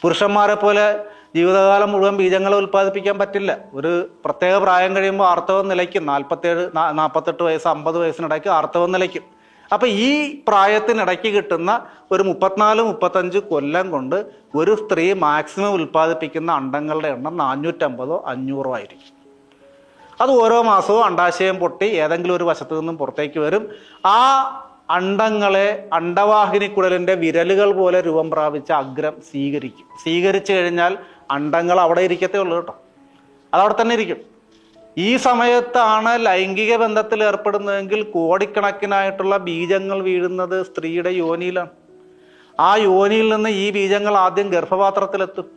പുരുഷന്മാരെ പോലെ ജീവിതകാലം മുഴുവൻ ബീജങ്ങളെ ഉൽപ്പാദിപ്പിക്കാൻ പറ്റില്ല. ഒരു പ്രത്യേക പ്രായം കഴിയുമ്പോൾ ആർത്തവം നിലയ്ക്കും. 47-48 വയസ്സ് 50 വയസ്സിനിടയ്ക്ക് ആർത്തവം നിലയ്ക്കും. അപ്പം ഈ പ്രായത്തിനിടയ്ക്ക് കിട്ടുന്ന ഒരു 34-35 കൊല്ലം കൊണ്ട് ഒരു സ്ത്രീ മാക്സിമം ഉൽപ്പാദിപ്പിക്കുന്ന അണ്ഡങ്ങളുടെ എണ്ണം 450-500 ആയിരിക്കും. അത് ഓരോ മാസവും അണ്ഡാശയം പൊട്ടി ഏതെങ്കിലും ഒരു വശത്തു നിന്നും പുറത്തേക്ക് വരും. ആ അണ്ഡങ്ങളെ അണ്ഡവാഹിനിക്കുഴലിൻ്റെ വിരലുകൾ പോലെ രൂപം പ്രാപിച്ച അഗ്രം സ്വീകരിക്കും. സ്വീകരിച്ചു കഴിഞ്ഞാൽ അണ്ഡങ്ങൾ അവിടെ ഇരിക്കത്തേ ഉള്ളൂ കേട്ടോ. അതവിടെ തന്നെ ഇരിക്കും. ഈ സമയത്താണ് ലൈംഗിക ബന്ധത്തിൽ ഏർപ്പെടുന്നതെങ്കിൽ കോടിക്കണക്കിനായിട്ടുള്ള ബീജങ്ങൾ വീഴുന്നത് സ്ത്രീയുടെ യോനിയിലാണ്. ആ യോനിയിൽ നിന്ന് ഈ ബീജങ്ങൾ ആദ്യം ഗർഭപാത്രത്തിലെത്തും.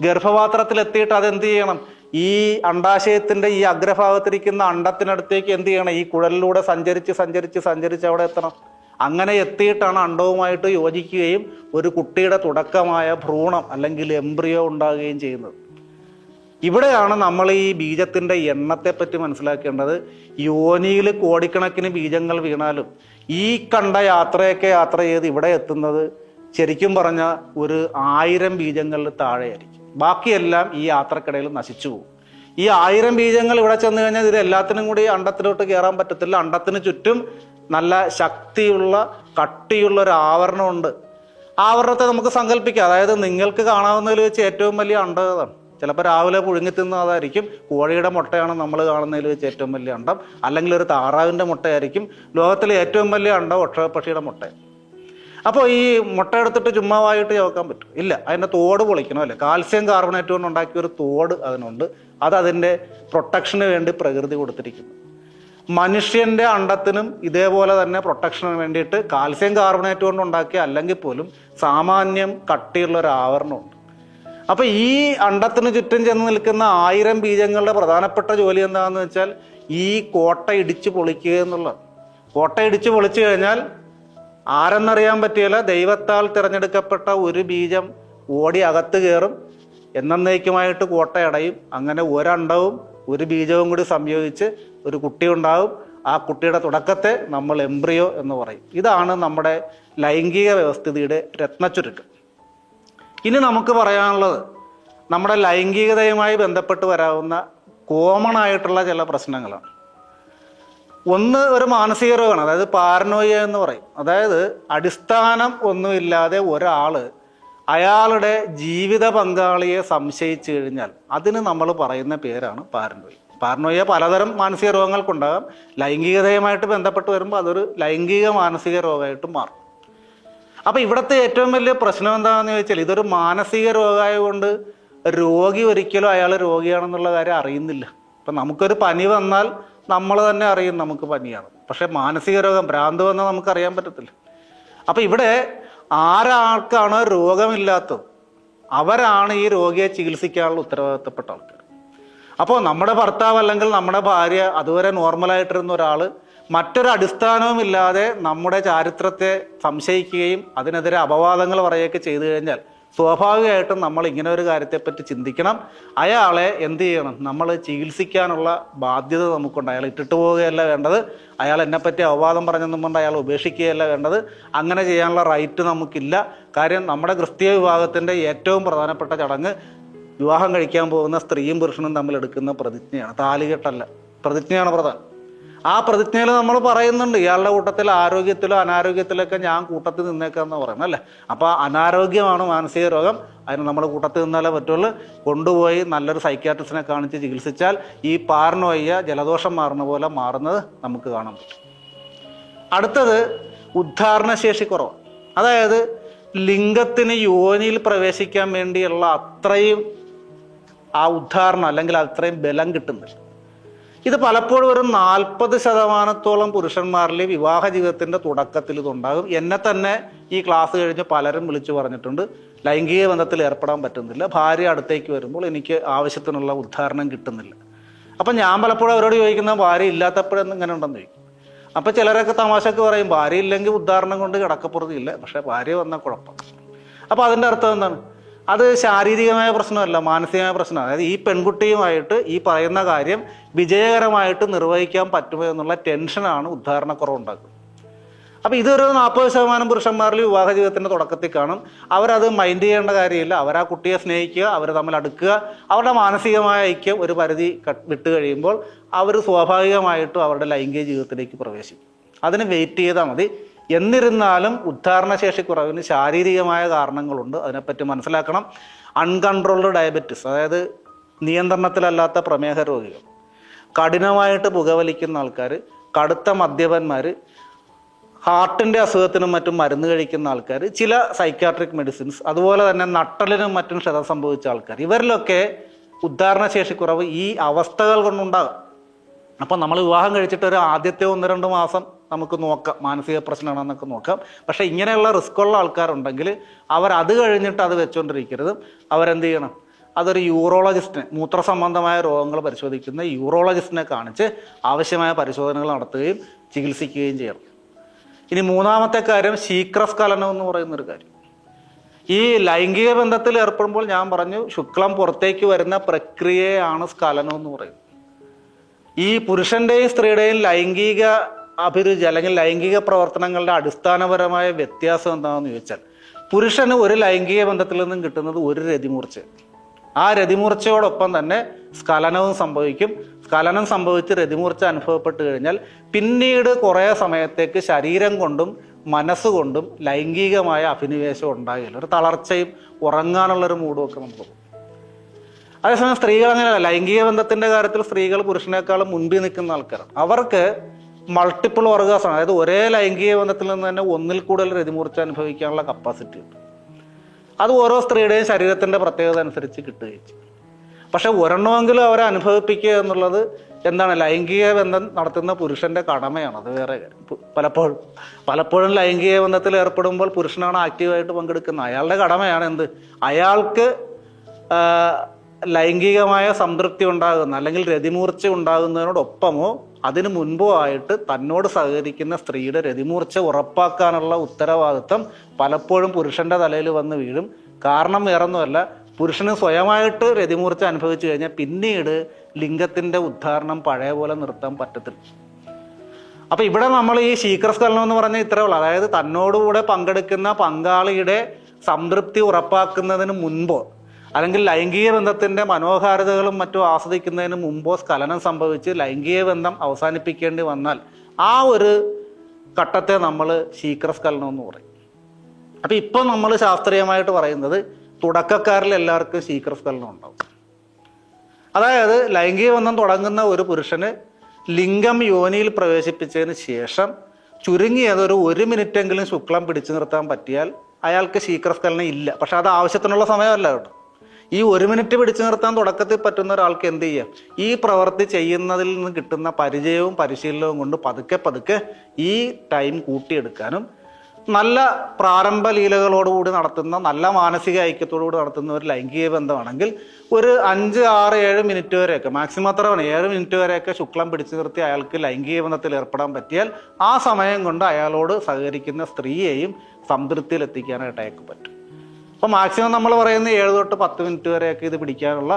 ഗർഭപാത്രത്തിലെത്തിയിട്ട് അതെന്ത് ചെയ്യണം? ഈ അണ്ഡാശയത്തിൻ്റെ ഈ അഗ്രഭാഗത്തിരിക്കുന്ന അണ്ഡത്തിനടുത്തേക്ക് എന്ത് ചെയ്യണം? ഈ കുഴലിലൂടെ സഞ്ചരിച്ച് അവിടെ എത്തണം. അങ്ങനെ എത്തിയിട്ടാണ് അണ്ഡവുമായിട്ട് യോജിക്കുകയും ഒരു കുട്ടിയുടെ തുടക്കമായ ഭ്രൂണം അല്ലെങ്കിൽ എംബ്രിയോ ഉണ്ടാകുകയും ചെയ്യുന്നത്. ഇവിടെയാണ് നമ്മൾ ഈ ബീജത്തിൻ്റെ എണ്ണത്തെപ്പറ്റി മനസ്സിലാക്കേണ്ടത്. യോനിയിൽ കോടിക്കണക്കിന് ബീജങ്ങൾ വീണാലും ഈ കണ്ട യാത്ര ചെയ്ത് ഇവിടെ എത്തുന്നത് ശരിക്കും പറഞ്ഞാൽ ഒരു 1000 ബീജങ്ങളിൽ താഴെയായിരിക്കും. ബാക്കിയെല്ലാം ഈ യാത്രക്കിടയിൽ നശിച്ചു പോകും. ഈ 1000 ബീജങ്ങൾ ഇവിടെ ചെന്ന് കഴിഞ്ഞാൽ ഇത് എല്ലാത്തിനും കൂടി അണ്ഡത്തിലോട്ട് കയറാൻ പറ്റത്തില്ല. അണ്ഡത്തിന് ചുറ്റും നല്ല ശക്തിയുള്ള കട്ടിയുള്ള ഒരു ആവരണമുണ്ട്. ആവരണത്തെ നമുക്ക് സങ്കല്പിക്കാം. അതായത് നിങ്ങൾക്ക് കാണാവുന്നതിൽ വെച്ച് ഏറ്റവും വലിയ അണ്ഡം ഏതാണ്? ചിലപ്പോൾ രാവിലെ പുഴുങ്ങി തിന്നതായിരിക്കും. കോഴിയുടെ മുട്ടയാണ് നമ്മൾ കാണുന്നതിൽ വെച്ച് ഏറ്റവും വലിയ അണ്ഡം. അല്ലെങ്കിൽ ഒരു താറാവിൻ്റെ മുട്ടയായിരിക്കും. ലോകത്തിലെ ഏറ്റവും വലിയ അണ്ഡം ഒട്ടകപ്പക്ഷിയുടെ മുട്ടയാണ്. അപ്പോൾ ഈ മുട്ട എടുത്തിട്ട് ചുമ്മാവായിട്ട് ചോക്കാൻ പറ്റും? ഇല്ല. അതിൻ്റെ തോട് പൊളിക്കണം അല്ലേ? കാൽസ്യം കാർബണേറ്റ് കൊണ്ട് ഉണ്ടാക്കിയ ഒരു തോട് അതിനുണ്ട്. അത് അതിൻ്റെ പ്രൊട്ടക്ഷന് വേണ്ടി പ്രകൃതി കൊടുത്തിരിക്കുന്നു. മനുഷ്യൻ്റെ അണ്ഡത്തിനും ഇതേപോലെ തന്നെ പ്രൊട്ടക്ഷന് വേണ്ടിയിട്ട് കാൽസ്യം കാർബണേറ്റ് കൊണ്ട് ഉണ്ടാക്കിയ അല്ലെങ്കിൽ പോലും സാമാന്യം കട്ടിയുള്ള ഒരു ആവരണമുണ്ട്. അപ്പോൾ ഈ അണ്ഡത്തിന് ചുറ്റും ചെന്ന് നിൽക്കുന്ന 1000 ബീജങ്ങളുടെ പ്രധാനപ്പെട്ട ജോലി എന്താണെന്ന് വെച്ചാൽ ഈ കോട്ട ഇടിച്ച് പൊളിക്കുക എന്നുള്ളത്. കോട്ട ഇടിച്ച് പൊളിച്ചു കഴിഞ്ഞാൽ ആരെന്നറിയാൻ പറ്റിയില്ല, ദൈവത്താൽ തിരഞ്ഞെടുക്കപ്പെട്ട ഒരു ബീജം ഓടി അകത്ത് കയറും. എന്നേക്കുമായിട്ട് കോട്ട അടയും. അങ്ങനെ ഒരണ്ടവും ഒരു ബീജവും കൂടി സംയോജിച്ച് ഒരു കുട്ടി ഉണ്ടാവും. ആ കുട്ടിയുടെ തുടക്കത്തെ നമ്മൾ എംബ്രിയോ എന്ന് പറയും. ഇതാണ് നമ്മുടെ ലൈംഗിക വ്യവസ്ഥിതിയുടെ രത്നച്ചുരുക്കം. ഇനി നമുക്ക് പറയാനുള്ളത് നമ്മുടെ ലൈംഗികതയുമായി ബന്ധപ്പെട്ട് വരാവുന്ന കോമൺ ആയിട്ടുള്ള ചില പ്രശ്നങ്ങളാണ്. ഒന്ന് ഒരു മാനസിക രോഗമാണ്, അതായത് പാരനോയ എന്ന് പറയും. അതായത് അടിസ്ഥാനം ഒന്നുമില്ലാതെ ഒരാൾ അയാളുടെ ജീവിത പങ്കാളിയെ സംശയിച്ചു കഴിഞ്ഞാൽ അതിന് നമ്മൾ പറയുന്ന പേരാണ് പാരനോയ. പാരനോയ പലതരം മാനസിക രോഗങ്ങൾക്കുണ്ടാകാം. ലൈംഗികതയുമായിട്ട് ബന്ധപ്പെട്ട് വരുമ്പോൾ അതൊരു ലൈംഗിക മാനസിക രോഗമായിട്ട് മാറും. അപ്പോൾ ഇവിടുത്തെ ഏറ്റവും വലിയ പ്രശ്നം എന്താണെന്ന് ചോദിച്ചാൽ, ഇതൊരു മാനസിക രോഗമായതുകൊണ്ട് രോഗി ഒരിക്കലും അയാൾ രോഗിയാണെന്നുള്ള കാര്യം അറിയുന്നില്ല. ഇപ്പം നമുക്കൊരു പനി വന്നാൽ നമ്മൾ തന്നെ അറിയും നമുക്ക് പനിയാണ്. പക്ഷേ മാനസിക രോഗം, ഭ്രാന്ത് വന്നാൽ നമുക്കറിയാൻ പറ്റത്തില്ല. അപ്പം ഇവിടെ ആരാൾക്കാണ് രോഗമില്ലാത്തത് അവരാണ് ഈ രോഗിയെ ചികിത്സിക്കാനുള്ള ഉത്തരവാദിത്തപ്പെട്ട ആൾക്കാർ. അപ്പോൾ നമ്മുടെ ഭർത്താവ് അല്ലെങ്കിൽ നമ്മുടെ ഭാര്യ അതുവരെ നോർമലായിട്ടിരുന്ന ഒരാൾ മറ്റൊരു അടിസ്ഥാനവുമില്ലാതെ നമ്മുടെ ചാരിത്രത്തെ സംശയിക്കുകയും അതിനെതിരെ അപവാദങ്ങൾ പറയുകയൊക്കെ ചെയ്തു കഴിഞ്ഞാൽ സ്വാഭാവികമായിട്ടും നമ്മൾ ഇങ്ങനെ ഒരു കാര്യത്തെപ്പറ്റി ചിന്തിക്കണം. അയാളെ എന്ത് ചെയ്യണം? നമ്മൾ ചികിത്സിക്കാനുള്ള ബാധ്യത നമുക്കുണ്ട്. അയാൾ ഇട്ടിട്ട് പോവുകയല്ല വേണ്ടത്. അയാൾ എന്നെപ്പറ്റി അപവാദം പറഞ്ഞെന്നും കൊണ്ട് അയാൾ ഉപേക്ഷിക്കുകയല്ല വേണ്ടത്. അങ്ങനെ ചെയ്യാനുള്ള റൈറ്റ് നമുക്കില്ല. കാര്യം നമ്മുടെ ക്രിസ്തീയ വിഭാഗത്തിൻ്റെ ഏറ്റവും പ്രധാനപ്പെട്ട ചടങ്ങ് വിവാഹം കഴിക്കാൻ പോകുന്ന സ്ത്രീയും പുരുഷനും തമ്മിൽ എടുക്കുന്ന പ്രതിജ്ഞയാണ്. താലികെട്ടല്ല, പ്രതിജ്ഞയാണ് പ്രധാനം. ആ പ്രതിജ്ഞയിൽ നമ്മൾ പറയുന്നുണ്ട് ഇയാളുടെ കൂട്ടത്തിൽ ആരോഗ്യത്തിലോ അനാരോഗ്യത്തിലൊക്കെ ഞാൻ കൂട്ടത്തിൽ നിന്നേക്കാന്ന് പറയുന്നത് അല്ലേ. അപ്പോൾ അനാരോഗ്യമാണ് മാനസിക രോഗം, അതിന് നമ്മൾ കൂട്ടത്തിൽ നിന്നാലേ പറ്റുള്ളൂ. കൊണ്ടുപോയി നല്ലൊരു സൈക്യാട്രിസ്റ്റിനെ കാണിച്ച് ചികിത്സിച്ചാൽ ഈ പാരനോയ ജലദോഷം മാറുന്ന പോലെ മാറുന്നത് നമുക്ക് കാണാൻ പറ്റും. അടുത്തത് ഉദ്ധാരണശേഷി കുറവ്. അതായത് ലിംഗത്തിന് യോനിയിൽ പ്രവേശിക്കാൻ വേണ്ടിയുള്ള അത്രയും ആ ഉദ്ധാരണം അല്ലെങ്കിൽ അത്രയും ബലം കിട്ടുന്നില്ല. ഇത് പലപ്പോഴും ഒരു 40% പുരുഷന്മാരിൽ വിവാഹ ജീവിതത്തിൻ്റെ തുടക്കത്തിൽ ഇതുണ്ടാകും. എന്നെ തന്നെ ഈ ക്ലാസ് കഴിഞ്ഞ് പലരും വിളിച്ചു പറഞ്ഞിട്ടുണ്ട്, ലൈംഗിക ബന്ധത്തിൽ ഏർപ്പെടാൻ പറ്റുന്നില്ല, ഭാര്യ അടുത്തേക്ക് വരുമ്പോൾ എനിക്ക് ആവശ്യത്തിനുള്ള ഉദ്ധാരണം കിട്ടുന്നില്ല. അപ്പം ഞാൻ പലപ്പോഴും അവരോട് ചോദിക്കുന്ന ഭാര്യ ഇല്ലാത്തപ്പോഴൊന്നും ഇങ്ങനെ ഉണ്ടെന്ന് ചോദിക്കും. അപ്പോൾ ചിലരൊക്കെ തമാശക്ക് പറയും ഭാര്യ ഇല്ലെങ്കിൽ ഉദ്ധാരണം കൊണ്ട് കിടക്കപ്പുറത്തില്ല, പക്ഷേ ഭാര്യ വന്നാൽ കുഴപ്പം. അപ്പോൾ അതിൻ്റെ അർത്ഥം എന്താണ്? അത് ശാരീരികമായ പ്രശ്നമല്ല, മാനസികമായ പ്രശ്നമാണ്. അതായത് ഈ പെൺകുട്ടിയുമായിട്ട് ഈ പറയുന്ന കാര്യം വിജയകരമായിട്ട് നിർവഹിക്കാൻ പറ്റുമോ എന്നുള്ള ടെൻഷനാണ് ഉദ്ധാരണക്കുറവുണ്ടാക്കുന്നത്. അപ്പോൾ ഇതൊരു 40% പുരുഷന്മാരിൽ വിവാഹ ജീവിതത്തിൻ്റെ തുടക്കത്തിൽ കാണും. അവരത് മൈൻഡ് ചെയ്യേണ്ട കാര്യമില്ല. അവർ ആ കുട്ടിയെ സ്നേഹിക്കുക, അവർ തമ്മിൽ അടുക്കുക, അവരുടെ മാനസികമായ ഐക്യം ഒരു പരിധി വിട്ട് കഴിയുമ്പോൾ അവർ സ്വാഭാവികമായിട്ടും അവരുടെ ലൈംഗിക ജീവിതത്തിലേക്ക് പ്രവേശിക്കും. അതിന് വെയിറ്റ് ചെയ്താൽ മതി. എന്നിരുന്നാലും ഉദ്ധാരണശേഷി കുറവിന് ശാരീരികമായ കാരണങ്ങളുണ്ട്, അതിനെപ്പറ്റി മനസ്സിലാക്കണം. അൺകൺട്രോൾഡ് ഡയബറ്റിസ്, അതായത് നിയന്ത്രണത്തിലല്ലാത്ത പ്രമേഹ രോഗികൾ, കഠിനമായിട്ട് പുകവലിക്കുന്ന ആൾക്കാർ, കടുത്ത മദ്യപന്മാർ, ഹാർട്ടിൻ്റെ അസുഖത്തിനും മറ്റും മരുന്ന് കഴിക്കുന്ന ആൾക്കാർ, ചില സൈക്യാട്രിക് മെഡിസിൻസ്, അതുപോലെ തന്നെ നട്ടലിനും മറ്റും ക്ഷതം സംഭവിച്ച ആൾക്കാർ, ഇവരിലൊക്കെ ഉദ്ധാരണശേഷിക്കുറവ് ഈ അവസ്ഥകൾ കൊണ്ടുണ്ടാകാം. അപ്പം നമ്മൾ വിവാഹം കഴിച്ചിട്ട് ഒരു ആദ്യത്തെ 1-2 മാസം നമുക്ക് നോക്കാം മാനസിക പ്രശ്നമാണെന്നൊക്കെ നോക്കാം. പക്ഷേ ഇങ്ങനെയുള്ള റിസ്ക് ഉള്ള ആൾക്കാരുണ്ടെങ്കിൽ അത് കഴിഞ്ഞിട്ട് അത് വെച്ചുകൊണ്ടിരിക്കരുത്. അവരെന്ത് ചെയ്യണം? അതൊരു യൂറോളജിസ്റ്റിനെ, മൂത്ര സംബന്ധമായ രോഗങ്ങൾ പരിശോധിക്കുന്ന യൂറോളജിസ്റ്റിനെ കാണിച്ച് ആവശ്യമായ പരിശോധനകൾ നടത്തുകയും ചികിത്സിക്കുകയും ചെയ്യണം. ഇനി മൂന്നാമത്തെ കാര്യം ശീഘ്രസ്ഖലനം എന്ന് പറയുന്നൊരു കാര്യം. ഈ ലൈംഗിക ബന്ധത്തിൽ ഏർപ്പെടുമ്പോൾ ഞാൻ പറഞ്ഞു ശുക്ലം പുറത്തേക്ക് വരുന്ന പ്രക്രിയയാണ് സ്ഖലനം എന്ന് പറയുന്നത്. ഈ പുരുഷൻ്റെയും സ്ത്രീയുടെയും ലൈംഗിക അഭിരുചി അല്ലെങ്കിൽ ലൈംഗിക പ്രവർത്തനങ്ങളുടെ അടിസ്ഥാനപരമായ വ്യത്യാസം എന്താണെന്ന് ചോദിച്ചാൽ, പുരുഷന് ഒരു ലൈംഗിക ബന്ധത്തിൽ നിന്നും കിട്ടുന്നത് ഒരു രതിമൂർച്ച. ആ രതിമൂർച്ചയോടൊപ്പം തന്നെ സ്ഖലനവും സംഭവിക്കും. സ്ഖലനം സംഭവിച്ച് രതിമൂർച്ച അനുഭവപ്പെട്ട് കഴിഞ്ഞാൽ പിന്നീട് കുറേ സമയത്തേക്ക് ശരീരം കൊണ്ടും മനസ്സുകൊണ്ടും ലൈംഗികമായ അഭിനിവേശം ഉണ്ടാകില്ല. ഒരു തളർച്ചയും ഉറങ്ങാനുള്ളൊരു മൂഡും ഒക്കെ നമുക്ക് പോകും. അതേസമയം സ്ത്രീകൾ അങ്ങനെയല്ല. ലൈംഗിക ബന്ധത്തിൻ്റെ കാര്യത്തിൽ സ്ത്രീകൾ പുരുഷനേക്കാളും മുൻപിൽ നിൽക്കുന്ന ആൾക്കാരാണ്. അവർക്ക് മൾട്ടിപ്പിൾ ഓർഗാസം, അതായത് ഒരേ ലൈംഗിക ബന്ധത്തിൽ നിന്ന് തന്നെ ഒന്നിൽ കൂടുതൽ രതിമൂർച്ച അനുഭവിക്കാനുള്ള കപ്പാസിറ്റി ഉണ്ട്. അത് ഓരോ സ്ത്രീയുടെയും ശരീരത്തിൻ്റെ പ്രത്യേകത അനുസരിച്ച് കിട്ടുകയും ചെയ്യും. പക്ഷെ ഒരെണ്ണമെങ്കിലും അവരെ അനുഭവിപ്പിക്കുക എന്നുള്ളത് എന്താണ്? ലൈംഗിക ബന്ധം നടത്തുന്ന പുരുഷൻ്റെ കടമയാണ്. അത് വേറെ കാര്യം. പലപ്പോഴും ലൈംഗിക ബന്ധത്തിൽ ഏർപ്പെടുമ്പോൾ പുരുഷനാണ് ആക്റ്റീവായിട്ട് പങ്കെടുക്കുന്നത്. അയാളുടെ കടമയാണ് എന്ത്? അയാൾക്ക് ലൈംഗികമായ സംതൃപ്തി ഉണ്ടാകുന്ന അല്ലെങ്കിൽ രതിമൂർച്ച ഉണ്ടാകുന്നതിനോടൊപ്പമോ അതിനു മുൻപോ ആയിട്ട് തന്നോട് സഹകരിക്കുന്ന സ്ത്രീയുടെ രതിമൂർച്ച ഉറപ്പാക്കാനുള്ള ഉത്തരവാദിത്വം പലപ്പോഴും പുരുഷന്റെ തലയിൽ വന്ന് വീഴും. കാരണം വേറൊന്നുമല്ല, പുരുഷന് സ്വയമായിട്ട് രതിമൂർച്ച അനുഭവിച്ചു കഴിഞ്ഞാൽ പിന്നീട് ലിംഗത്തിന്റെ ഉദ്ധാരണം പഴയ പോലെ നിർത്താൻ പറ്റത്തില്ല. അപ്പൊ ഇവിടെ നമ്മൾ ഈ ശീഘ്രസ്ഖലനം എന്ന് പറഞ്ഞാൽ ഇത്രേ ഉള്ളൂ. അതായത് തന്നോടുകൂടെ പങ്കെടുക്കുന്ന പങ്കാളിയുടെ സംതൃപ്തി ഉറപ്പാക്കുന്നതിന് മുൻപോ അല്ലെങ്കിൽ ലൈംഗിക ബന്ധത്തിന്റെ മനോഹാരിതകളും മറ്റും ആസ്വദിക്കുന്നതിന് മുമ്പോ സ്ഖലനം സംഭവിച്ച് ലൈംഗിക ബന്ധം അവസാനിപ്പിക്കേണ്ടി വന്നാൽ ആ ഒരു ഘട്ടത്തെ നമ്മൾ ശീഘ്രസ്ഖലനം എന്ന് പറയും. അപ്പം ഇപ്പം നമ്മൾ ശാസ്ത്രീയമായിട്ട് പറയുന്നത് തുടക്കക്കാരിൽ എല്ലാവർക്കും ശീഘ്രസ്ഖലനം ഉണ്ടാവും. അതായത് ലൈംഗിക ബന്ധം തുടങ്ങുന്ന ഒരു പുരുഷന് ലിംഗം യോനിയിൽ പ്രവേശിപ്പിച്ചതിന് ശേഷം ചുരുങ്ങിയത് ഒരു മിനിറ്റെങ്കിലും ശുക്ലം പിടിച്ചു നിർത്താൻ പറ്റിയാൽ അയാൾക്ക് ശീഘ്രസ്ഖലനം ഇല്ല. പക്ഷെ അത് ആവശ്യത്തിനുള്ള സമയമല്ല കേട്ടോ. ഈ 1 മിനിറ്റ് പിടിച്ചു നിർത്താൻ തുടക്കത്തിൽ പറ്റുന്ന ഒരാൾക്ക് എന്ത് ചെയ്യാം? ഈ പ്രവൃത്തി ചെയ്യുന്നതിൽ നിന്ന് കിട്ടുന്ന പരിചയവും പരിശീലനവും കൊണ്ട് പതുക്കെ പതുക്കെ ഈ ടൈം കൂട്ടിയെടുക്കാനും നല്ല പ്രാരംഭ ലീലകളോടുകൂടി നടത്തുന്ന നല്ല മാനസിക ഐക്യത്തോടുകൂടി നടത്തുന്ന ഒരു ലൈംഗിക ബന്ധമാണെങ്കിൽ ഒരു 5, 6, 7 മിനിറ്റ് വരെയൊക്കെ, മാക്സിമം അത്ര വേണം, 7 മിനിറ്റ് വരെയൊക്കെ ശുക്ലം പിടിച്ചു നിർത്തി അയാൾക്ക് ലൈംഗിക ബന്ധത്തിൽ ഏർപ്പെടാൻ പറ്റിയാൽ ആ സമയം കൊണ്ട് അയാളോട് സഹകരിക്കുന്ന സ്ത്രീയെയും സംതൃപ്തിയിൽ എത്തിക്കാനായിട്ട് അയാൾക്ക് പറ്റും. അപ്പോൾ മാക്സിമം നമ്മൾ പറയുന്ന 7 തൊട്ട് 10 മിനിറ്റ് വരെയൊക്കെ ഇത് പിടിക്കാനുള്ള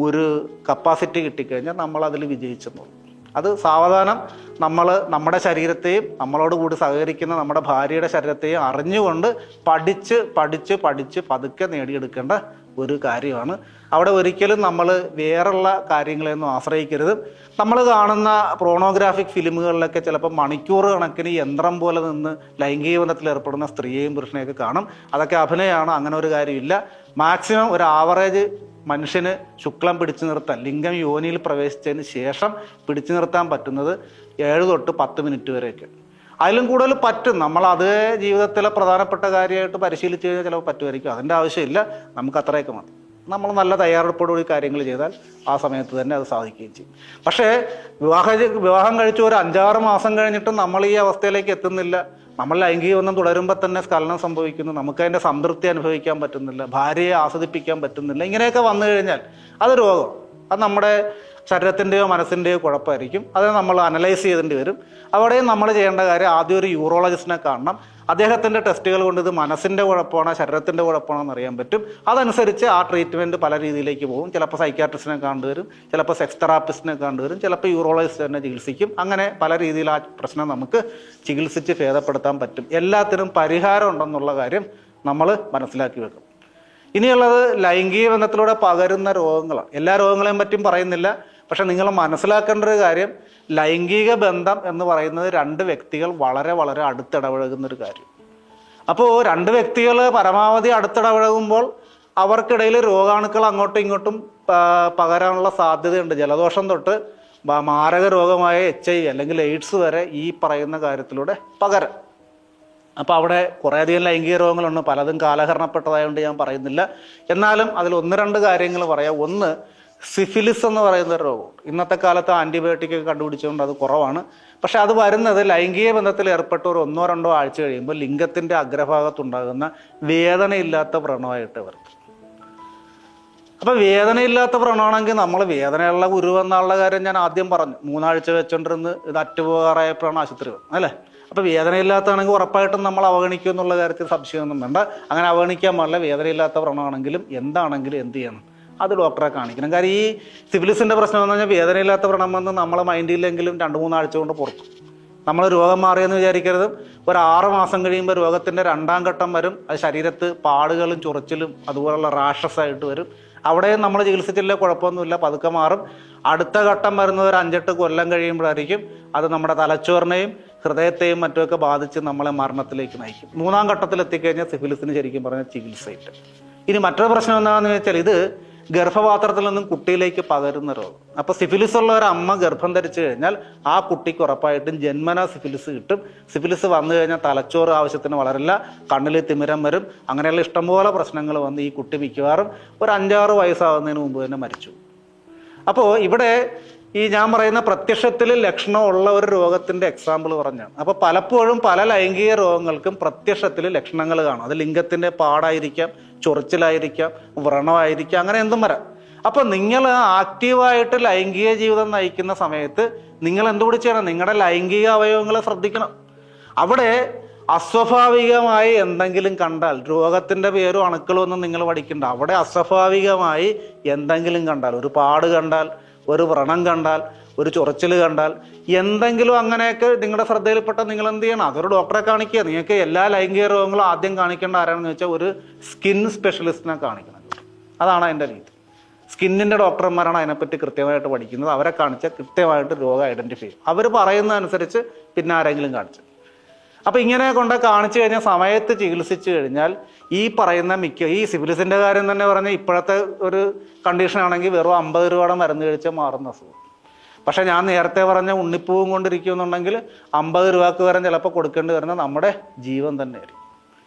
ഒരു കപ്പാസിറ്റി കിട്ടിക്കഴിഞ്ഞാൽ നമ്മൾ അതിൽ വിജയിച്ചെന്നുള്ളൂ. അത് സാവധാനം നമ്മൾ നമ്മുടെ ശരീരത്തെയും നമ്മളോട് കൂടി സഹകരിക്കുന്ന നമ്മുടെ ഭാര്യയുടെ ശരീരത്തെയും അറിഞ്ഞുകൊണ്ട് പഠിച്ച് പഠിച്ച് പഠിച്ച് പതുക്കെ നേടിയെടുക്കേണ്ട ഒരു കാര്യമാണ്. അവിടെ ഒരിക്കലും നമ്മൾ വേറുള്ള കാര്യങ്ങളെയൊന്നും ആശ്രയിക്കരുത്. നമ്മൾ കാണുന്ന പ്രോണോഗ്രാഫിക് ഫിലിമുകളിലൊക്കെ ചിലപ്പോൾ മണിക്കൂർ കണക്കിന് യന്ത്രം പോലെ നിന്ന് ലൈംഗിക ബന്ധത്തിൽ ഏർപ്പെടുന്ന സ്ത്രീയെയും പുരുഷനെയൊക്കെ കാണും. അതൊക്കെ അഭിനയമാണ്, അങ്ങനെ ഒരു കാര്യമില്ല. മാക്സിമം ഒരു ആവറേജ് മനുഷ്യന് ശുക്ലം പിടിച്ചു നിർത്താൻ, ലിംഗം യോനിയിൽ പ്രവേശിച്ചതിന് ശേഷം പിടിച്ചു നിർത്താൻ പറ്റുന്നത് 7 തൊട്ട് 10 മിനിറ്റ് വരെയൊക്കെ. അതിലും കൂടുതൽ പറ്റും. നമ്മൾ അത് ജീവിതത്തിലെ പ്രധാനപ്പെട്ട കാര്യമായിട്ട് പരിശീലിച്ച് കഴിഞ്ഞാൽ ചിലപ്പോൾ പറ്റുമായിരിക്കും. അതിൻ്റെ ആവശ്യമില്ല, നമുക്ക് അത്രയൊക്കെ മതി. നമ്മൾ നല്ല തയ്യാറെടുപ്പോടുകൂടി കാര്യങ്ങൾ ചെയ്താൽ ആ സമയത്ത് തന്നെ അത് സാധിക്കുകയും ചെയ്യും. പക്ഷേ വിവാഹം കഴിച്ച് ഒരു 5-6 മാസം കഴിഞ്ഞിട്ടും നമ്മൾ ഈ അവസ്ഥയിലേക്ക് എത്തുന്നില്ല. നമ്മൾ ലൈംഗിക ബന്ധം തുടരുമ്പോൾ തന്നെ സ്ഖലനം സംഭവിക്കുന്നു, നമുക്ക് അതിൻ്റെ സംതൃപ്തി അനുഭവിക്കാൻ പറ്റുന്നില്ല, ഭാര്യയെ ആസ്വദിപ്പിക്കാൻ പറ്റുന്നില്ല. ഇങ്ങനെയൊക്കെ വന്നു കഴിഞ്ഞാൽ അത് രോഗം, അത് നമ്മുടെ ശരീരത്തിൻ്റെയോ മനസ്സിൻ്റെയോ കുഴപ്പമായിരിക്കും. അത് നമ്മൾ അനലൈസ് ചെയ്യേണ്ടി വരും. അവിടെയും നമ്മൾ ചെയ്യേണ്ട കാര്യം ആദ്യം ഒരു യൂറോളജിസ്റ്റിനെ കാണണം. അദ്ദേഹത്തിൻ്റെ ടെസ്റ്റുകൾ കൊണ്ട് ഇത് മനസ്സിൻ്റെ കുഴപ്പമാണോ ശരീരത്തിൻ്റെ കുഴപ്പമാണോ എന്ന് അറിയാൻ പറ്റും. അതനുസരിച്ച് ആ ട്രീറ്റ്മെൻറ്റ് പല രീതിയിലേക്ക് പോകും. ചിലപ്പോൾ സൈക്യാട്രിസ്റ്റിനെ കണ്ടുവരും, ചിലപ്പോൾ സെക്സ് തെറാപ്പിസ്റ്റിനെ കണ്ടുവരും, ചിലപ്പോൾ യൂറോളജിസ്റ്റ് തന്നെ ചികിത്സിക്കും. അങ്ങനെ പല രീതിയിൽ ആ പ്രശ്നം നമുക്ക് ചികിത്സിച്ച് ഭേദപ്പെടുത്താൻ പറ്റും. എല്ലാത്തിനും പരിഹാരം ഉണ്ടെന്നുള്ള കാര്യം നമ്മൾ മനസ്സിലാക്കി വെക്കും. ഇനിയുള്ളത് ലൈംഗിക ബന്ധത്തിലൂടെ പകരുന്ന രോഗങ്ങളാണ്. എല്ലാ രോഗങ്ങളെയും പറ്റിയും പറയുന്നില്ല. പക്ഷെ നിങ്ങൾ മനസ്സിലാക്കേണ്ട ഒരു കാര്യം, ലൈംഗിക ബന്ധം എന്ന് പറയുന്നത് 2 വ്യക്തികൾ വളരെ വളരെ അടുത്തിടപഴകുന്നൊരു കാര്യം. അപ്പോൾ 2 വ്യക്തികൾ പരമാവധി അടുത്തിടപഴകുമ്പോൾ അവർക്കിടയിൽ രോഗാണുക്കൾ അങ്ങോട്ടും ഇങ്ങോട്ടും പകരാനുള്ള സാധ്യതയുണ്ട്. ജലദോഷം തൊട്ട് മാരക രോഗമായ HIV അല്ലെങ്കിൽ എയ്ഡ്സ് വരെ ഈ പറയുന്ന കാര്യത്തിലൂടെ പകരാം. അപ്പോൾ അവിടെ കുറേയധികം ലൈംഗിക രോഗങ്ങളുണ്ട്, പലതും കാലഹരണപ്പെട്ടതായതുകൊണ്ട് ഞാൻ പറയുന്നില്ല. എന്നാലും അതിൽ 1-2 കാര്യങ്ങൾ പറയാം. ഒന്ന്, സിഫിലിസ് എന്ന് പറയുന്ന ഒരു രോഗം. ഇന്നത്തെ കാലത്ത് ആൻറ്റിബയോട്ടിക് ഒക്കെ കണ്ടുപിടിച്ചുകൊണ്ട് അത് കുറവാണ്. പക്ഷെ അത് വരുന്നത് ലൈംഗിക ബന്ധത്തിൽ ഏർപ്പെട്ട ഒരു 1-2 ആഴ്ച കഴിയുമ്പോൾ ലിംഗത്തിൻ്റെ അഗ്രഭാഗത്തുണ്ടാകുന്ന വേദനയില്ലാത്ത വ്രണമായിട്ട് വരും. അപ്പം വേദനയില്ലാത്ത വ്രണമാണെങ്കിൽ നമ്മൾ വേദനയുള്ള ഗുരുവെന്നുള്ള കാര്യം ഞാൻ ആദ്യം പറഞ്ഞു. 3 ആഴ്ച വെച്ചോണ്ടിരുന്ന് ഇത് അറ്റുപോകാറായപ്പോഴാണ് ആശുപത്രി വന്നത് അല്ലേ. അപ്പോൾ വേദനയില്ലാത്തതാണെങ്കിൽ ഉറപ്പായിട്ടും നമ്മൾ അവഗണിക്കും എന്നുള്ള കാര്യത്തിൽ സംശയമൊന്നും വേണ്ട. അങ്ങനെ അവഗണിക്കാൻ പാടില്ല. വേദനയില്ലാത്ത വ്രണമാണെങ്കിലും എന്താണെങ്കിലും എന്ത് ചെയ്യണം? അത് ഡോക്ടറെ കാണിക്കണം. കാര്യം ഈ സിഫിലിസിൻ്റെ പ്രശ്നം എന്ന് പറഞ്ഞാൽ വേദനയില്ലാത്ത വ്രണം വന്ന് നമ്മളെ മൈൻഡിലെങ്കിലും 2-3 ആഴ്ച കൊണ്ട് പുറത്തു. നമ്മൾ രോഗം മാറിയെന്ന് വിചാരിക്കരുത്. ഒരു 6 മാസം കഴിയുമ്പോൾ രോഗത്തിൻ്റെ 2ാം ഘട്ടം വരും. അത് ശരീരത്ത് പാടുകളും ചൊറിച്ചിലും അതുപോലുള്ള റാഷസ് ആയിട്ട് വരും. അവിടെയും നമ്മൾ ചികിത്സിച്ചില്ല, കുഴപ്പമൊന്നുമില്ല, പതുക്കെ മാറും. അടുത്ത ഘട്ടം വരുന്നത് ഒരു 5-8 കൊല്ലം കഴിയുമ്പോഴായിരിക്കും അത് നമ്മുടെ തലച്ചോറിനെയും ഹൃദയത്തെയും മറ്റുമൊക്കെ ബാധിച്ച് നമ്മളെ മരണത്തിലേക്ക് നയിക്കും. 3ാം ഘട്ടത്തിൽ എത്തിക്കഴിഞ്ഞാൽ സിഫിലിസിന് ശരിക്കും പറഞ്ഞാൽ ചികിത്സയിട്ട്. ഇനി മറ്റൊരു പ്രശ്നം എന്താണെന്ന് വെച്ചാൽ ഇത് ഗർഭപാത്രത്തിൽ നിന്നും കുട്ടിയിലേക്ക് പകരുന്ന രോഗം. അപ്പോൾ സിഫിലിസ് ഉള്ള ഒരു അമ്മ ഗർഭം ധരിച്ചു കഴിഞ്ഞാൽ ആ കുട്ടിക്ക് ഉറപ്പായിട്ടും ജന്മനാ സിഫിലിസ് കിട്ടും. സിഫിലിസ് വന്നു കഴിഞ്ഞാൽ തലച്ചോറ് ആവശ്യത്തിന് വളരില്ല, കണ്ണിൽ തിമിരം വരും, അങ്ങനെയുള്ള ഇഷ്ടംപോലെ പ്രശ്നങ്ങൾ വന്ന് ഈ കുട്ടി മിക്കവാറും ഒരു 5-6 വയസ്സാകുന്നതിന് മുമ്പ് തന്നെ മരിച്ചു. അപ്പോൾ ഇവിടെ ഈ ഞാൻ പറയുന്ന പ്രത്യക്ഷത്തിൽ ലക്ഷണമുള്ള ഒരു രോഗത്തിൻ്റെ എക്സാമ്പിൾ പറഞ്ഞാണ്. അപ്പോൾ പലപ്പോഴും പല ലൈംഗിക രോഗങ്ങൾക്കും പ്രത്യക്ഷത്തിൽ ലക്ഷണങ്ങൾ കാണും. അത് ലിംഗത്തിൻ്റെ പാടായിരിക്കാം, ചൊറിച്ചിലായിരിക്കാം, വ്രണമായിരിക്കാം, അങ്ങനെ എന്തും വരാം. അപ്പോൾ നിങ്ങൾ ആക്റ്റീവായിട്ട് ലൈംഗിക ജീവിതം നയിക്കുന്ന സമയത്ത് നിങ്ങൾ എന്തുകൂടി ചെയ്യണം? നിങ്ങളുടെ ലൈംഗിക അവയവങ്ങളെ ശ്രദ്ധിക്കണം. അവിടെ അസ്വാഭാവികമായി എന്തെങ്കിലും കണ്ടാൽ, രോഗത്തിൻ്റെ പേരും അണുക്കളും ഒന്നും നിങ്ങൾ പഠിക്കണ്ട, അവിടെ അസ്വാഭാവികമായി എന്തെങ്കിലും കണ്ടാൽ, ഒരു പാട് കണ്ടാൽ, ഒരു വ്രണം കണ്ടാൽ, ഒരു ചൊറിച്ചിൽ കണ്ടാൽ, എന്തെങ്കിലും അങ്ങനെയൊക്കെ നിങ്ങളുടെ ശ്രദ്ധയിൽപ്പെട്ട നിങ്ങൾ എന്ത് ചെയ്യണം? അതൊരു ഡോക്ടറെ കാണിക്കുക. നിങ്ങൾക്ക് എല്ലാ ലൈംഗിക രോഗങ്ങളും ആദ്യം കാണിക്കേണ്ട ആരാണെന്ന് വെച്ചാൽ ഒരു സ്കിൻ സ്പെഷ്യലിസ്റ്റിനെ കാണിക്കണം. അതാണ് അതിൻ്റെ രീതി. സ്കിന്നിൻ്റെ ഡോക്ടർമാരാണ് അതിനെപ്പറ്റി കൃത്യമായിട്ട് പഠിക്കുന്നത്. അവരെ കാണിച്ചാൽ കൃത്യമായിട്ട് രോഗം ഐഡൻറ്റിഫൈ ചെയ്യും. അവർ പറയുന്നതനുസരിച്ച് പിന്നെ ആരെങ്കിലും കാണിച്ചു. അപ്പോൾ ഇങ്ങനെ കൊണ്ട് കാണിച്ചു കഴിഞ്ഞാൽ സമയത്ത് ചികിത്സിച്ചു കഴിഞ്ഞാൽ ഈ പറയുന്ന ഈ സിഫിലിസിൻ്റെ കാര്യം തന്നെ പറഞ്ഞാൽ ഇപ്പോഴത്തെ ഒരു കണ്ടീഷനാണെങ്കിൽ വെറും 50 രൂപയുടെ മരുന്ന് കഴിച്ചാൽ മാറുന്ന അസുഖം. പക്ഷേ ഞാൻ നേരത്തെ പറഞ്ഞ ഉണ്ണിപ്പൂവും കൊണ്ടിരിക്കുന്നുണ്ടെങ്കിൽ 50 രൂപക്ക് വരെ ചിലപ്പോൾ കൊടുക്കേണ്ടി വരുന്നത് നമ്മുടെ ജീവൻ തന്നെയായിരിക്കും.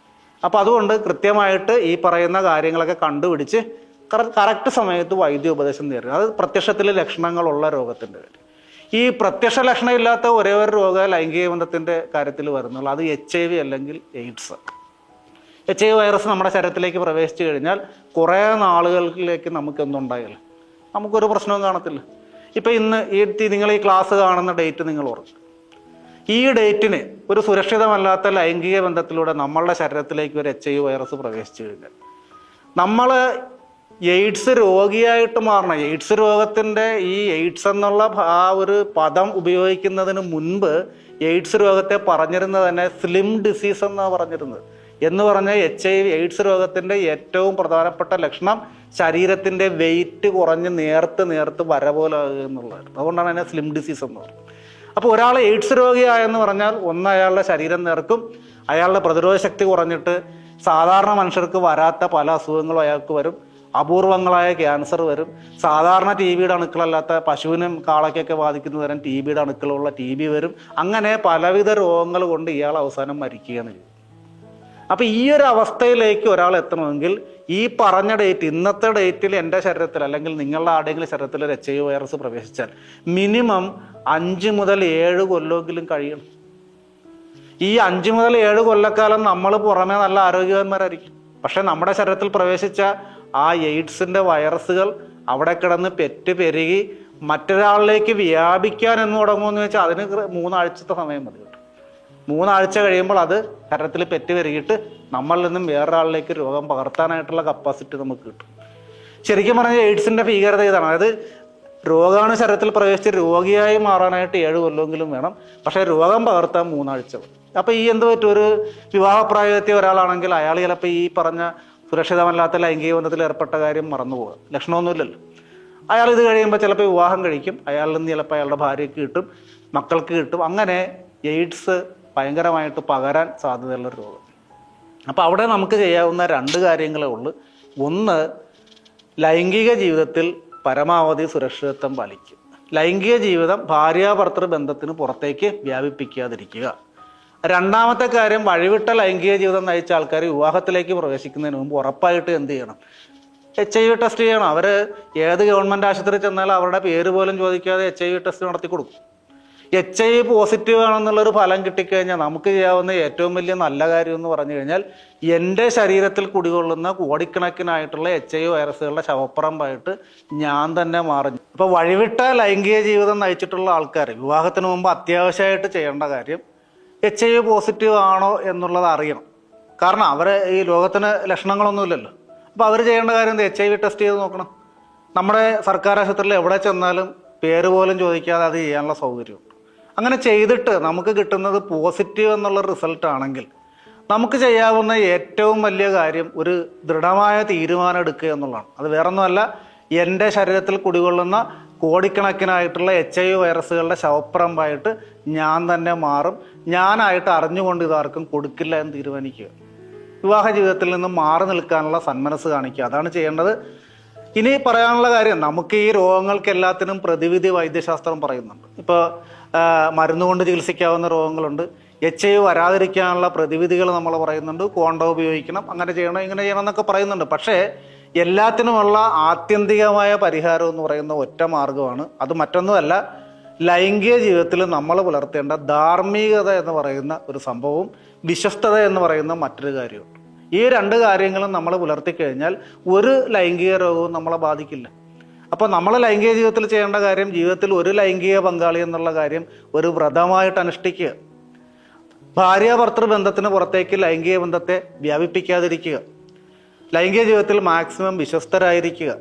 അപ്പോൾ അതുകൊണ്ട് കൃത്യമായിട്ട് ഈ പറയുന്ന കാര്യങ്ങളൊക്കെ കണ്ടുപിടിച്ച് കറക്റ്റ് സമയത്ത് വൈദ്യോപദേശം നേടുക. അത് പ്രത്യക്ഷത്തിൽ ലക്ഷണങ്ങളുള്ള രോഗത്തിൻ്റെ കാര്യം. ഈ പ്രത്യക്ഷ ലക്ഷണമില്ലാത്ത ഒരേ ഒരു രോഗം ലൈംഗിക ബന്ധത്തിൻ്റെ കാര്യത്തിൽ വരുന്നുള്ളൂ. അത് HIV അല്ലെങ്കിൽ എയ്ഡ്സ്. HIV വൈറസ് നമ്മുടെ ശരീരത്തിലേക്ക് പ്രവേശിച്ചു കഴിഞ്ഞാൽ കുറേ നാളുകളിലേക്ക് നമുക്കൊന്നുണ്ടായില്ല, നമുക്കൊരു പ്രശ്നവും കാണത്തില്ല. ഇപ്പം ഇന്ന് നിങ്ങൾ ഈ ക്ലാസ് കാണുന്ന ഡേറ്റ് നിങ്ങൾ ഓർക്കും. ഈ ഡേറ്റിന് ഒരു സുരക്ഷിതമല്ലാത്ത ലൈംഗിക ബന്ധത്തിലൂടെ നമ്മളുടെ ശരീരത്തിലേക്ക് ഒരു HIV വൈറസ് പ്രവേശിച്ചു കഴിഞ്ഞാൽ നമ്മൾ എയ്ഡ്സ് രോഗിയായിട്ട് മാറണം. എയ്ഡ്സ് രോഗത്തിൻ്റെ ഈ എയ്ഡ്സ് എന്നുള്ള ആ ഒരു പദം ഉപയോഗിക്കുന്നതിന് മുൻപ് എയ്ഡ്സ് രോഗത്തെ പറഞ്ഞിരുന്നത് തന്നെ സ്ലിം ഡിസീസ് എന്നാണ് പറഞ്ഞിരുന്നത്. എന്ന് പറഞ്ഞാൽ HIV എയ്ഡ്സ് രോഗത്തിൻ്റെ ഏറ്റവും പ്രധാനപ്പെട്ട ലക്ഷണം ശരീരത്തിൻ്റെ വെയിറ്റ് കുറഞ്ഞ് നേർത്ത് വര പോലെ ആകുക എന്നുള്ളതായിരുന്നു. അതുകൊണ്ടാണ് അതിനെ സ്ലിം ഡിസീസ് എന്ന് പറയുന്നത്. അപ്പോൾ ഒരാൾ എയ്ഡ്സ് രോഗിയായെന്ന് പറഞ്ഞാൽ ഒന്ന് അയാളുടെ ശരീരം നേർക്കും, അയാളുടെ പ്രതിരോധ ശക്തി കുറഞ്ഞിട്ട് സാധാരണ മനുഷ്യർക്ക് വരാത്ത പല അസുഖങ്ങളും അയാൾക്ക് വരും. അപൂർവങ്ങളായ ക്യാൻസർ വരും. സാധാരണ TB അണുക്കളല്ലാത്ത പശുവിനും കാളയ്ക്കൊക്കെ ബാധിക്കുന്ന തരം TB അണുക്കളുള്ള TB വരും. അങ്ങനെ പലവിധ രോഗങ്ങൾ കൊണ്ട് ഇയാൾ അവസാനം മരിക്കുകയാണ് ചെയ്യും. അപ്പോൾ ഈ ഒരു അവസ്ഥയിലേക്ക് ഒരാൾ എത്തണമെങ്കിൽ ഈ പറഞ്ഞ ഡേറ്റ്, ഇന്നത്തെ ഡേറ്റിൽ എൻ്റെ ശരീരത്തിൽ അല്ലെങ്കിൽ നിങ്ങളുടെ ആരുടെയെങ്കിലും ശരീരത്തിൽ ഒരു HIV വൈറസ് പ്രവേശിച്ചാൽ മിനിമം 5 മുതൽ 7 കൊല്ലമെങ്കിലും കഴിയണം. ഈ 5 മുതൽ 7 കൊല്ലക്കാലം നമ്മൾ പുറമേ നല്ല ആരോഗ്യവാന്മാരായിരിക്കും. പക്ഷെ നമ്മുടെ ശരീരത്തിൽ പ്രവേശിച്ച ആ എയ്ഡ്സിൻ്റെ വൈറസുകൾ അവിടെ കിടന്ന് പെരുകി മറ്റൊരാളിലേക്ക് വ്യാപിക്കാൻ എന്ന് തുടങ്ങുമെന്ന് വെച്ചാൽ അതിന് 3 ആഴ്ചത്തെ സമയം മതി. 3 ആഴ്ച കഴിയുമ്പോൾ അത് ശരീരത്തിൽ പെരുകിയിട്ട് നമ്മളിൽ നിന്നും വേറൊരാളിലേക്ക് രോഗം പകർത്താനായിട്ടുള്ള കപ്പാസിറ്റി നമുക്ക് കിട്ടും. ശരിക്കും പറഞ്ഞാൽ എയ്ഡ്സിൻ്റെ ഭീകരത ഇതാണ്. അതായത് രോഗാണു ശരീരത്തിൽ പ്രവേശിച്ച് രോഗിയായി മാറാനായിട്ട് 7 കൊല്ലമെങ്കിലും വേണം. പക്ഷേ രോഗം പകർത്താൻ 3 ആഴ്ച മതി. അപ്പോൾ ഈ എന്ത് പറ്റും, ഒരു വിവാഹപ്രായമെത്തിയ ഒരാളാണെങ്കിൽ അയാൾ ചിലപ്പോൾ ഈ പറഞ്ഞ സുരക്ഷിതമല്ലാത്ത ലൈംഗിക ബന്ധത്തിൽ ഏർപ്പെട്ട കാര്യം മറന്നുപോകുക, ലക്ഷണമൊന്നുമില്ലല്ലോ. അയാൾ ഇത് കഴിയുമ്പോൾ ചിലപ്പോൾ വിവാഹം കഴിക്കും, അയാളിൽ നിന്ന് ചിലപ്പോൾ അയാളുടെ ഭാര്യയ്ക്ക് കിട്ടും, മക്കൾക്ക് കിട്ടും. അങ്ങനെ എയ്ഡ്സ് ഭയങ്കരമായിട്ട് പകരാൻ സാധ്യതയുള്ളൊരു രോഗം. അപ്പോൾ അവിടെ നമുക്ക് ചെയ്യാവുന്ന 2 കാര്യങ്ങളേ ഉള്ളൂ. ഒന്ന്, ലൈംഗിക ജീവിതത്തിൽ പരമാവധി സുരക്ഷിതത്വം പാലിക്കുക. ലൈംഗിക ജീവിതം ഭാര്യാഭർത്തൃ ബന്ധത്തിന് പുറത്തേക്ക് വ്യാപിപ്പിക്കാതിരിക്കുക. രണ്ടാമത്തെ കാര്യം, വഴിവിട്ട ലൈംഗിക ജീവിതം നയിച്ച ആൾക്കാർ വിവാഹത്തിലേക്ക് പ്രവേശിക്കുന്നതിന് മുമ്പ് ഉറപ്പായിട്ട് എന്ത് ചെയ്യണം? HIV ടെസ്റ്റ് ചെയ്യണം. അവർ ഏത് ഗവൺമെൻറ് ആശുപത്രി ചെന്നാലും അവരുടെ പേര് പോലും ചോദിക്കാതെ HIV ടെസ്റ്റ് നടത്തി കൊടുക്കും. HIV പോസിറ്റീവ് ആണെന്നുള്ളൊരു ഫലം കിട്ടിക്കഴിഞ്ഞാൽ നമുക്ക് ചെയ്യാവുന്ന ഏറ്റവും വലിയ നല്ല കാര്യം എന്ന് പറഞ്ഞു കഴിഞ്ഞാൽ എൻ്റെ ശരീരത്തിൽ കുടികൊള്ളുന്ന കോടിക്കണക്കിനായിട്ടുള്ള HIV വൈറസുകളുടെ ശവപ്പറമ്പായിട്ട് ഞാൻ തന്നെ മാറും. ഇപ്പോൾ വഴിവിട്ട ലൈംഗിക ജീവിതം നയിച്ചിട്ടുള്ള ആൾക്കാർ വിവാഹത്തിന് മുമ്പ് അത്യാവശ്യമായിട്ട് ചെയ്യേണ്ട കാര്യം HIV പോസിറ്റീവ് ആണോ എന്നുള്ളത് അറിയണം. കാരണം അവർ ഈ ലോകത്തിന് ലക്ഷണങ്ങളൊന്നുമില്ലല്ലോ. അപ്പോൾ അവർ ചെയ്യേണ്ട കാര്യം HIV ടെസ്റ്റ് ചെയ്ത് നോക്കണം. നമ്മുടെ സർക്കാർ ആശുപത്രിയിൽ എവിടെ ചെന്നാലും പേര് പോലും ചോദിക്കാതെ അത് ചെയ്യാനുള്ള സൗകര്യമുണ്ട്. അങ്ങനെ ചെയ്തിട്ട് നമുക്ക് കിട്ടുന്നത് പോസിറ്റീവ് എന്നുള്ള റിസൾട്ട് ആണെങ്കിൽ നമുക്ക് ചെയ്യാവുന്ന ഏറ്റവും വലിയ കാര്യം ഒരു ദൃഢമായ തീരുമാനം എടുക്കുക എന്നുള്ളതാണ്. അത് വേറൊന്നുമല്ല, എൻ്റെ ശരീരത്തിൽ കുടികൊള്ളുന്ന കോടിക്കണക്കിനായിട്ടുള്ള HIV വൈറസുകളുടെ ശവപ്പറമ്പായിട്ട് ഞാൻ തന്നെ മാറും, ഞാനായിട്ട് അറിഞ്ഞുകൊണ്ട് ഇതാർക്കും കൊടുക്കില്ല എന്ന് തീരുമാനിക്കുക. വിവാഹ ജീവിതത്തിൽ നിന്ന് മാറി നിൽക്കാനുള്ള സന്മനസ് കാണിക്കുക, അതാണ് ചെയ്യേണ്ടത്. ഇനി പറയാനുള്ള കാര്യം, നമുക്ക് ഈ രോഗങ്ങൾക്ക് എല്ലാത്തിനും പ്രതിവിധി വൈദ്യശാസ്ത്രം പറയുന്നുണ്ട്. ഇപ്പോൾ മരുന്ന് കൊണ്ട് ചികിത്സിക്കാവുന്ന രോഗങ്ങളുണ്ട്. HIV വരാതിരിക്കാനുള്ള പ്രതിവിധികൾ നമ്മൾ പറയുന്നുണ്ട്. കോണ്ടം ഉപയോഗിക്കണം, അങ്ങനെ ചെയ്യണം, ഇങ്ങനെ ചെയ്യണം എന്നൊക്കെ പറയുന്നുണ്ട്. പക്ഷേ എല്ലാത്തിനുമുള്ള ആത്യന്തികമായ പരിഹാരം എന്ന് പറയുന്ന ഒറ്റ മാർഗമാണ്. അത് മറ്റൊന്നുമല്ല, ലൈംഗിക ജീവിതത്തിൽ നമ്മൾ പുലർത്തേണ്ട ധാർമ്മികത എന്ന് പറയുന്ന ഒരു സംഭവവും വിശ്വസ്തത എന്ന് പറയുന്ന മറ്റൊരു കാര്യമുണ്ട്. ഈ 2 കാര്യങ്ങളും നമ്മൾ പുലർത്തിക്കഴിഞ്ഞാൽ ഒരു ലൈംഗിക രോഗവും നമ്മളെ ബാധിക്കില്ല. അപ്പോൾ നമ്മൾ ലൈംഗിക ജീവിതത്തിൽ ചെയ്യേണ്ട കാര്യം, ജീവിതത്തിൽ ഒരു ലൈംഗിക പങ്കാളി എന്നുള്ള കാര്യം ഒരു വ്രതമായിട്ട് അനുഷ്ഠിക്കുക. ഭാര്യാഭർത്തൃ ബന്ധത്തിന് പുറത്തേക്ക് ലൈംഗിക ബന്ധത്തെ വ്യാപിപ്പിക്കാതിരിക്കുക. ലൈംഗിക ജീവിതത്തിൽ മാക്സിമം വിശ്വസ്തരായിരിക്കുക.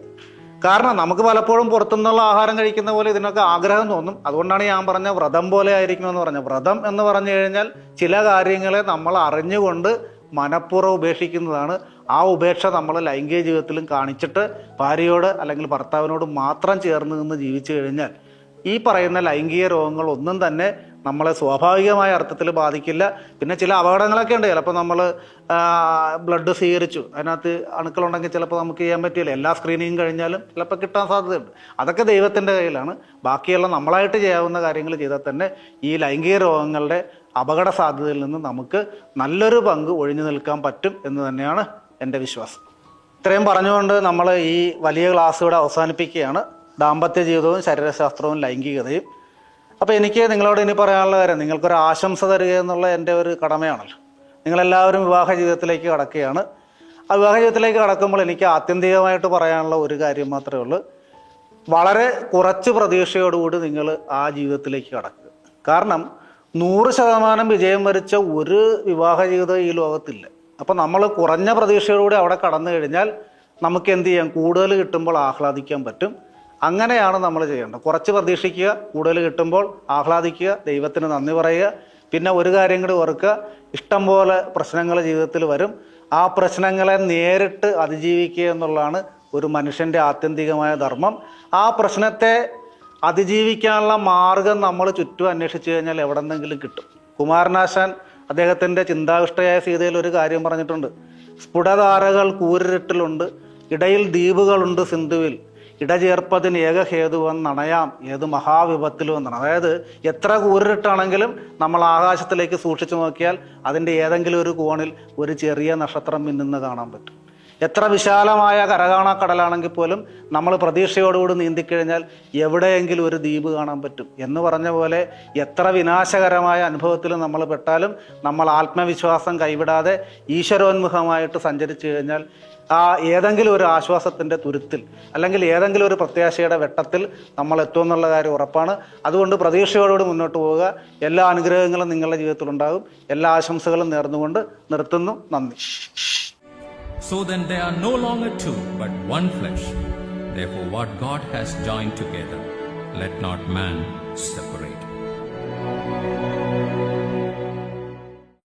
കാരണം നമുക്ക് പലപ്പോഴും പുറത്തുനിന്നുള്ള ആഹാരം കഴിക്കുന്ന പോലെ ഇതിനൊക്കെ ആഗ്രഹം തോന്നും. അതുകൊണ്ടാണ് ഞാൻ പറഞ്ഞ വ്രതം പോലെ ആയിരിക്കണമെന്ന് പറഞ്ഞത്. വ്രതം എന്ന് പറഞ്ഞു കഴിഞ്ഞാൽ ചില കാര്യങ്ങളെ നമ്മൾ അറിഞ്ഞുകൊണ്ട് മനഃപൂർവ്വം ഉപേക്ഷിക്കുന്നതാണ്. ആ ഉപേക്ഷ നമ്മൾ ലൈംഗിക ജീവിതത്തിലും കാണിച്ചിട്ട് ഭാര്യയോട് അല്ലെങ്കിൽ ഭർത്താവിനോട് മാത്രം ചേർന്ന് നിന്ന് ജീവിച്ചു കഴിഞ്ഞാൽ ഈ പറയുന്ന ലൈംഗിക രോഗങ്ങൾ ഒന്നും തന്നെ നമ്മളെ സ്വാഭാവികമായ അർത്ഥത്തിൽ ബാധിക്കില്ല. പിന്നെ ചില അപകടങ്ങളൊക്കെ ഉണ്ട്. ചിലപ്പോൾ നമ്മൾ ബ്ലഡ് സ്വീകരിച്ചു, അതിനകത്ത് അണുക്കളുണ്ടെങ്കിൽ ചിലപ്പോൾ നമുക്ക് ചെയ്യാൻ പറ്റില്ല. എല്ലാ സ്ക്രീനിങ്ങും കഴിഞ്ഞാലും ചിലപ്പോൾ കിട്ടാൻ സാധ്യതയുണ്ട്. അതൊക്കെ ദൈവത്തിൻ്റെ കയ്യിലാണ്. ബാക്കിയുള്ള നമ്മളായിട്ട് ചെയ്യാവുന്ന കാര്യങ്ങൾ ചെയ്താൽ തന്നെ ഈ ലൈംഗിക രോഗങ്ങളുടെ അപകട സാധ്യതയിൽ നിന്ന് നമുക്ക് നല്ലൊരു പങ്ക് ഒഴിഞ്ഞു നിൽക്കാൻ പറ്റും എന്ന് തന്നെയാണ് എൻ്റെ വിശ്വാസം. ഇത്രയും പറഞ്ഞുകൊണ്ട് നമ്മൾ ഈ വലിയ ക്ലാസ് ഇവിടെ അവസാനിപ്പിക്കുകയാണ്. ദാമ്പത്യ ജീവിതവും ശരീരശാസ്ത്രവും ലൈംഗികതയും. അപ്പോൾ എനിക്ക് നിങ്ങളോട് ഇനി പറയാനുള്ള കാര്യം, നിങ്ങൾക്കൊരു ആശംസ തരിക എന്നുള്ള എൻ്റെ ഒരു കടമയാണല്ലോ. നിങ്ങളെല്ലാവരും വിവാഹ ജീവിതത്തിലേക്ക് കടക്കുകയാണ്. ആ വിവാഹ ജീവിതത്തിലേക്ക് കടക്കുമ്പോൾ എനിക്ക് ആത്യന്തികമായിട്ട് പറയാനുള്ള ഒരു കാര്യം മാത്രമേ ഉള്ളൂ. വളരെ കുറച്ച് പ്രതീക്ഷയോടുകൂടി നിങ്ങൾ ആ ജീവിതത്തിലേക്ക് കടക്കുക. കാരണം 100% വിജയം വരിച്ച ഒരു വിവാഹ ജീവിതം ഈ ലോകത്തില്ല. അപ്പം നമ്മൾ കുറഞ്ഞ പ്രതീക്ഷയോടുകൂടി അവിടെ കടന്നു കഴിഞ്ഞാൽ നമുക്ക് എന്ത് ചെയ്യാം, കൂടുതൽ കിട്ടുമ്പോൾ ആഹ്ലാദിക്കാൻ പറ്റും. അങ്ങനെയാണ് നമ്മൾ ചെയ്യേണ്ടത്. കുറച്ച് പ്രതീക്ഷിക്കുക, കൂടുതൽ കിട്ടുമ്പോൾ ആഹ്ലാദിക്കുക, ദൈവത്തിന് നന്ദി പറയുക. പിന്നെ ഒരു കാര്യം കൂടി ഓർക്കുക, ഇഷ്ടം പോലെ പ്രശ്നങ്ങൾ ജീവിതത്തിൽ വരും. ആ പ്രശ്നങ്ങളെ നേരിട്ട് അതിജീവിക്കുക എന്നുള്ളതാണ് ഒരു മനുഷ്യൻ്റെ ആത്യന്തികമായ ധർമ്മം. ആ പ്രശ്നത്തെ അതിജീവിക്കാനുള്ള മാർഗം നമ്മൾ ചുറ്റും അന്വേഷിച്ചു കഴിഞ്ഞാൽ എവിടെ നിന്നെങ്കിലും കിട്ടും. കുമാരനാശാൻ അദ്ദേഹത്തിൻ്റെ ചിന്താവിഷ്ടയായ സീതയിൽ ഒരു കാര്യം പറഞ്ഞിട്ടുണ്ട്. സ്ഫുടതാരകൾ കൂരിരുട്ടിലുണ്ട്, ഇടയിൽ ദ്വീപുകളുണ്ട് സിന്ധുവിൽ, ഇടചേർപ്പതിന് ഏകഹേതുവെന്നണയാം ഏത് മഹാവിപത്തിലും എന്നാണ്. അതായത് എത്ര കൂരിട്ടാണെങ്കിലും നമ്മൾ ആകാശത്തിലേക്ക് സൂക്ഷിച്ചു നോക്കിയാൽ അതിൻ്റെ ഏതെങ്കിലും ഒരു കോണിൽ ഒരു ചെറിയ നക്ഷത്രം മിന്നുന്ന കാണാൻ പറ്റും. എത്ര വിശാലമായ കരകാണാക്കടലാണെങ്കിൽ പോലും നമ്മൾ പ്രതീക്ഷയോടുകൂടി നീന്തിക്കഴിഞ്ഞാൽ എവിടെയെങ്കിലും ഒരു ദ്വീപ് കാണാൻ പറ്റും. എന്ന് പറഞ്ഞ പോലെ എത്ര വിനാശകരമായ അനുഭവത്തിൽ നമ്മൾ പെട്ടാലും നമ്മൾ ആത്മവിശ്വാസം കൈവിടാതെ ഈശ്വരോന്മുഖമായിട്ട് സഞ്ചരിച്ചു കഴിഞ്ഞാൽ ആ ഏതെങ്കിലും ഒരു ആശ്വാസത്തിൻ്റെ തുരുത്തിൽ അല്ലെങ്കിൽ ഏതെങ്കിലും ഒരു പ്രത്യാശയുടെ വെട്ടത്തിൽ നമ്മൾ എത്തുമെന്നുള്ള കാര്യം ഉറപ്പാണ്. അതുകൊണ്ട് പ്രതീക്ഷയോടുകൂടി മുന്നോട്ട് പോവുക. എല്ലാ അനുഗ്രഹങ്ങളും നിങ്ങളുടെ ജീവിതത്തിലുണ്ടാകും. എല്ലാ ആശംസകളും നേർന്നുകൊണ്ട് നിർത്തുന്നു. നന്ദി. So then they are no longer two, but one flesh. Therefore what God has joined together, let not man separate.